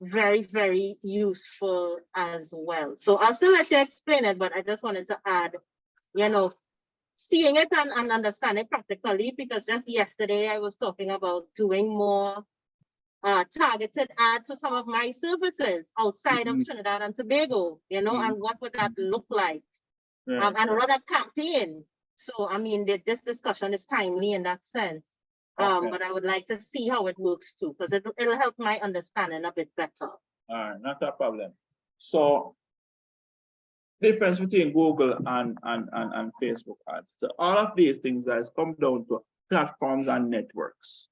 very, very useful as well. So I'll still let you explain it, but I just wanted to add, seeing it and understand it practically, because just yesterday I was talking about doing more targeted ads to some of my services outside of Trinidad and Tobago, and what would that look like? And run a campaign. So, I mean, this discussion is timely in that sense. But I would like to see how it works too, because it'll help my understanding a bit better. All right, not a problem. So, difference between Google and Facebook ads. So all of these things, guys, come down to platforms and networks.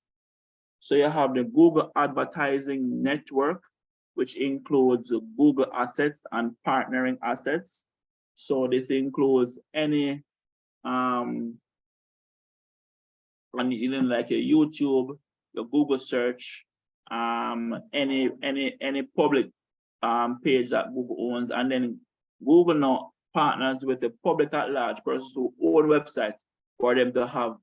So you have the Google Advertising Network, which includes Google Assets and partnering assets. So this includes any, like a YouTube, your Google search, any public page that Google owns, and then Google now partners with the public at large, persons who own websites, for them to have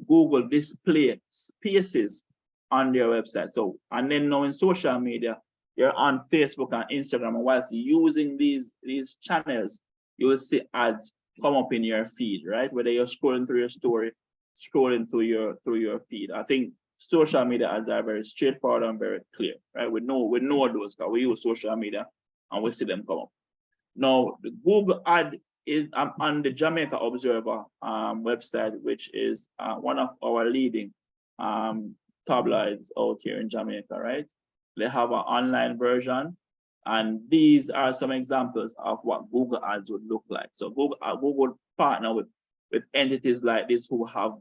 Google display spaces on their website. So, and then now in social media, you're on Facebook and Instagram, and whilst using these channels, you will see ads come up in your feed, right? Whether you're scrolling through your story, scrolling through your feed. I think social media ads are very straightforward and very clear, right? We know those because we use social media and we see them come up. Now, the Google ad is on the Jamaica Observer website, which is one of our leading tabloids out here in Jamaica, right? They have an online version, and these are some examples of what Google Ads would look like. So Google would partner with entities like this who have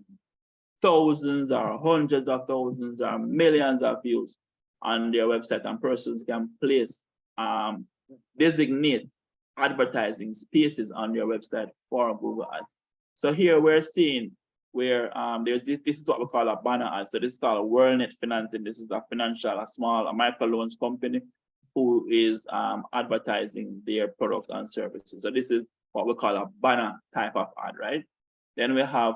thousands or hundreds of thousands or millions of views on their website, and persons can place, designate advertising spaces on their website for Google Ads. So here we're seeing where this is what we call a banner ad. So this is called a WorldNet Financing. This is a small microloans company who is advertising their products and services. So this is what we call a banner type of ad, right? Then we have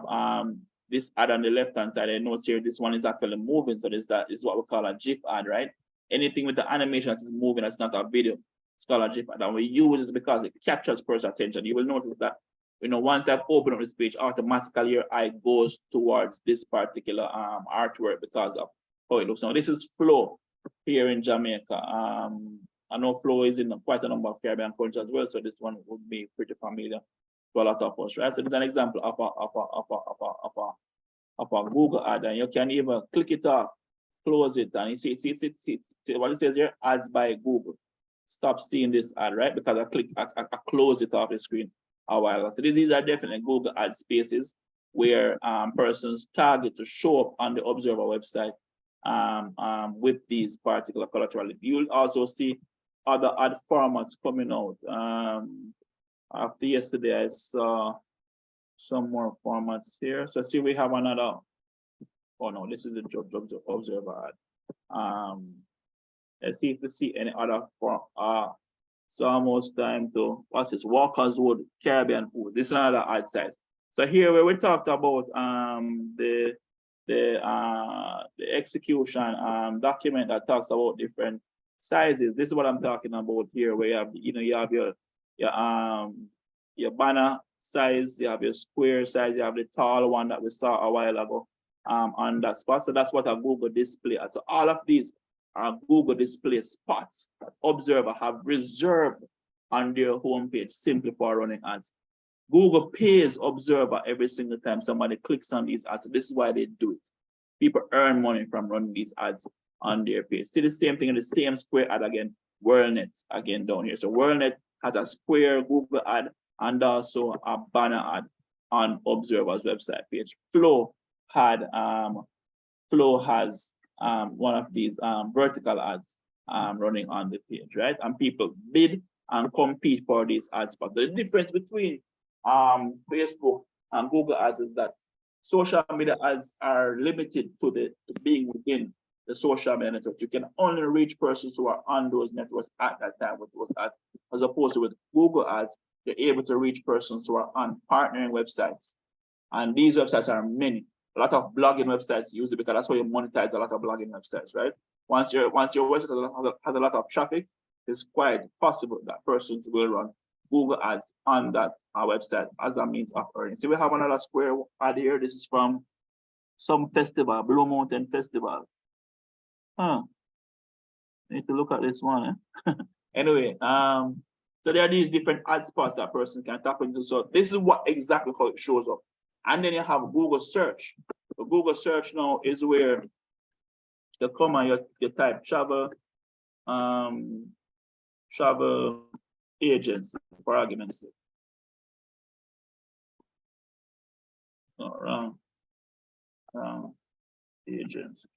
this ad on the left-hand side. I notice here this one is actually moving. So this is what we call a GIF ad, right? Anything with the animation that is moving, that's not a video. It's called a GIF ad. And we use it because it captures person's attention. You will notice that, once I've opened up this page, automatically your eye goes towards this particular artwork because of how it looks. Now this is Flow here in Jamaica. I know Flow is in quite a number of Caribbean countries as well, so this one would be pretty familiar to a lot of us, right? So this is an example of a Google ad, and you can even click it off, close it, and you see what it says here, ads by Google. Stop seeing this ad, right? Because I close it off the screen a while ago. So these are definitely Google ad spaces where persons target to show up on the Observer website with these particular collateral. You'll also see other ad formats coming out. After yesterday, I saw some more formats here. So see, we have another. Oh no, this is a job Observer ad. Let's see if we see any other form. It's almost time to, what's this? Walker's Wood Caribbean food. This is another ad size. So here where we talked about the execution document that talks about different sizes. This is what I'm talking about here, where you have, you have your banner size, you have your square size, you have the tall one that we saw a while ago on that spot. So that's what a Google display. So all of these are Google display spots that Observer have reserved on their homepage simply for running ads. Google pays Observer every single time somebody clicks on these ads. So this is why they do it. People earn money from running these ads on their page. See the same thing in the same square ad again, WorldNet again down here. So WorldNet has a square Google ad and also a banner ad on Observer's website page. Flow has one of these vertical ads running on the page, right? And people bid and compete for these ads. But the difference between Facebook and Google ads is that social media ads are limited to being within the social media networks. You can only reach persons who are on those networks at that time with those ads, as opposed to with Google ads, you're able to reach persons who are on partnering websites. And these websites are many. A lot of blogging websites use it because that's why you monetize a lot of blogging websites, right? Once your website has a lot of traffic, it's quite possible that persons will run Google ads on that website as a means of earning. So we have another square ad here. This is from some festival, Blue Mountain Festival. Need to look at this one. Anyway, so there are these different ad spots that person can tap into. So this is what exactly how it shows up. And then you have Google search. So Google search now is where you come and you type travel agents, for argument's sake. Around agents.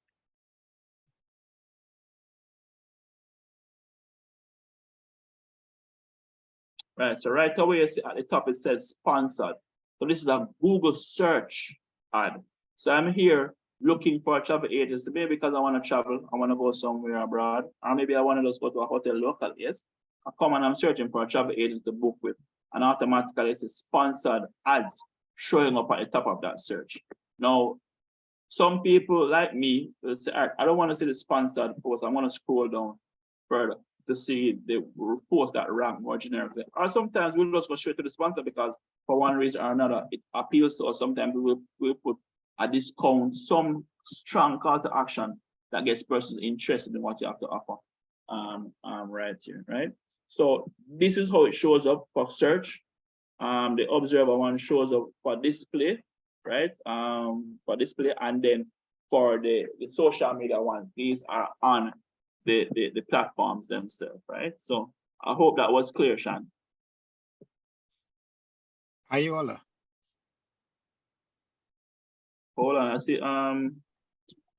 Right, so right away you see at the top it says sponsored. So this is a Google search ad. So I'm here looking for a travel agency, maybe because I want to travel, I want to go somewhere abroad, or maybe I want to just go to a hotel local, yes. I come and I'm searching for a travel agency to book with, and automatically it's sponsored ads showing up at the top of that search. Now, some people like me will say, I don't want to see the sponsored post, I want to scroll down further to see the post that rank more generically. Or sometimes we'll just go straight to the sponsor because for one reason or another, it appeals to us. Sometimes we'll put a discount, some strong call to action that gets persons interested in what you have to offer right here, right? So this is how it shows up for search. The observer one shows up for display, right? For display, and then for the social media one, these are on the platforms themselves, right? So I hope that was clear, Sean. Ayola. Hold on, I see.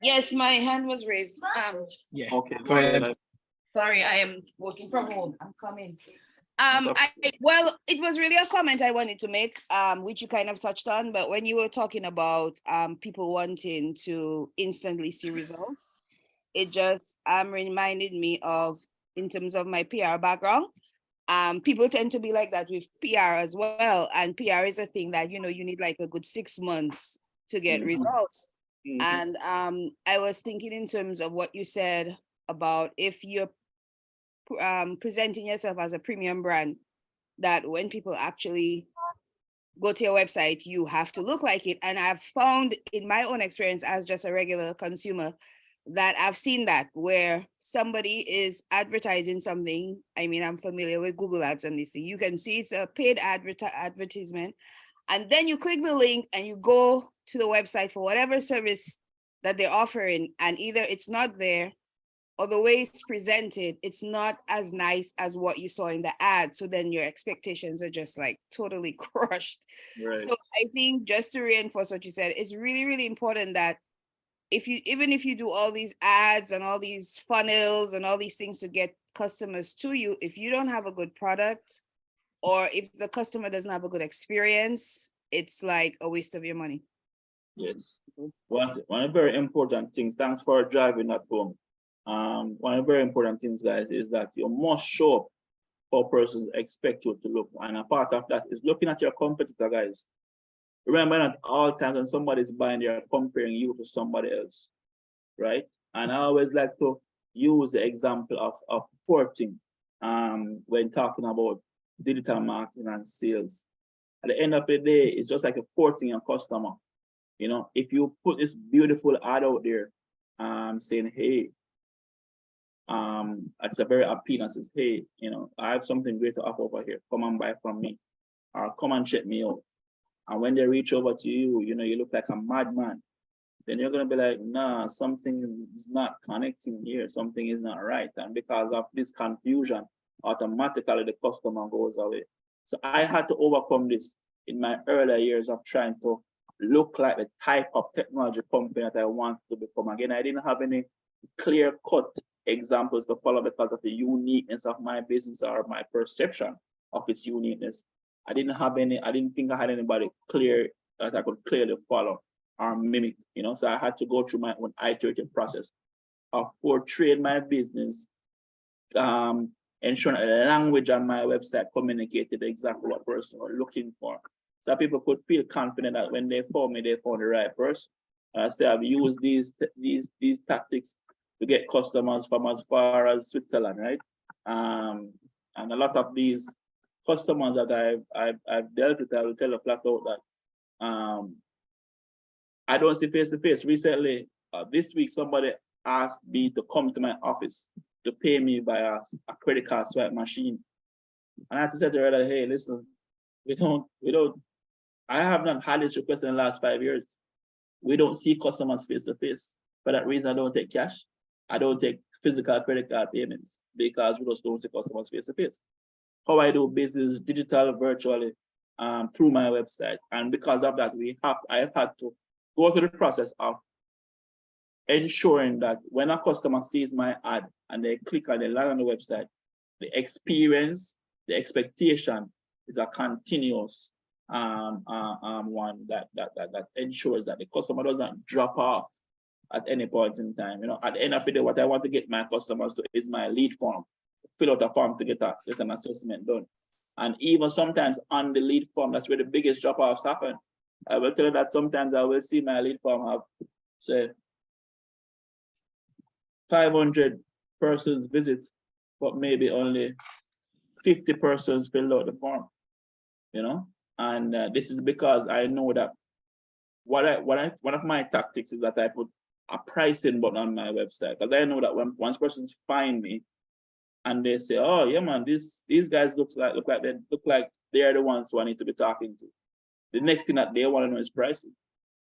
Yes, my hand was raised. Yeah. Okay, Go ahead. Sorry, I am working from home. I'm coming. Okay. Well, it was really a comment I wanted to make, which you kind of touched on, but when you were talking about people wanting to instantly see results, it just reminded me of, in terms of my PR background, people tend to be like that with PR as well. And PR is a thing that, you know, you need like a good 6 months to get Mhm. results. Mhm. And I was thinking in terms of what you said about if you're presenting yourself as a premium brand, that when people actually go to your website, you have to look like it. And I've found in my own experience as just a regular consumer that I've seen that where somebody is advertising something. I mean, I'm familiar with Google Ads and this thing. You can see it's a paid advertisement. And then you click the link and you go to the website for whatever service that they're offering. And either it's not there, or the way it's presented, it's not as nice as what you saw in the ad. So then your expectations are just like totally crushed. Right. So I think, just to reinforce what you said, it's really, really important that even if you do all these ads and all these funnels and all these things to get customers to you, if you don't have a good product, or if the customer doesn't have a good experience, it's like a waste of your money. Yes. One of the very important things, thanks for driving that home. One of the very important things, guys, is that you must show up how persons expect you to look. And a part of that is looking at your competitor, guys. Remember that all times when somebody's buying, they're comparing you to somebody else, right? And I always like to use the example of porting when talking about digital marketing and sales. At the end of the day, it's just like a porting a customer. You know, if you put this beautiful ad out there, saying, hey, it's a very appealing, says, hey, you know, I have something great to offer over here. Come and buy from me, or come and check me out. And when they reach over to you, you know, you look like a madman. Then you're gonna be like, nah, something is not connecting here. Something is not right. And because of this confusion, automatically the customer goes away. So I had to overcome this in my earlier years of trying to look like the type of technology company that I want to become. Again, I didn't have any clear-cut examples to follow because of the uniqueness of my business or my perception of its uniqueness. I didn't think I had anybody clear that I could clearly follow or mimic, you know, so I had to go through my own iterative process of portraying my business, ensuring a language on my website communicated exactly what person were looking for. So people could feel confident that when they found me, they found the right person. So I've used these tactics to get customers from as far as Switzerland, right? And a lot of these customers that I've dealt with, I will tell a flat out that I don't see face to face. Recently, this week, somebody asked me to come to my office to pay me by a credit card swipe machine. And I had to say to her that, hey, listen, I have not had this request in the last 5 years. We don't see customers face to face. For that reason, I don't take cash. I don't take physical credit card payments because we just don't see customers face to face. How I do business digital, virtually, through my website. And because of that, I have had to go through the process of ensuring that when a customer sees my ad and they click and they land on the website, the experience, the expectation is a continuous one that ensures that the customer does not drop off at any point in time. You know, at the end of the day, what I want to get my customers to is my lead form. Fill out a form to get an assessment done. And even sometimes on the lead form, that's where the biggest drop-offs happen. I will tell you that sometimes I will see my lead form have, say, 500 persons visit, but maybe only 50 persons fill out the form, you know? And this is because I know that one of my tactics is that I put a pricing button on my website, because I know that once persons find me, and they say, oh yeah, man, these guys look like they're the ones who I need to be talking to. The next thing that they want to know is pricing.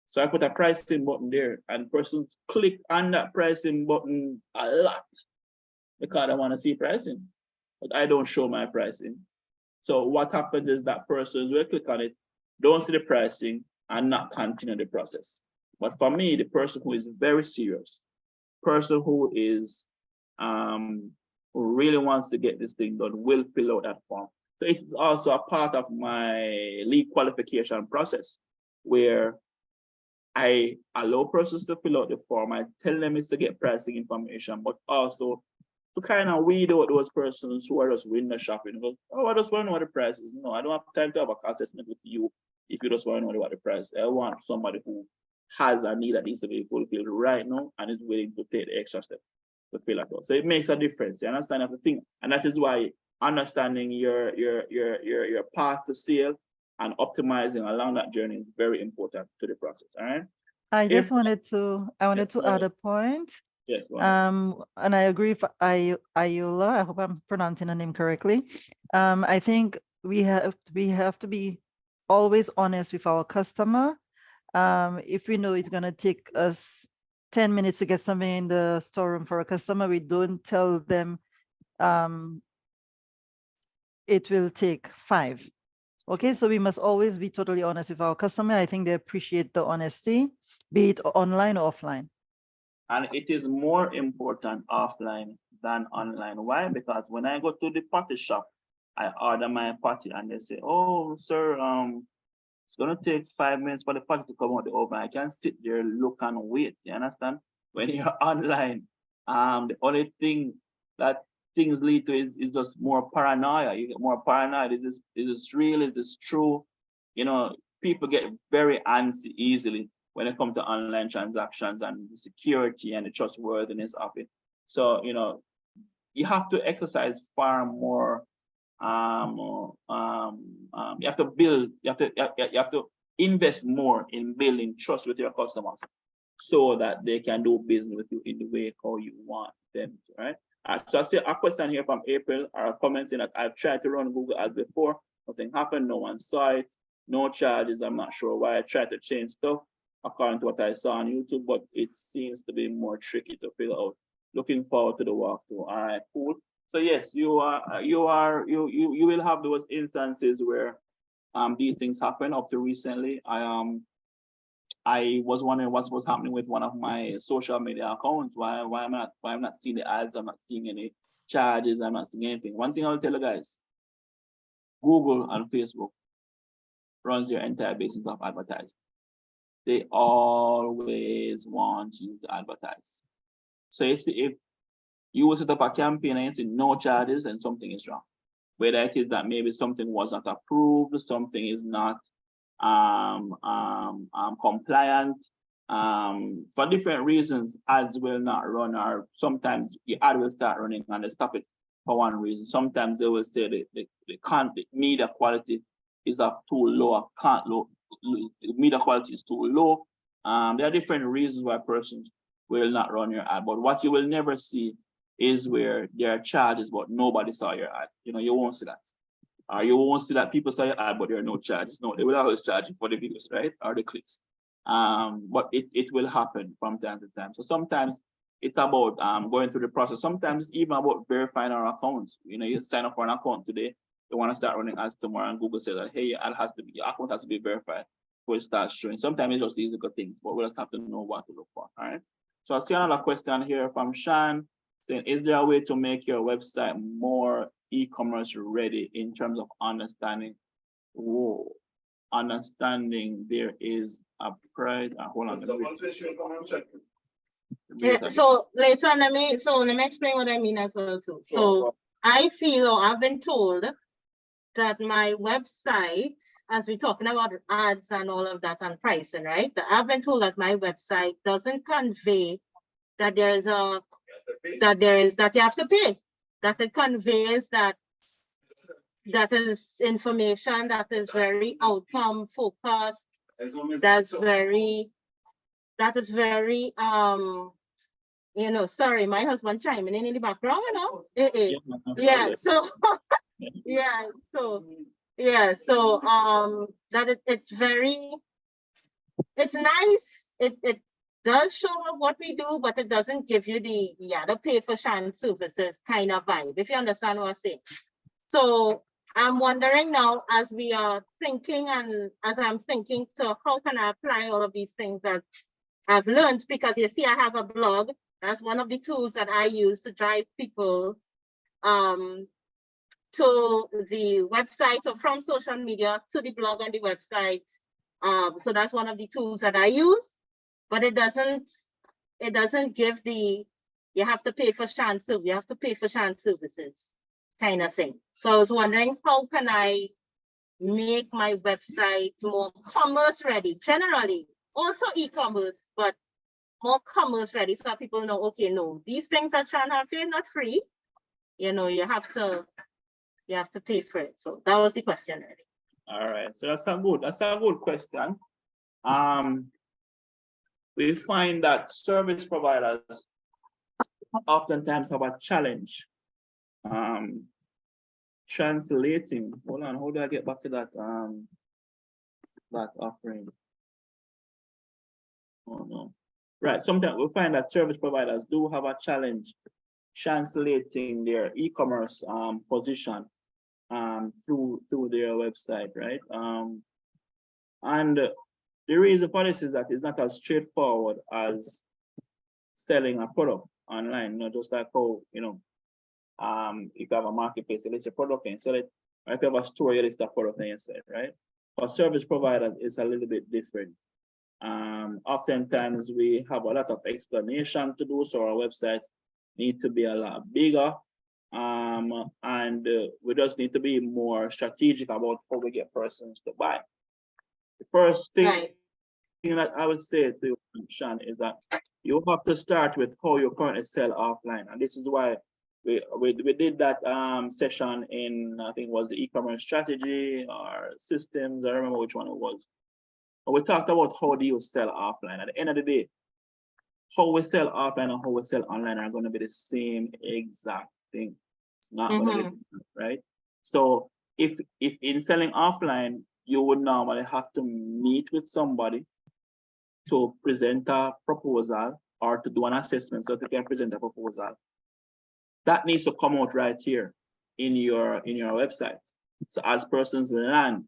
So I put a pricing button there, and persons click on that pricing button a lot because I want to see pricing, but I don't show my pricing. So what happens is that persons will click on it, don't see the pricing, and not continue the process. But for me, the person who is very serious, person who is who really wants to get this thing done will fill out that form. So it is also a part of my lead qualification process where I allow persons to fill out the form. I tell them it's to get pricing information, but also to kind of weed out those persons who are just window shopping. Go, oh, I just want to know what the price is. No, I don't have time to have a assessment with you if you just want to know what the price is. I want somebody who has a need that needs to be fulfilled right now and is willing to take the extra step to fill it out. So it makes a difference. You understand the thing, and that is why understanding your path to sale and optimizing along that journey is very important to the process. All right. I just If- wanted to Yes, go add ahead. a point. Yes. Go ahead. And I agree for Ayola. I hope I'm pronouncing her name correctly. I think we have to be always honest with our customer. If we know it's gonna take us 10 minutes to get something in the storeroom for a customer, we don't tell them it will take 5. Okay, so we must always be totally honest with our customer. I think they appreciate the honesty, be it online or offline. And it is more important offline than online. Why? Because when I go to the potty shop, I order my potty and they say, oh, sir, it's gonna take 5 minutes for the potty to come out the oven. I can sit there, look and wait. You understand? When you're online, the only thing that things lead to is just more paranoia. You get more paranoid. Is this real? Is this true? You know, people get very antsy easily when it comes to online transactions and the security and the trustworthiness of it. So, you know, you have to exercise far more. You have to build. You have to invest more in building trust with your customers, so that they can do business with you in the way how you want them to. Right. So I see a question here from April, or a comment saying that I've tried to run Google Ads before, nothing happened, no one saw it, no charges. I'm not sure why. I tried to change stuff according to what I saw on YouTube, but it seems to be more tricky to fill out. Looking forward to the walkthrough. All right, cool. So yes, you will have those instances where these things happen. Up to recently, I was wondering what was happening with one of my social media accounts. Why I'm not seeing the ads, I'm not seeing any charges, I'm not seeing anything. One thing I'll tell you guys, Google and Facebook runs their entire basis of advertising. They always want you to advertise. So you see, if you will set up a campaign and you see no charges, then something is wrong. Whether it is that maybe something was not approved, something is not compliant, for different reasons, ads will not run, or sometimes the ad will start running and they stop it for one reason. Sometimes they will say the media quality is of too low, media quality is too low. There are different reasons why persons will not run your ad, but what you will never see is where there are charges but nobody saw your ad. You know, you won't see that. Or you won't see that people saw your ad but there are no charges. No, they will always charge you for the videos, right? Or the clicks. But it will happen from time to time. So sometimes it's about going through the process. Sometimes it's even about verifying our accounts. You know, you sign up for an account today, you want to start running ads tomorrow, and Google says that, hey, your account has to be verified before it starts showing. Sometimes it's just these good things, but we just have to know what to look for. All right. So I see another question here from Sean saying, is there a way to make your website more e-commerce ready in terms of understanding? Whoa, understanding there is a price. Hold on. Yeah, so later, let me explain what I mean as well too. So I feel, or I've been told, that my website, as we're talking about ads and all of that and pricing, right? I've been told that my website doesn't convey that that you have to pay. That it conveys that is information that is very outcome focused. That is very you know, sorry, my husband chiming in the background, you know. Yeah, no Yeah, problem. so that it's very, it's nice. It does show up what we do, but it doesn't give you the pay for shine services kind of vibe, if you understand what I'm saying. So I'm wondering now, as we are thinking and as I'm thinking to how can I apply all of these things that I've learned, because you see, I have a blog. That's one of the tools that I use to drive people to the website, or from social media to the blog and the website. So that's one of the tools that I use, but it doesn't give the, you have to pay for Shan services kind of thing. So I was wondering, how can I make my website more commerce ready, generally, also e-commerce, but more commerce ready, so that people know, okay, no, these things that Shan have here not free. You know, you have to pay for it. So that was the question, really. All right, so that's a good question. We find that service providers oftentimes have a challenge translating. Hold on, how do I get back to that that offering? Oh no. Right, sometimes we find that service providers do have a challenge translating their e-commerce position through their website, right? And the reason for this is that it's not as straightforward as selling a product online. You know, just like how, you know, if you have a marketplace, you list a product and sell it, or if you have a store, you list a product and you sell it, right? For service providers, it's a little bit different. Oftentimes we have a lot of explanation to do, so our websites need to be a lot bigger. And we just need to be more strategic about how we get persons to buy. The first thing that I would say to you, Shan, is that you have to start with how you currently sell offline. And this is why we did that session in, I think it was the e-commerce strategy or systems, I remember which one it was. But we talked about how do you sell offline. At the end of the day, how we sell offline and how we sell online are going to be the same exact thing. It's not going to be different, right? So if in selling offline, you would normally have to meet with somebody to present a proposal or to do an assessment so they can present a proposal. That needs to come out right here in your website. So as persons land,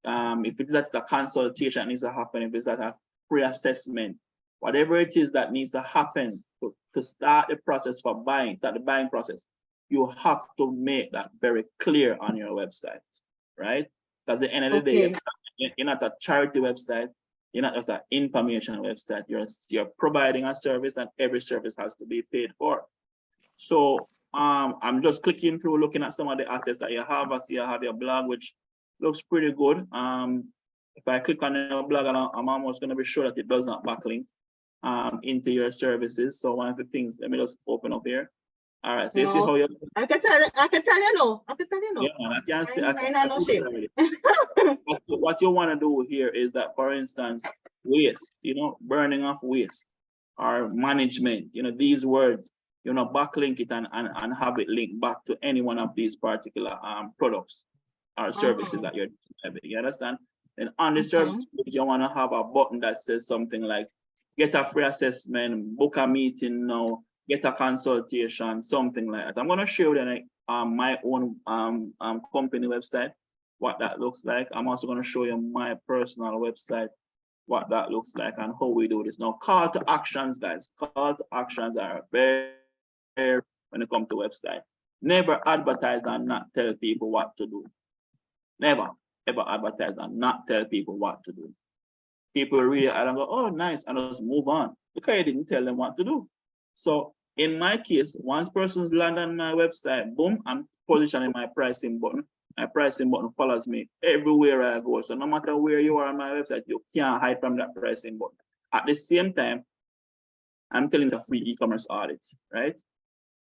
if it's that's a consultation that needs to happen, if it's that a pre-assessment, whatever it is that needs to happen to start the process for buying, start the buying process, you have to make that very clear on your website, right? Because at the end of the day, you're not a charity website, you're not just an information website, you're providing a service, and every service has to be paid for. So I'm just clicking through, looking at some of the assets that you have. I see you have your blog, which looks pretty good. If I click on your blog, I'm almost going to be sure that it does not backlink into your services. So one of the things, let me just open up here. All right, so you see how you. I can tell you no. Yeah, I can see. What you want to do here is that, for instance, waste, you know, burning of waste or management, you know, these words, you know, backlink it and have it linked back to any one of these particular products or services that you're having. You understand? And on the service page, you want to have a button that says something like get a free assessment, book a meeting now, get a consultation, something like that. I'm going to show you my own company website, what that looks like. I'm also going to show you my personal website, what that looks like and how we do this. Now, call to actions, guys. Call to actions are very when it comes to website. Never advertise and not tell people what to do. Never, ever advertise and not tell people what to do. People read it and go, oh, nice, and just move on because I didn't tell them what to do. So in my case, once persons land on my website, boom, I'm positioning my pricing button. My pricing button follows me everywhere I go. So no matter where you are on my website, you can't hide from that pricing button. At the same time, I'm telling you a free e-commerce audit, right?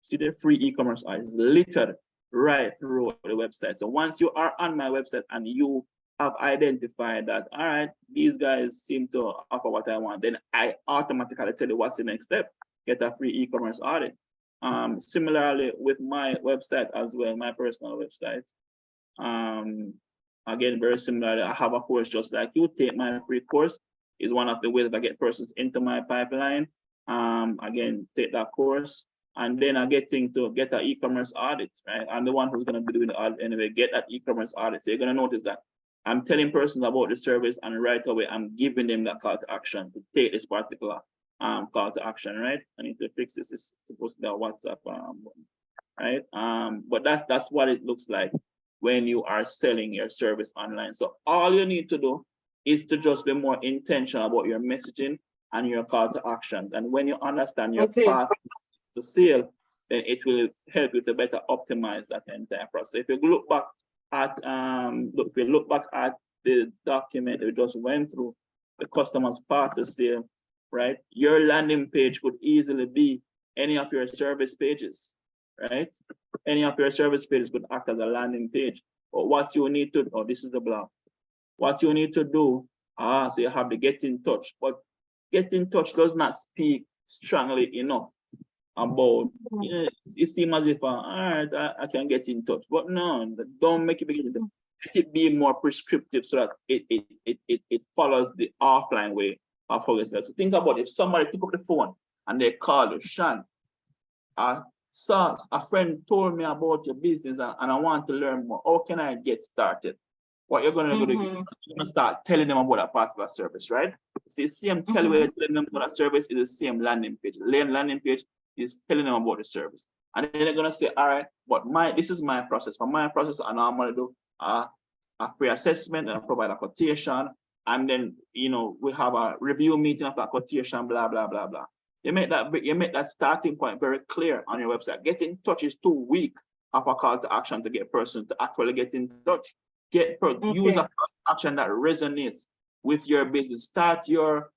See the free e-commerce audit is littered right through the website. So once you are on my website and you have identified that, all right, these guys seem to offer what I want, then I automatically tell you what's the next step. get a free e-commerce audit. Similarly with my website as well, my personal website. Again, very similarly, I have a course just like you. Take my free course is one of the ways that I get persons into my pipeline. Again, take that course. And then I'm getting to get an e-commerce audit, right? I'm the one who's going to be doing the audit anyway, get that e-commerce audit. So you're going to notice that I'm telling persons about the service, and right away I'm giving them that call to action to take this particular call to action, right? I need to fix this. It's supposed to be a WhatsApp, right? But that's what it looks like when you are selling your service online. So all you need to do is to just be more intentional about your messaging and your call to actions. And when you understand your path to sale, then it will help you to better optimize that entire process. If you look back at the document we just went through, the customer's path to sale, right? Your landing page could easily be any of your service pages, right? Any of your service pages could act as a landing page. But what you need to, oh, this is the blog. What you need to do, so you have the get in touch, but get in touch does not speak strongly enough about, it seems as if, all right, I can get in touch, but no, don't make it big. Let it be more prescriptive so that it follows the offline way of how it's done. So think about if somebody pick up the phone and they call you, Sean, a friend told me about your business and I want to learn more. How can I get started? What you're going to do, you're going to start telling them about a particular service, right? See, same telling them about a service is the same landing page. Landing page is telling them about the service. And then they're going to say, all right, but this is my process. For my process, I normally do a free assessment and I provide a quotation. And then, we have a review meeting of that quotation, blah, blah, blah, blah. You make that starting point very clear on your website. Get in touch is too weak of a call to action to get persons to actually get in touch. Use a call to action that resonates with your business. Start your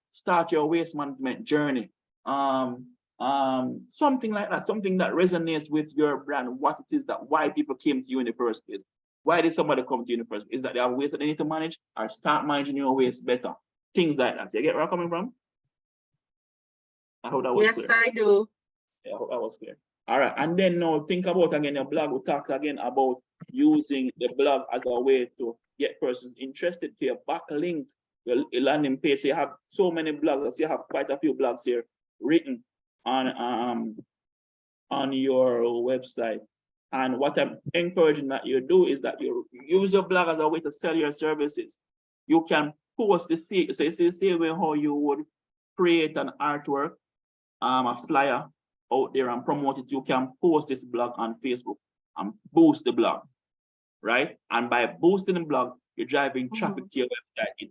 waste management journey. Something like that, something that resonates with your brand, what it is why people came to you in the first place. Why did somebody come to you in the first place? Is that they have waste that they need to manage, or start managing your waste better? Things like that. You get where I'm coming from? I hope that was clear. Yes, I do. Yeah, I hope that was clear. All right, and then now think about again your blog. We talked again about using the blog as a way to get persons interested to your backlink, your landing page. So you have so many blogs. So you have quite a few blogs here written on your website. And what I'm encouraging that you do is that you use your blog as a way to sell your services. You can post the same, so it's the same way how you would create an artwork, a flyer out there and promote it. You can post this blog on Facebook and boost the blog, right? And by boosting the blog, you're driving traffic to your website.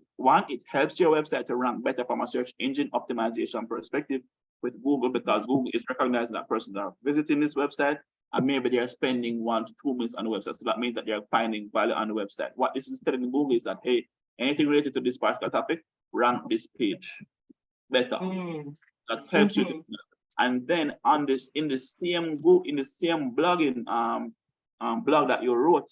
It helps your website to rank better from a search engine optimization perspective with Google, because Google is recognizing that persons are visiting this website and maybe they're spending 1 to 2 minutes on the website. So that means that they're finding value on the website. What this is telling Google is that, hey, anything related to this particular topic, rank this page better. That helps you to, and then on this, in the same blogging blog that you wrote,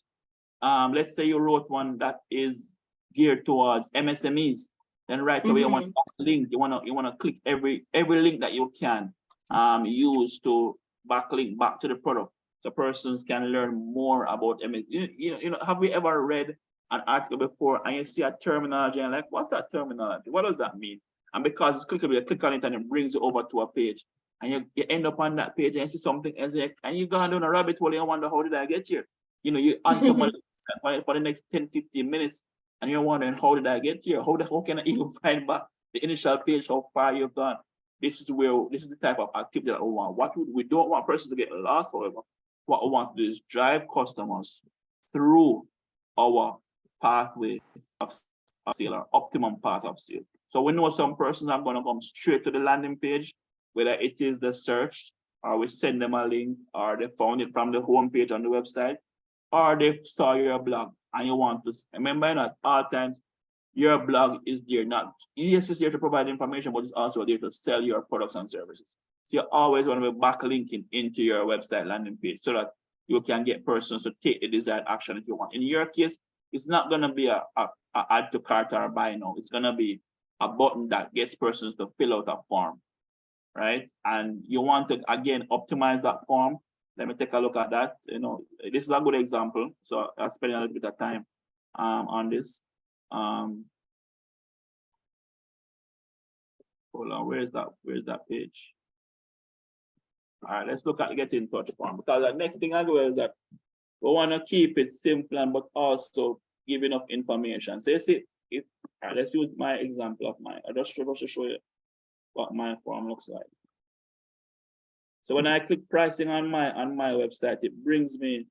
let's say you wrote one that is geared towards MSMEs, then right away you want to link, you want to click every link that you can use to backlink back to the product, so persons can learn more about MSMEs. Have we ever read an article before and you see a terminology and like, what's that terminology? What does that mean? And because it's clickable, you click on it and it brings you over to a page, and you end up on that page and you see something else, and you go down a rabbit hole and you wonder, how did I get here? You on someone for the next 10-15 minutes and you're wondering, how did I get here? How can I even find back the initial page, how far you've gone? This is the type of activity that we want. We don't want persons to get lost, however. What we want to do is drive customers through our pathway of sale, or optimum path of sale. So we know some persons are going to come straight to the landing page, whether it is the search, or we send them a link, or they found it from the home page on the website, or they saw your blog and you want to remember at all times your blog is there it's there to provide information, but it's also there to sell your products and services. So you always want to be backlinking into your website landing page so that you can get persons to take the desired action if you want. In your case, it's not going to be a add to cart or buy now. It's going to be a button that gets persons to fill out a form, right? And you want to, again, optimize that form. Let me take a look at that. You know, this is a good example. So I spent a little bit of time on this. Hold on, where's that page? All right, let's look at get in touch form, because the next thing I do is that we want to keep it simple but also give enough information. So you see, if let's use my example of mine. I just to show you what my form looks like. So when I click pricing on my website, it brings me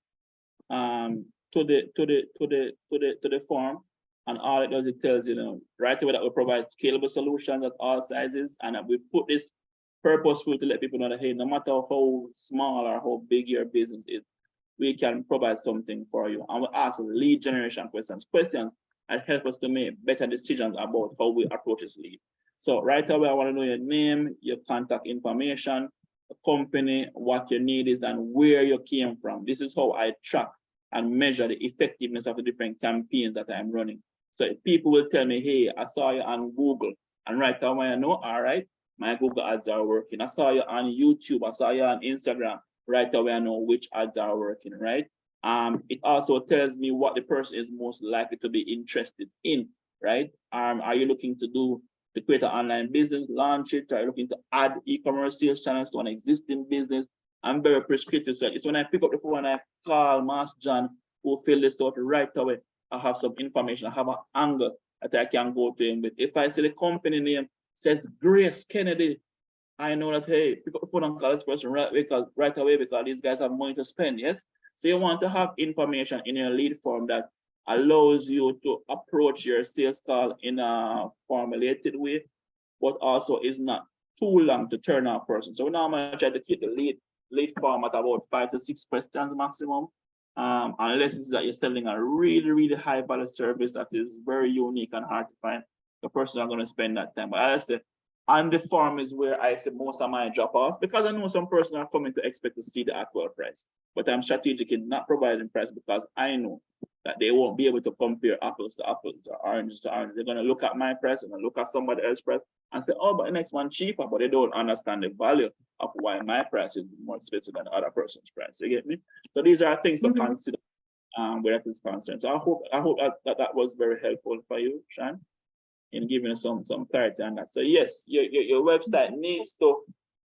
to the form, and all it does, it tells you, right away that we provide scalable solutions at all sizes, and we put this purposeful to let people know that, hey, no matter how small or how big your business is, we can provide something for you. And we ask lead generation questions that help us to make better decisions about how we approach this lead. So right away, I want to know your name, your contact information, the company, what your need is, and where you came from. This is how I track and measure the effectiveness of the different campaigns that I'm running. So people will tell me, hey, I saw you on Google, and right away I know, all right, my Google ads are working. I saw you on YouTube, I saw you on Instagram, right away I know which ads are working, right? It also tells me what the person is most likely to be interested in, right? Are you looking to create an online business, launch it? Are you looking to add e-commerce sales channels to an existing business? I'm very prescriptive. So it's when I pick up the phone and I call Master John, who fill this out right away, I have some information, I have an angle that I can go to him with. If I see the company name says Grace Kennedy, I know that, hey, pick up the phone and call this person right away because these guys have money to spend, yes? So you want to have information in your lead form that allows you to approach your sales call in a formulated way, but also is not too long to turn out person. So now I'm gonna try to keep the lead form at about 5 to 6 questions maximum. Unless it's that you're selling a really, really high value service that is very unique and hard to find, the person are going to spend that time. But as I said, on the form is where I see most of my drop off, because I know some person are coming to expect to see the actual price, but I'm strategic in not providing price because I know that they won't be able to compare apples to apples or oranges to oranges. They're going to look at my price and look at somebody else's price and say, oh, but the next one cheaper, but they don't understand the value of why my price is more expensive than the other person's price. You get me? So these are things to consider where that is concerned. So I hope that was very helpful for you, Sean, in giving some clarity on that. So yes, your website needs to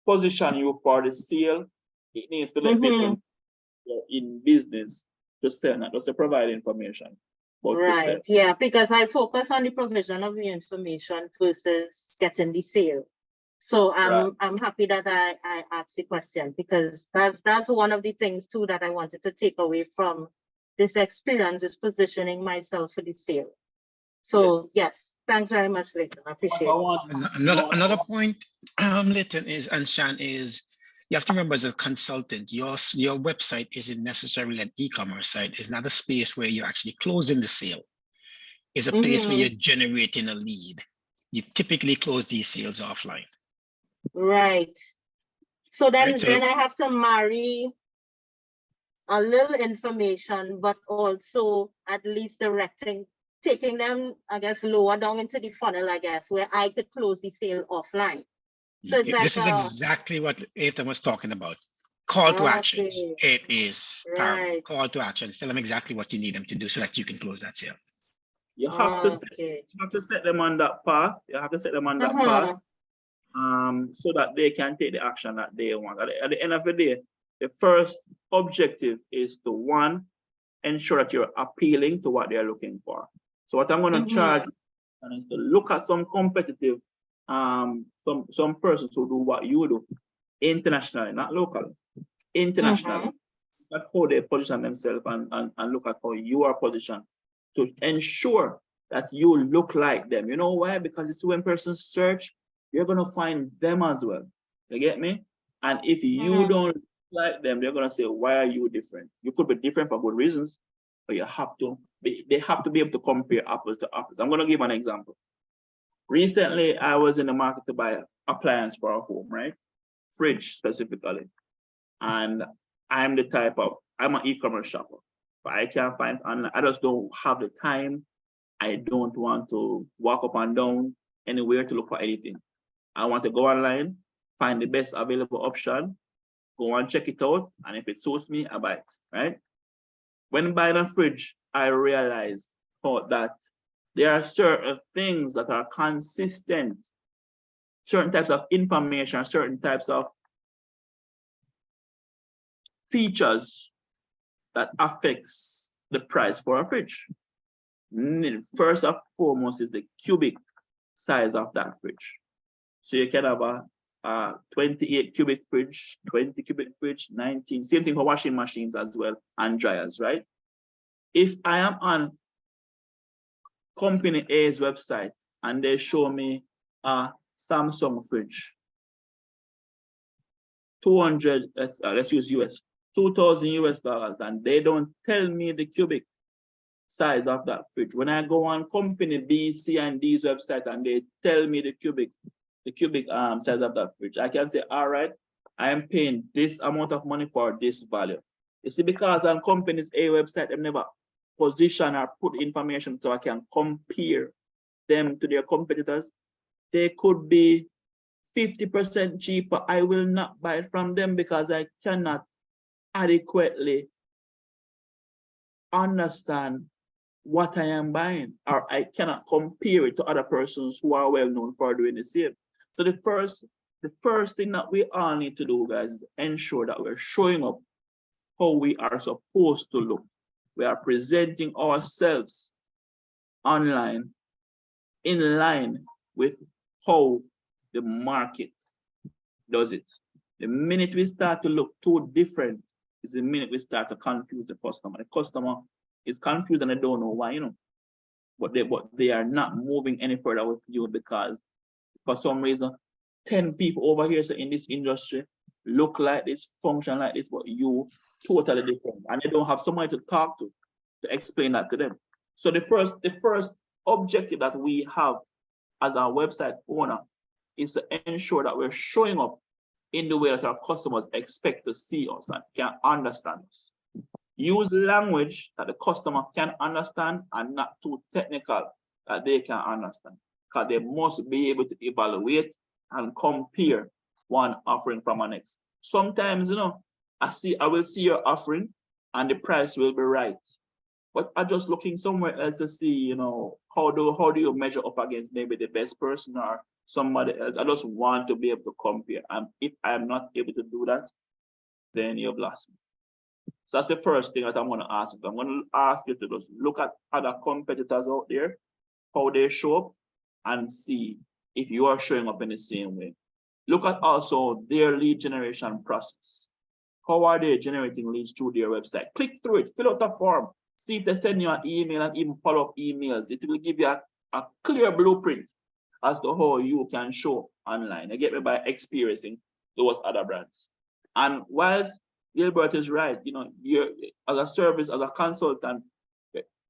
position you for the sale. It needs to let people know you're in business to sell, not just to provide information, but to sell. Right, yeah, because I focus on the provision of the information versus getting the sale. So I'm happy that I asked the question, because that's one of the things too that I wanted to take away from this experience, is positioning myself for the sale. So yes, thanks very much, Leighton. I appreciate it. Another point, Leighton, is, and Shan, is you have to remember, as a consultant, your website isn't necessarily an e-commerce site. It's not a space where you're actually closing the sale. It's a place where you're generating a lead. You typically close these sales offline. Right. So then, Right, so- then I have to marry a little information, but also at least taking them, I guess, lower down into the funnel, I guess, where I could close the sale offline. So it's This like is exactly what Ethan was talking about. Call to actions. It is paramount. Call to actions. Tell them exactly what you need them to do so that you can close that sale. You have to set them on that path. You have to set them on that path, so that they can take the action that they want. At the end of the day, the first objective is to, one, ensure that you're appealing to what they're looking for. So what I'm going to charge is to look at some competitive, some persons who do what you do internationally, not locally, internationally. Look at how they position themselves and look at how you are positioned to ensure that you look like them. You know why? Because it's when persons search, you're going to find them as well. You get me? And if you don't like them, they're going to say, why are you different? You could be different for good reasons, but they have to be able to compare apples to apples. I'm going to give an example. Recently, I was in the market to buy an appliance for our home, right? Fridge specifically. And I'm an e-commerce shopper, but I can't find online. I just don't have the time. I don't want to walk up and down anywhere to look for anything. I want to go online, find the best available option, go and check it out, and if it suits me, I buy it, right? When buying a fridge, I realized that there are certain things that are consistent, certain types of information, certain types of features that affects the price for a fridge. First and foremost is the cubic size of that fridge. So you can have a 28 cubic fridge, 20 cubic fridge, 19, same thing for washing machines as well, and dryers, right? If I am on company A's website and they show me a Samsung fridge, 200, let's use US, 2,000 US dollars, and they don't tell me the cubic size of that fridge. When I go on company B, C, and D's website and they tell me the cubic size of that fridge, I can say, all right, I am paying this amount of money for this value. You see, because on company's A website, they've never position or put information so I can compare them to their competitors. They could be 50% cheaper. I will not buy it from them because I cannot adequately understand what I am buying, or I cannot compare it to other persons who are well known for doing the same. So the first thing that we all need to do, guys, is ensure that we're showing up how we are supposed to look. We are presenting ourselves online in line with how the market does it. The minute we start to look too different is the minute we start to confuse the customer. The customer is confused and they don't know why, but they are not moving any further with you because for some reason, 10 people over here in this industry look like this, function like this, but you totally different. And they don't have somebody to talk to explain that to them. So the first objective that we have as our website owner is to ensure that we're showing up in the way that our customers expect to see us and can understand us. Use language that the customer can understand and not too technical that they can understand, because they must be able to evaluate and compare one offering from the next. Sometimes, I will see your offering and the price will be right, but I'm just looking somewhere else to see, how do you measure up against maybe the best person or somebody else. I just want to be able to compare. And if I'm not able to do that, then you've lost me. So that's the first thing that I'm going to ask you. I'm going to ask you to just look at other competitors out there, how they show up, and see if you are showing up in the same way. Look at also their lead generation process. How are they generating leads through their website? Click through it, fill out a form, see if they send you an email and even follow-up emails. It will give you a clear blueprint as to how you can show online. You get me, by experiencing those other brands. And whilst Gilbert is right, you're, as a service, as a consultant,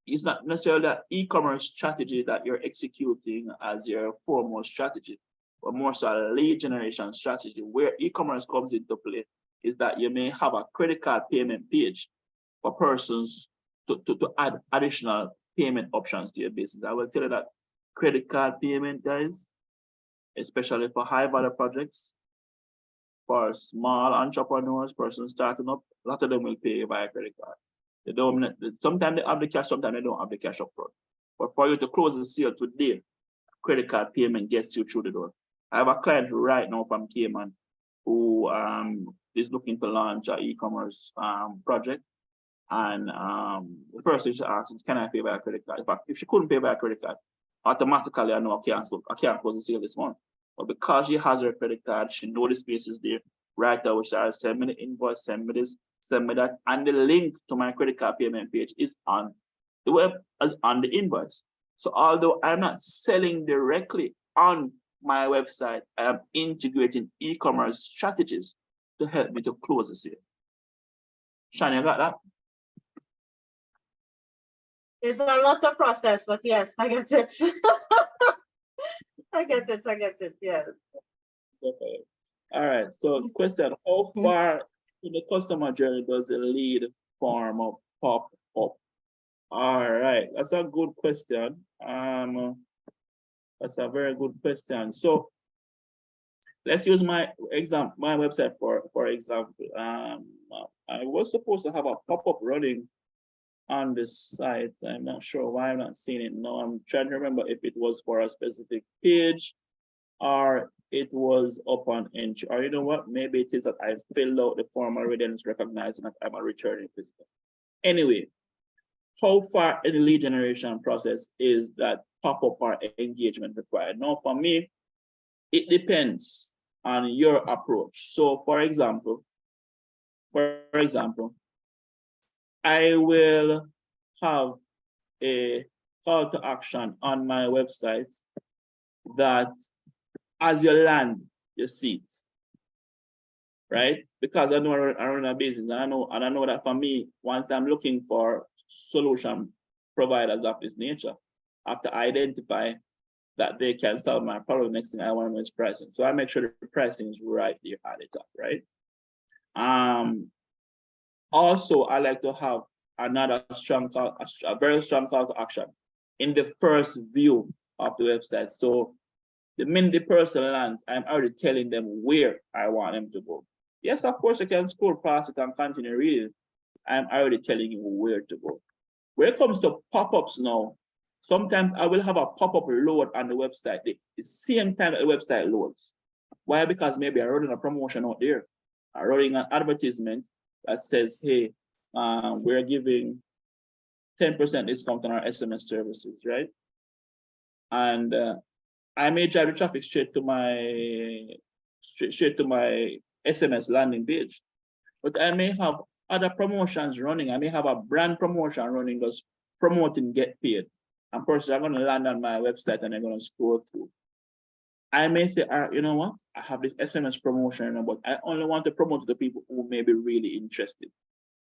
it's not necessarily that e-commerce strategy that you're executing as your foremost strategy, but more so a lead generation strategy. Where e-commerce comes into play is that you may have a credit card payment page for persons to add additional payment options to your business. I will tell you that credit card payment, guys, especially for high value projects, for small entrepreneurs, persons starting up, a lot of them will pay via credit card. They don't, sometimes they have the cash, sometimes they don't have the cash up front. But for you to close the sale today, credit card payment gets you through the door. I have a client right now from Cayman who is looking to launch an e-commerce project. And the first thing she asked is, can I pay by a credit card? In fact, if she couldn't pay by a credit card, automatically I know I can't close the sale this month. But because she has her credit card, she knows the space is there. Right now, she says, send me the invoice, send me this, send me that. And the link to my credit card payment page is on the web, as on the invoice. So although I'm not selling directly on my website, I am integrating e-commerce strategies to help me to close the sale. Shani, you got that? It's a lot of process, but yes, I get it. I get it, yes. Okay. All right, so question, how far in the customer journey does the lead form pop up? All right, that's a good question. That's a very good question. So let's use my website for example. I was supposed to have a pop-up running on this site. I'm not sure why I'm not seeing it now. I'm trying to remember if it was for a specific page or it was up on entry, or you know what, maybe it is that I filled out the form already and it's recognizing that I'm a returning visitor. Anyway, how far in the lead generation process is that pop-up or engagement required? Now, for me, it depends on your approach. So for example, I will have a call to action on my website that as you land, you see it, right? Because I know I run a business, and I know that for me, once I'm looking for solution providers of this nature, after I identify that they can solve my problem, next thing I want to know is pricing. So I make sure the pricing is right there at the top, right? Also, I like to have another strong call, a very strong call to action in the first view of the website. So the minute the person lands, I'm already telling them where I want them to go. Yes, of course, you can scroll past it and continue reading. I'm already telling you where to go. When it comes to pop-ups now, sometimes I will have a pop-up load on the website the same time that the website loads. Why? Because maybe I'm running a promotion out there. I'm running an advertisement that says, hey, we're giving 10% discount on our SMS services, right? And I may drive the traffic straight to my SMS landing page, but I may have other promotions running. I may have a brand promotion running, just promoting get paid. And persons are going to land on my website and they're going to scroll through. I may say, you know what? I have this SMS promotion, but I only want to promote to the people who may be really interested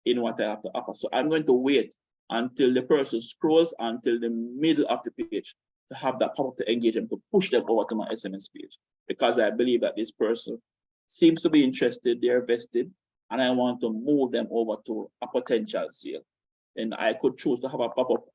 in what I have to offer. So I'm going to wait until the person scrolls until the middle of the page to have that pop-up to engage them, to push them over to my SMS page, because I believe that this person seems to be interested, they're vested, and I want to move them over to a potential sale. And I could choose to have a pop-up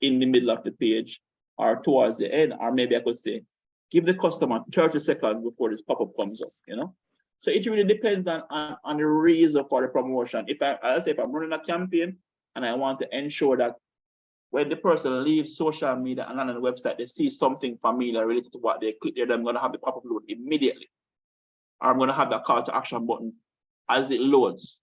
in the middle of the page or towards the end, or maybe I could say, give the customer 30 seconds before this pop-up comes up, you know? So it really depends on the reason for the promotion. If I'm running a campaign and I want to ensure that when the person leaves social media and on the website, they see something familiar related to what they click there, then I'm going to have the pop-up load immediately. Or I'm going to have that call to action button as it loads.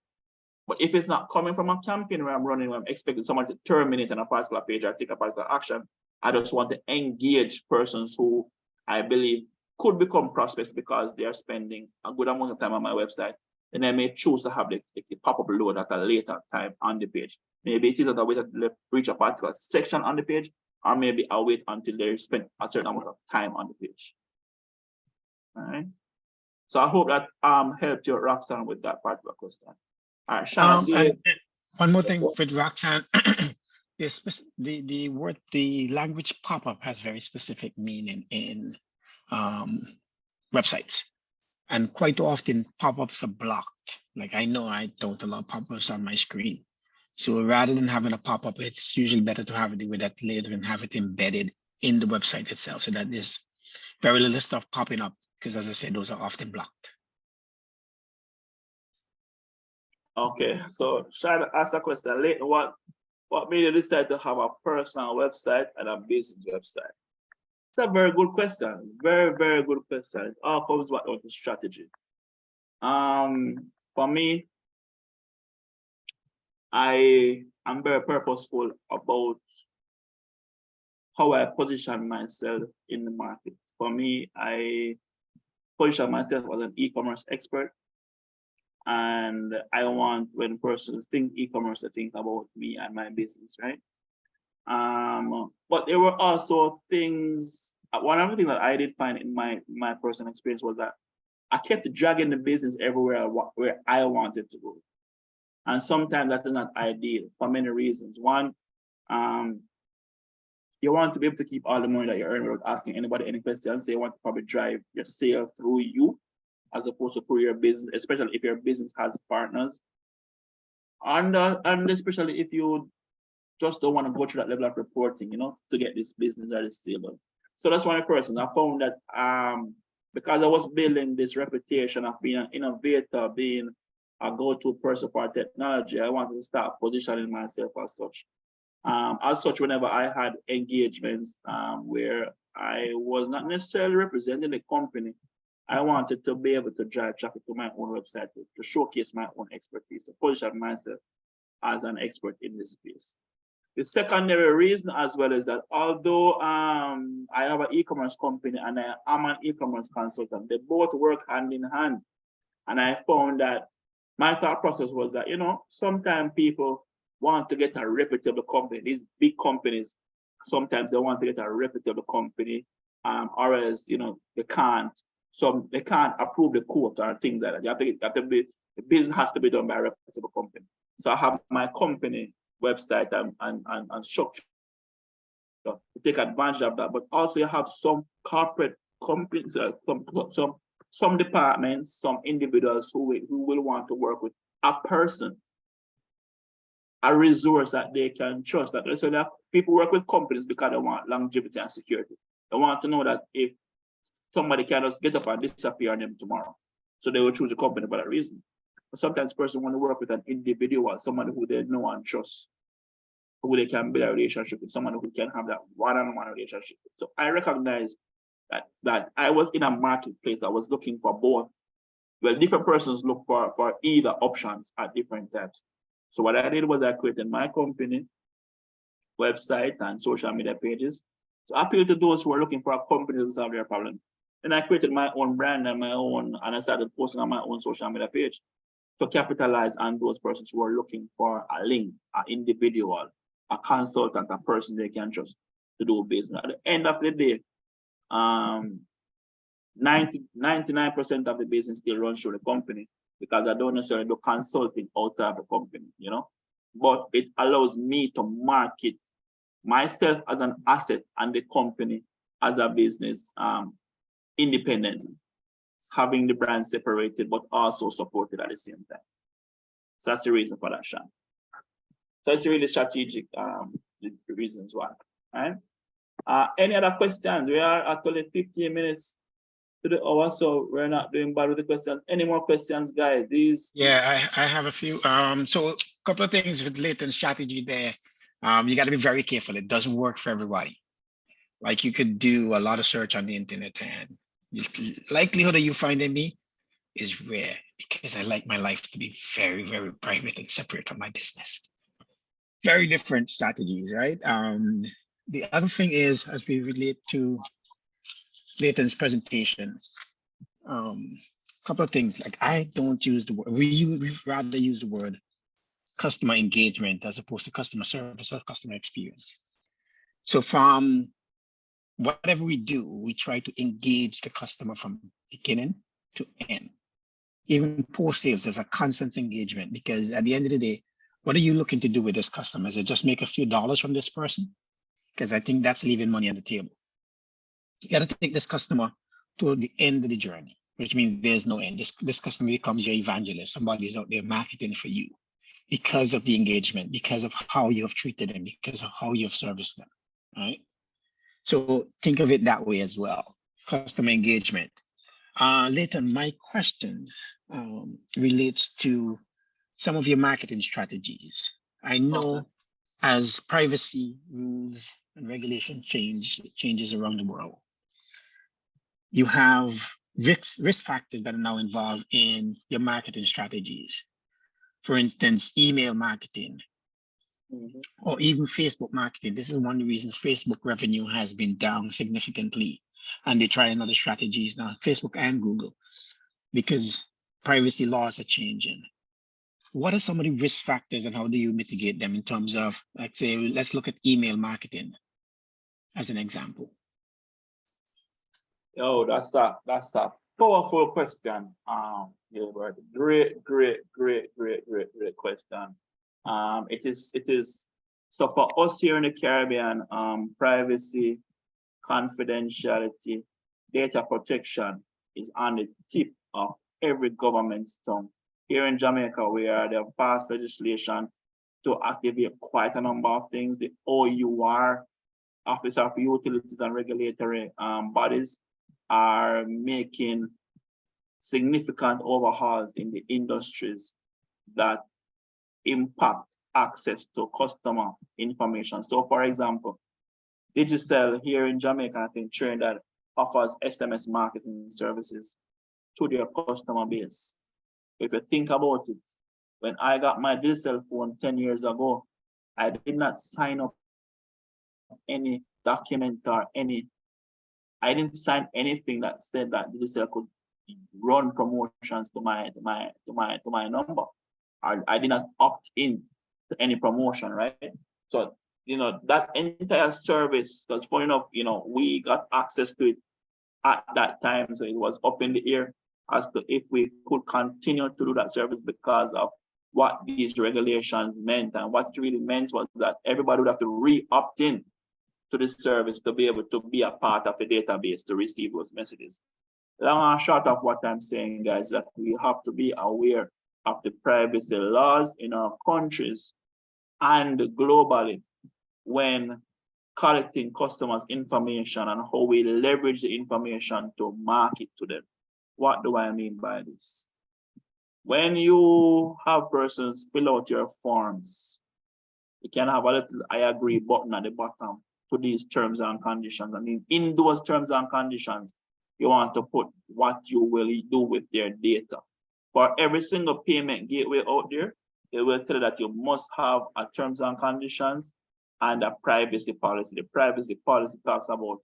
But if it's not coming from a campaign where I'm running, where I'm expecting someone to terminate on a particular page or take a particular action, I just want to engage persons who I believe could become prospects because they are spending a good amount of time on my website. Then I may choose to have the pop-up load at a later time on the page. Maybe it is that I wait to reach a particular section on the page, or maybe I'll wait until they spend a certain amount of time on the page. All right. So I hope that helped you, Roxanne, with that particular question. All right, Sean, And one more thing with Roxanne, the language pop-up has very specific meaning in websites. And quite often pop-ups are blocked. Like I know I don't allow pop-ups on my screen. So rather than having a pop-up, it's usually better to have it with that later and have it embedded in the website itself so that there's very little stuff popping up, because as I said, those are often blocked. Okay, so Sean asked a question later. What made you decide to have a personal website and a business website? It's a very good question. Very, very good question. It all comes back to strategy. For me, I am very purposeful about how I position myself in the market. For me, I position myself as an e-commerce expert. And I want, when persons think e-commerce, to think about me and my business, right? But there were also things, one of the things that I did find in my personal experience was that I kept dragging the business everywhere where I wanted to go. And sometimes that is not ideal for many reasons. One, you want to be able to keep all the money that you earn without asking anybody any questions. So you want to probably drive your sales through you, as opposed to through your business, especially if your business has partners. And especially if you just don't want to go through that level of reporting, you know, to get this business or this sale. So that's one person. I found that because I was building this reputation of being an innovator, being a go-to person for technology, I wanted to start positioning myself as such. Whenever I had engagements where I was not necessarily representing the company, I wanted to be able to drive traffic to my own website to showcase my own expertise, to position myself as an expert in this space. The secondary reason as well is that although I have an e-commerce company and I am an e-commerce consultant, they both work hand in hand. And I found that my thought process was that, sometimes people want to get a reputable company. These big companies, sometimes they want to get a reputable company, or else, they can't approve the quote or things like that. The business has to be done by a reputable company. So I have my company website and structure to take advantage of that. But also you have some corporate companies, some departments, some individuals who will want to work with a person, a resource that they can trust. So that people work with companies because they want longevity and security. They want to know that if somebody can just get up and disappear on them tomorrow, so they will choose a company for that reason. But sometimes person want to work with an individual, someone who they know and trust, who they can build a relationship with, someone who can have that one-on-one relationship with. So I recognize that I was in a marketplace. I was looking for both. Well, different persons look for either options at different times. So what I did was I created my company website and social media pages to appeal to those who are looking for a company to solve their problem. And I created my own brand and I started posting on my own social media page to capitalize on those persons who are looking for a link, an individual, a consultant, a person they can trust to do business. At the end of the day, 99% of the business still runs through the company because I don't necessarily do consulting outside the company, but it allows me to market myself as an asset and the company as a business independently, having the brand separated, but also supported at the same time. So that's the reason for that, Sean. So it's really strategic, the reasons why, right? Any other questions? We are actually 15 minutes to the hour, so we're not doing bad with the questions. Any more questions, guys? Yeah, I have a few. So a couple of things with latent strategy there. You got to be very careful. It doesn't work for everybody. Like you could do a lot of search on the internet and the likelihood of you finding me is rare because I like my life to be very, very private and separate from my business. Very different strategies, right? The other thing is, as we relate to Layton's presentation, a couple of things, like I don't use the word, we rather use the word customer engagement as opposed to customer service or customer experience. So from whatever we do, we try to engage the customer from beginning to end. Even post-sales, there's a constant engagement because at the end of the day, what are you looking to do with this customer? Is it just make a few dollars from this person? Because I think that's leaving money on the table. You got to take this customer to the end of the journey, which means there's no end. This customer becomes your evangelist. Somebody's out there marketing for you because of the engagement, because of how you have treated them, because of how you have serviced them, right? So think of it that way as well, customer engagement. Layton, my questions relates to some of your marketing strategies. I know as privacy rules and regulation changes around the world, you have risk factors that are now involved in your marketing strategies. For instance, email marketing, or even Facebook marketing. This is one of the reasons Facebook revenue has been down significantly. And they try another strategies now, Facebook and Google, because privacy laws are changing. What are some of the risk factors and how do you mitigate them in terms of, let's say, let's look at email marketing as an example? Oh, that's a powerful question. Gilbert. Great question. It is so for us here in the Caribbean, privacy, confidentiality, data protection is on the tip of every government's tongue. Here in Jamaica, we are the passed legislation to activate quite a number of things. The OUR, Office of Utilities and Regulatory Bodies, are making significant overhauls in the industries that impact access to customer information. So for example, Digicel here in Jamaica, I think Trinidad, offers SMS marketing services to their customer base. If you think about it, when I got my Digicel phone 10 years ago, I did not sign up any document or I didn't sign anything that said that Digicel could run promotions to my number. I did not opt in to any promotion, right? So, that entire service, because funny enough, we got access to it at that time. So it was up in the air as to if we could continue to do that service because of what these regulations meant. And what it really meant was that everybody would have to re-opt in to the service to be able to be a part of the database to receive those messages. Long and short of what I'm saying, guys, that we have to be aware of the privacy laws in our countries and globally when collecting customers' information and how we leverage the information to market to them. What do I mean by this? When you have persons fill out your forms, you can have a little I agree button at the bottom to these terms and conditions. I mean, in those terms and conditions, you want to put what you will do with their data. For every single payment gateway out there, they will tell you that you must have a terms and conditions and a privacy policy. The privacy policy talks about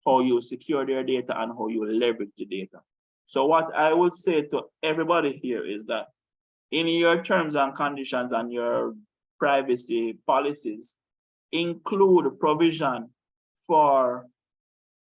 how you secure their data and how you leverage the data. So what I would say to everybody here is that in your terms and conditions and your privacy policies, include provision for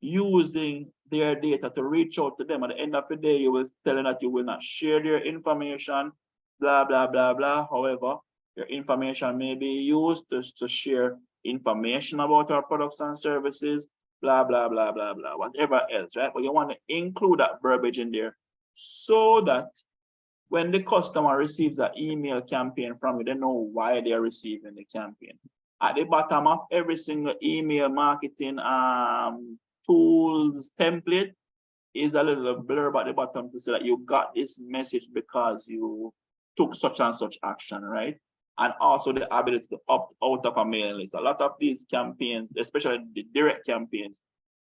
using their data to reach out to them. At the end of the day, you will tell them that you will not share their information, blah, blah, blah, blah. However, your information may be used to share information about our products and services, blah, blah, blah, blah, blah, whatever else, right? But you want to include that verbiage in there so that when the customer receives an email campaign from you, they know why they're receiving the campaign. At the bottom of every single email marketing tools template is a little blurb at the bottom to say that you got this message because you took such and such action, right? And also the ability to opt out of a mailing list. A lot of these campaigns, especially the direct campaigns,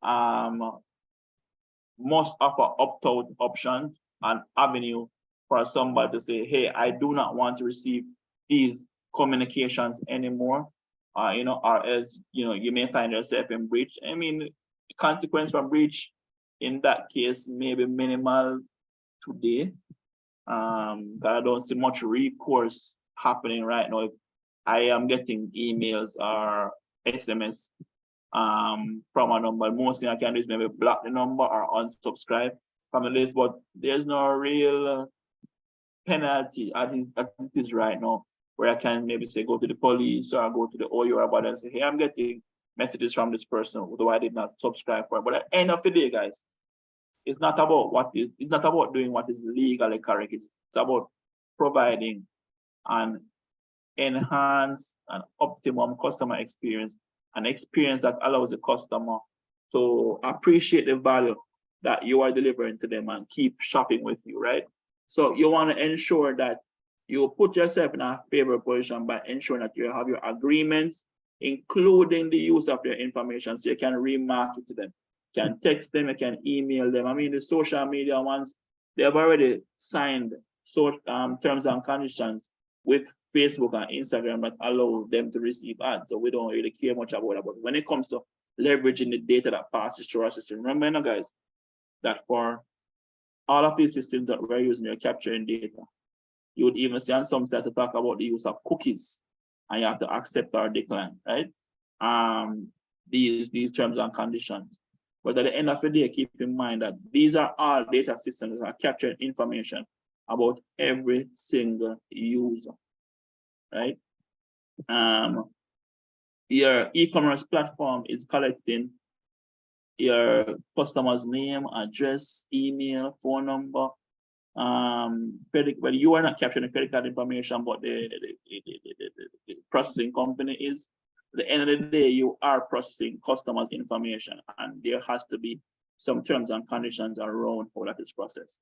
must offer opt-out options and avenue for somebody to say, hey, I do not want to receive these communications anymore. Or else, you may find yourself in breach. I mean, the consequence for breach in that case may be minimal today. But I don't see much recourse happening right now. If I am getting emails or SMS from a number, most thing I can do is maybe block the number or unsubscribe from the list, but there's no real penalty as it is right now, where I can maybe say go to the police or go to the OU or about and say, hey, I'm getting messages from this person, though I did not subscribe for it. But at the end of the day, guys, it's not about doing what is legally correct. It's about providing an enhanced and optimum customer experience, an experience that allows the customer to appreciate the value that you are delivering to them and keep shopping with you, right? So you want to ensure that you put yourself in a favorable position by ensuring that you have your agreements, including the use of their information, so you can remarket to them. You can text them, you can email them. I mean, the social media ones, they have already signed terms and conditions with Facebook and Instagram that allow them to receive ads. So we don't really care much about it. But when it comes to leveraging the data that passes through our system, remember, guys, that for all of these systems that we're using, you're capturing data. You would even see on some sites to talk about the use of cookies, and you have to accept or decline, right? These terms and conditions. But at the end of the day, keep in mind that these are all data systems that are capturing information about every single user, right? Your e-commerce platform is collecting your customer's name, address, email, phone number, well, you are not capturing the credit card information, but the processing company is. At the end of the day, you are processing customers' information, and there has to be some terms and conditions around how that is processed.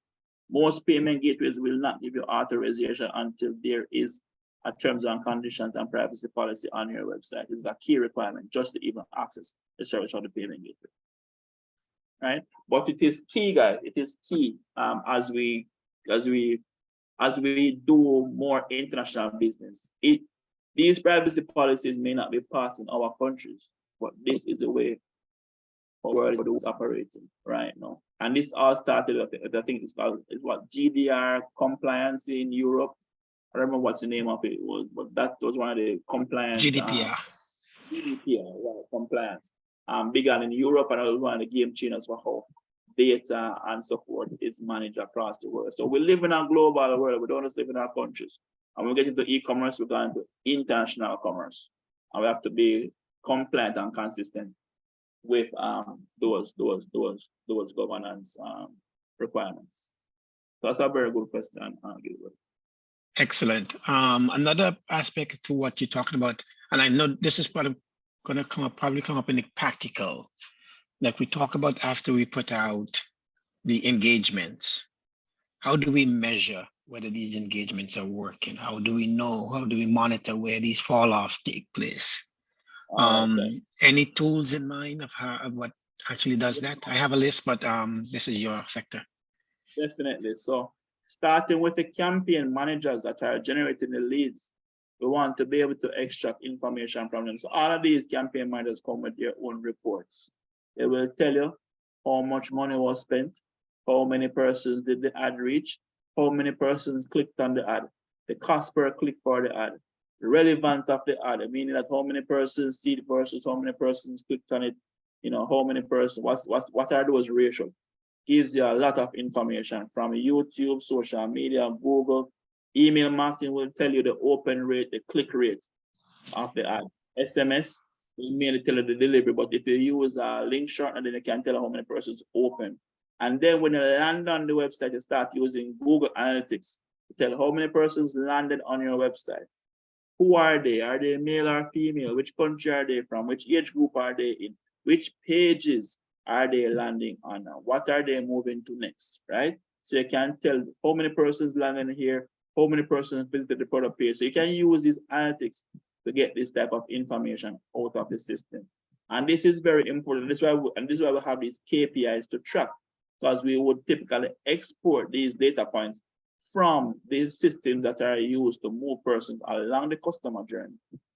Most payment gateways will not give you authorization until there is a terms and conditions and privacy policy on your website. It's a key requirement just to even access the service of the payment gateway. Right? But it is key, guys. It is key as we do more international business. These privacy policies may not be passed in our countries, but this is the way our world is operating right now. And this all started, I think it's called GDR compliance in Europe. I don't remember what's the name of it was, but that was one of the compliance. GDPR. GDPR, right, compliance. Began in Europe, and it was one of the game changers for how data and so forth is managed across the world. So we live in a global world. We don't just live in our countries. And we get into e-commerce, we're going into international commerce. And we have to be compliant and consistent with those governance requirements. So that's a very good question, Gilbert. Excellent. Another aspect to what you're talking about, and I know this is probably going to probably come up in the practical, like we talk about after we put out the engagements. How do we measure whether these engagements are working? How do we know? How do we monitor where these fall-offs take place? Okay. Any tools in mind of what actually does that? I have a list, but this is your sector. Definitely. So starting with the campaign managers that are generating the leads, we want to be able to extract information from them. So all of these campaign managers come with their own reports. They will tell you how much money was spent, how many persons did the ad reach, how many persons clicked on the ad, the cost per click for the ad, the relevance of the ad, meaning that how many persons see it versus how many persons clicked on it, how many persons, what are those ratios? Gives you a lot of information from YouTube, social media, Google. Email marketing will tell you the open rate, the click rate of the ad. SMS will mainly tell you the delivery, but if you use a link shortener, then you can tell how many persons open. And then when you land on the website, you start using Google Analytics to tell how many persons landed on your website. Who are they? Are they male or female? Which country are they from? Which age group are they in? Which pages are they landing on? What are they moving to next, right? So you can tell how many persons landed here, how many persons visited the product page. So you can use these analytics to get this type of information out of the system. And this is very important. This is why we have these KPIs to track, because we would typically export these data points from the systems that are used to move persons along the customer journey.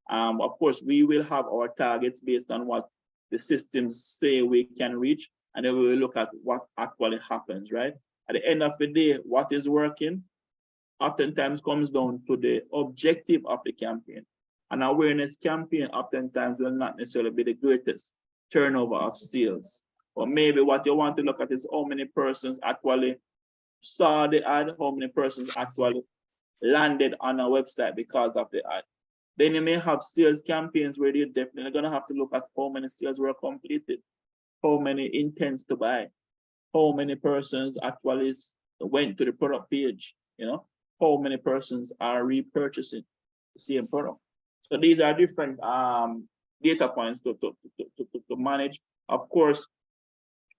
Of course, we will have our targets based on what the systems say we can reach, and then we will look at what actually happens, right? At the end of the day, what is working oftentimes comes down to the objective of the campaign. An awareness campaign oftentimes will not necessarily be the greatest turnover of sales. Or maybe what you want to look at is how many persons actually saw the ad, how many persons actually landed on a website because of the ad. Then you may have sales campaigns where you're definitely going to have to look at how many sales were completed, how many intents to buy, how many persons actually went to the product page, how many persons are repurchasing the same product. So these are different data points to manage. Of course,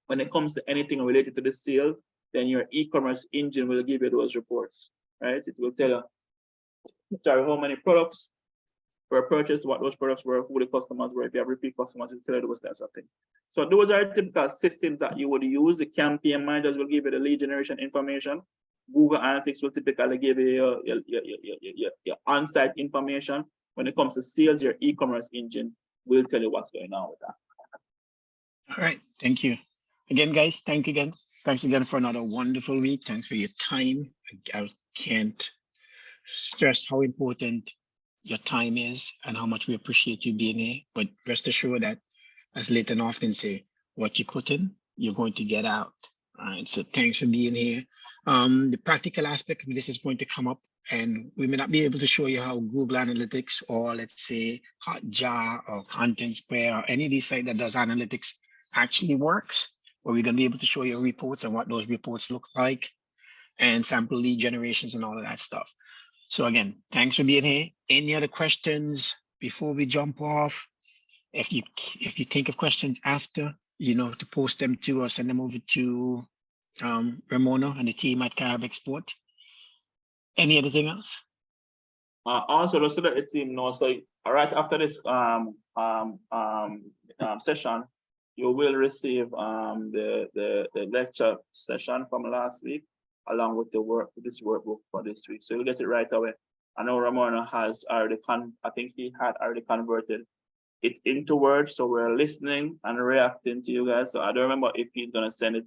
when it comes to anything related to the sales, then your e-commerce engine will give you those reports, right? It will tell you, how many products were purchased, what those products were, who the customers were. If you have repeat customers, it will tell you those types of things. So those are typical systems that you would use. The campaign managers will give you the lead generation information. Google Analytics will typically give you your on-site information. When it comes to sales, your e-commerce engine will tell you what's going on with that. All right, thank you. Again, guys, thanks again for another wonderful week. Thanks for your time. I can't stress how important your time is and how much we appreciate you being here. But rest assured that, as Leighton often say, what you put in, you're going to get out. All right, so thanks for being here. The practical aspect of this is going to come up, and we may not be able to show you how Google Analytics or let's say Hotjar or Content Square or any of these sites that does analytics actually works, but we're going to be able to show you reports and what those reports look like and sample lead generations and all of that stuff. So again, thanks for being here. Any other questions before we jump off? If you think of questions after, to post them to or send them over to Ramona and the team at Carib Export. Any anything else? Also, just to let the team know, so right after this session, you will receive the lecture session from last week, along with this workbook for this week. So you'll get it right away. I know Ramona has already I think he had already converted it into Word, so we're listening and reacting to you guys. So I don't remember if he's gonna send it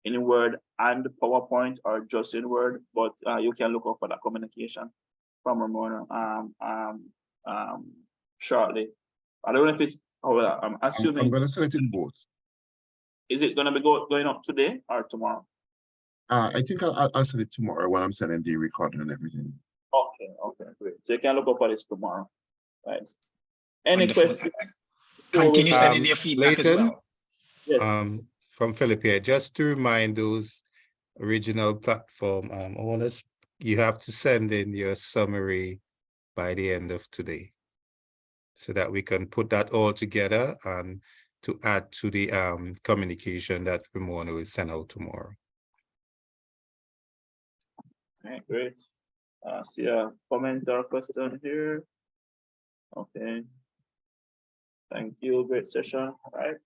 in Word and PowerPoint or just in Word, but you can look up for that communication from Ramona shortly. I don't know if it's, I'm assuming. I'm gonna send it in both. Is it gonna be going up today or tomorrow? I think I'll send it tomorrow when I'm sending the recording and everything. Okay, great. So you can look up for this tomorrow. Right. Any Wonderful. questions? Continue sending your feedback as Leighton, well. Yes. From Philip here, just to remind those original platform owners, you have to send in your summary by the end of today, so that we can put that all together and to add to the communication that Ramona will send out tomorrow. Okay, great. See a comment or question here. Okay. Thank you. Great session. All right.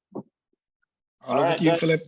All over to you, guys. Philip.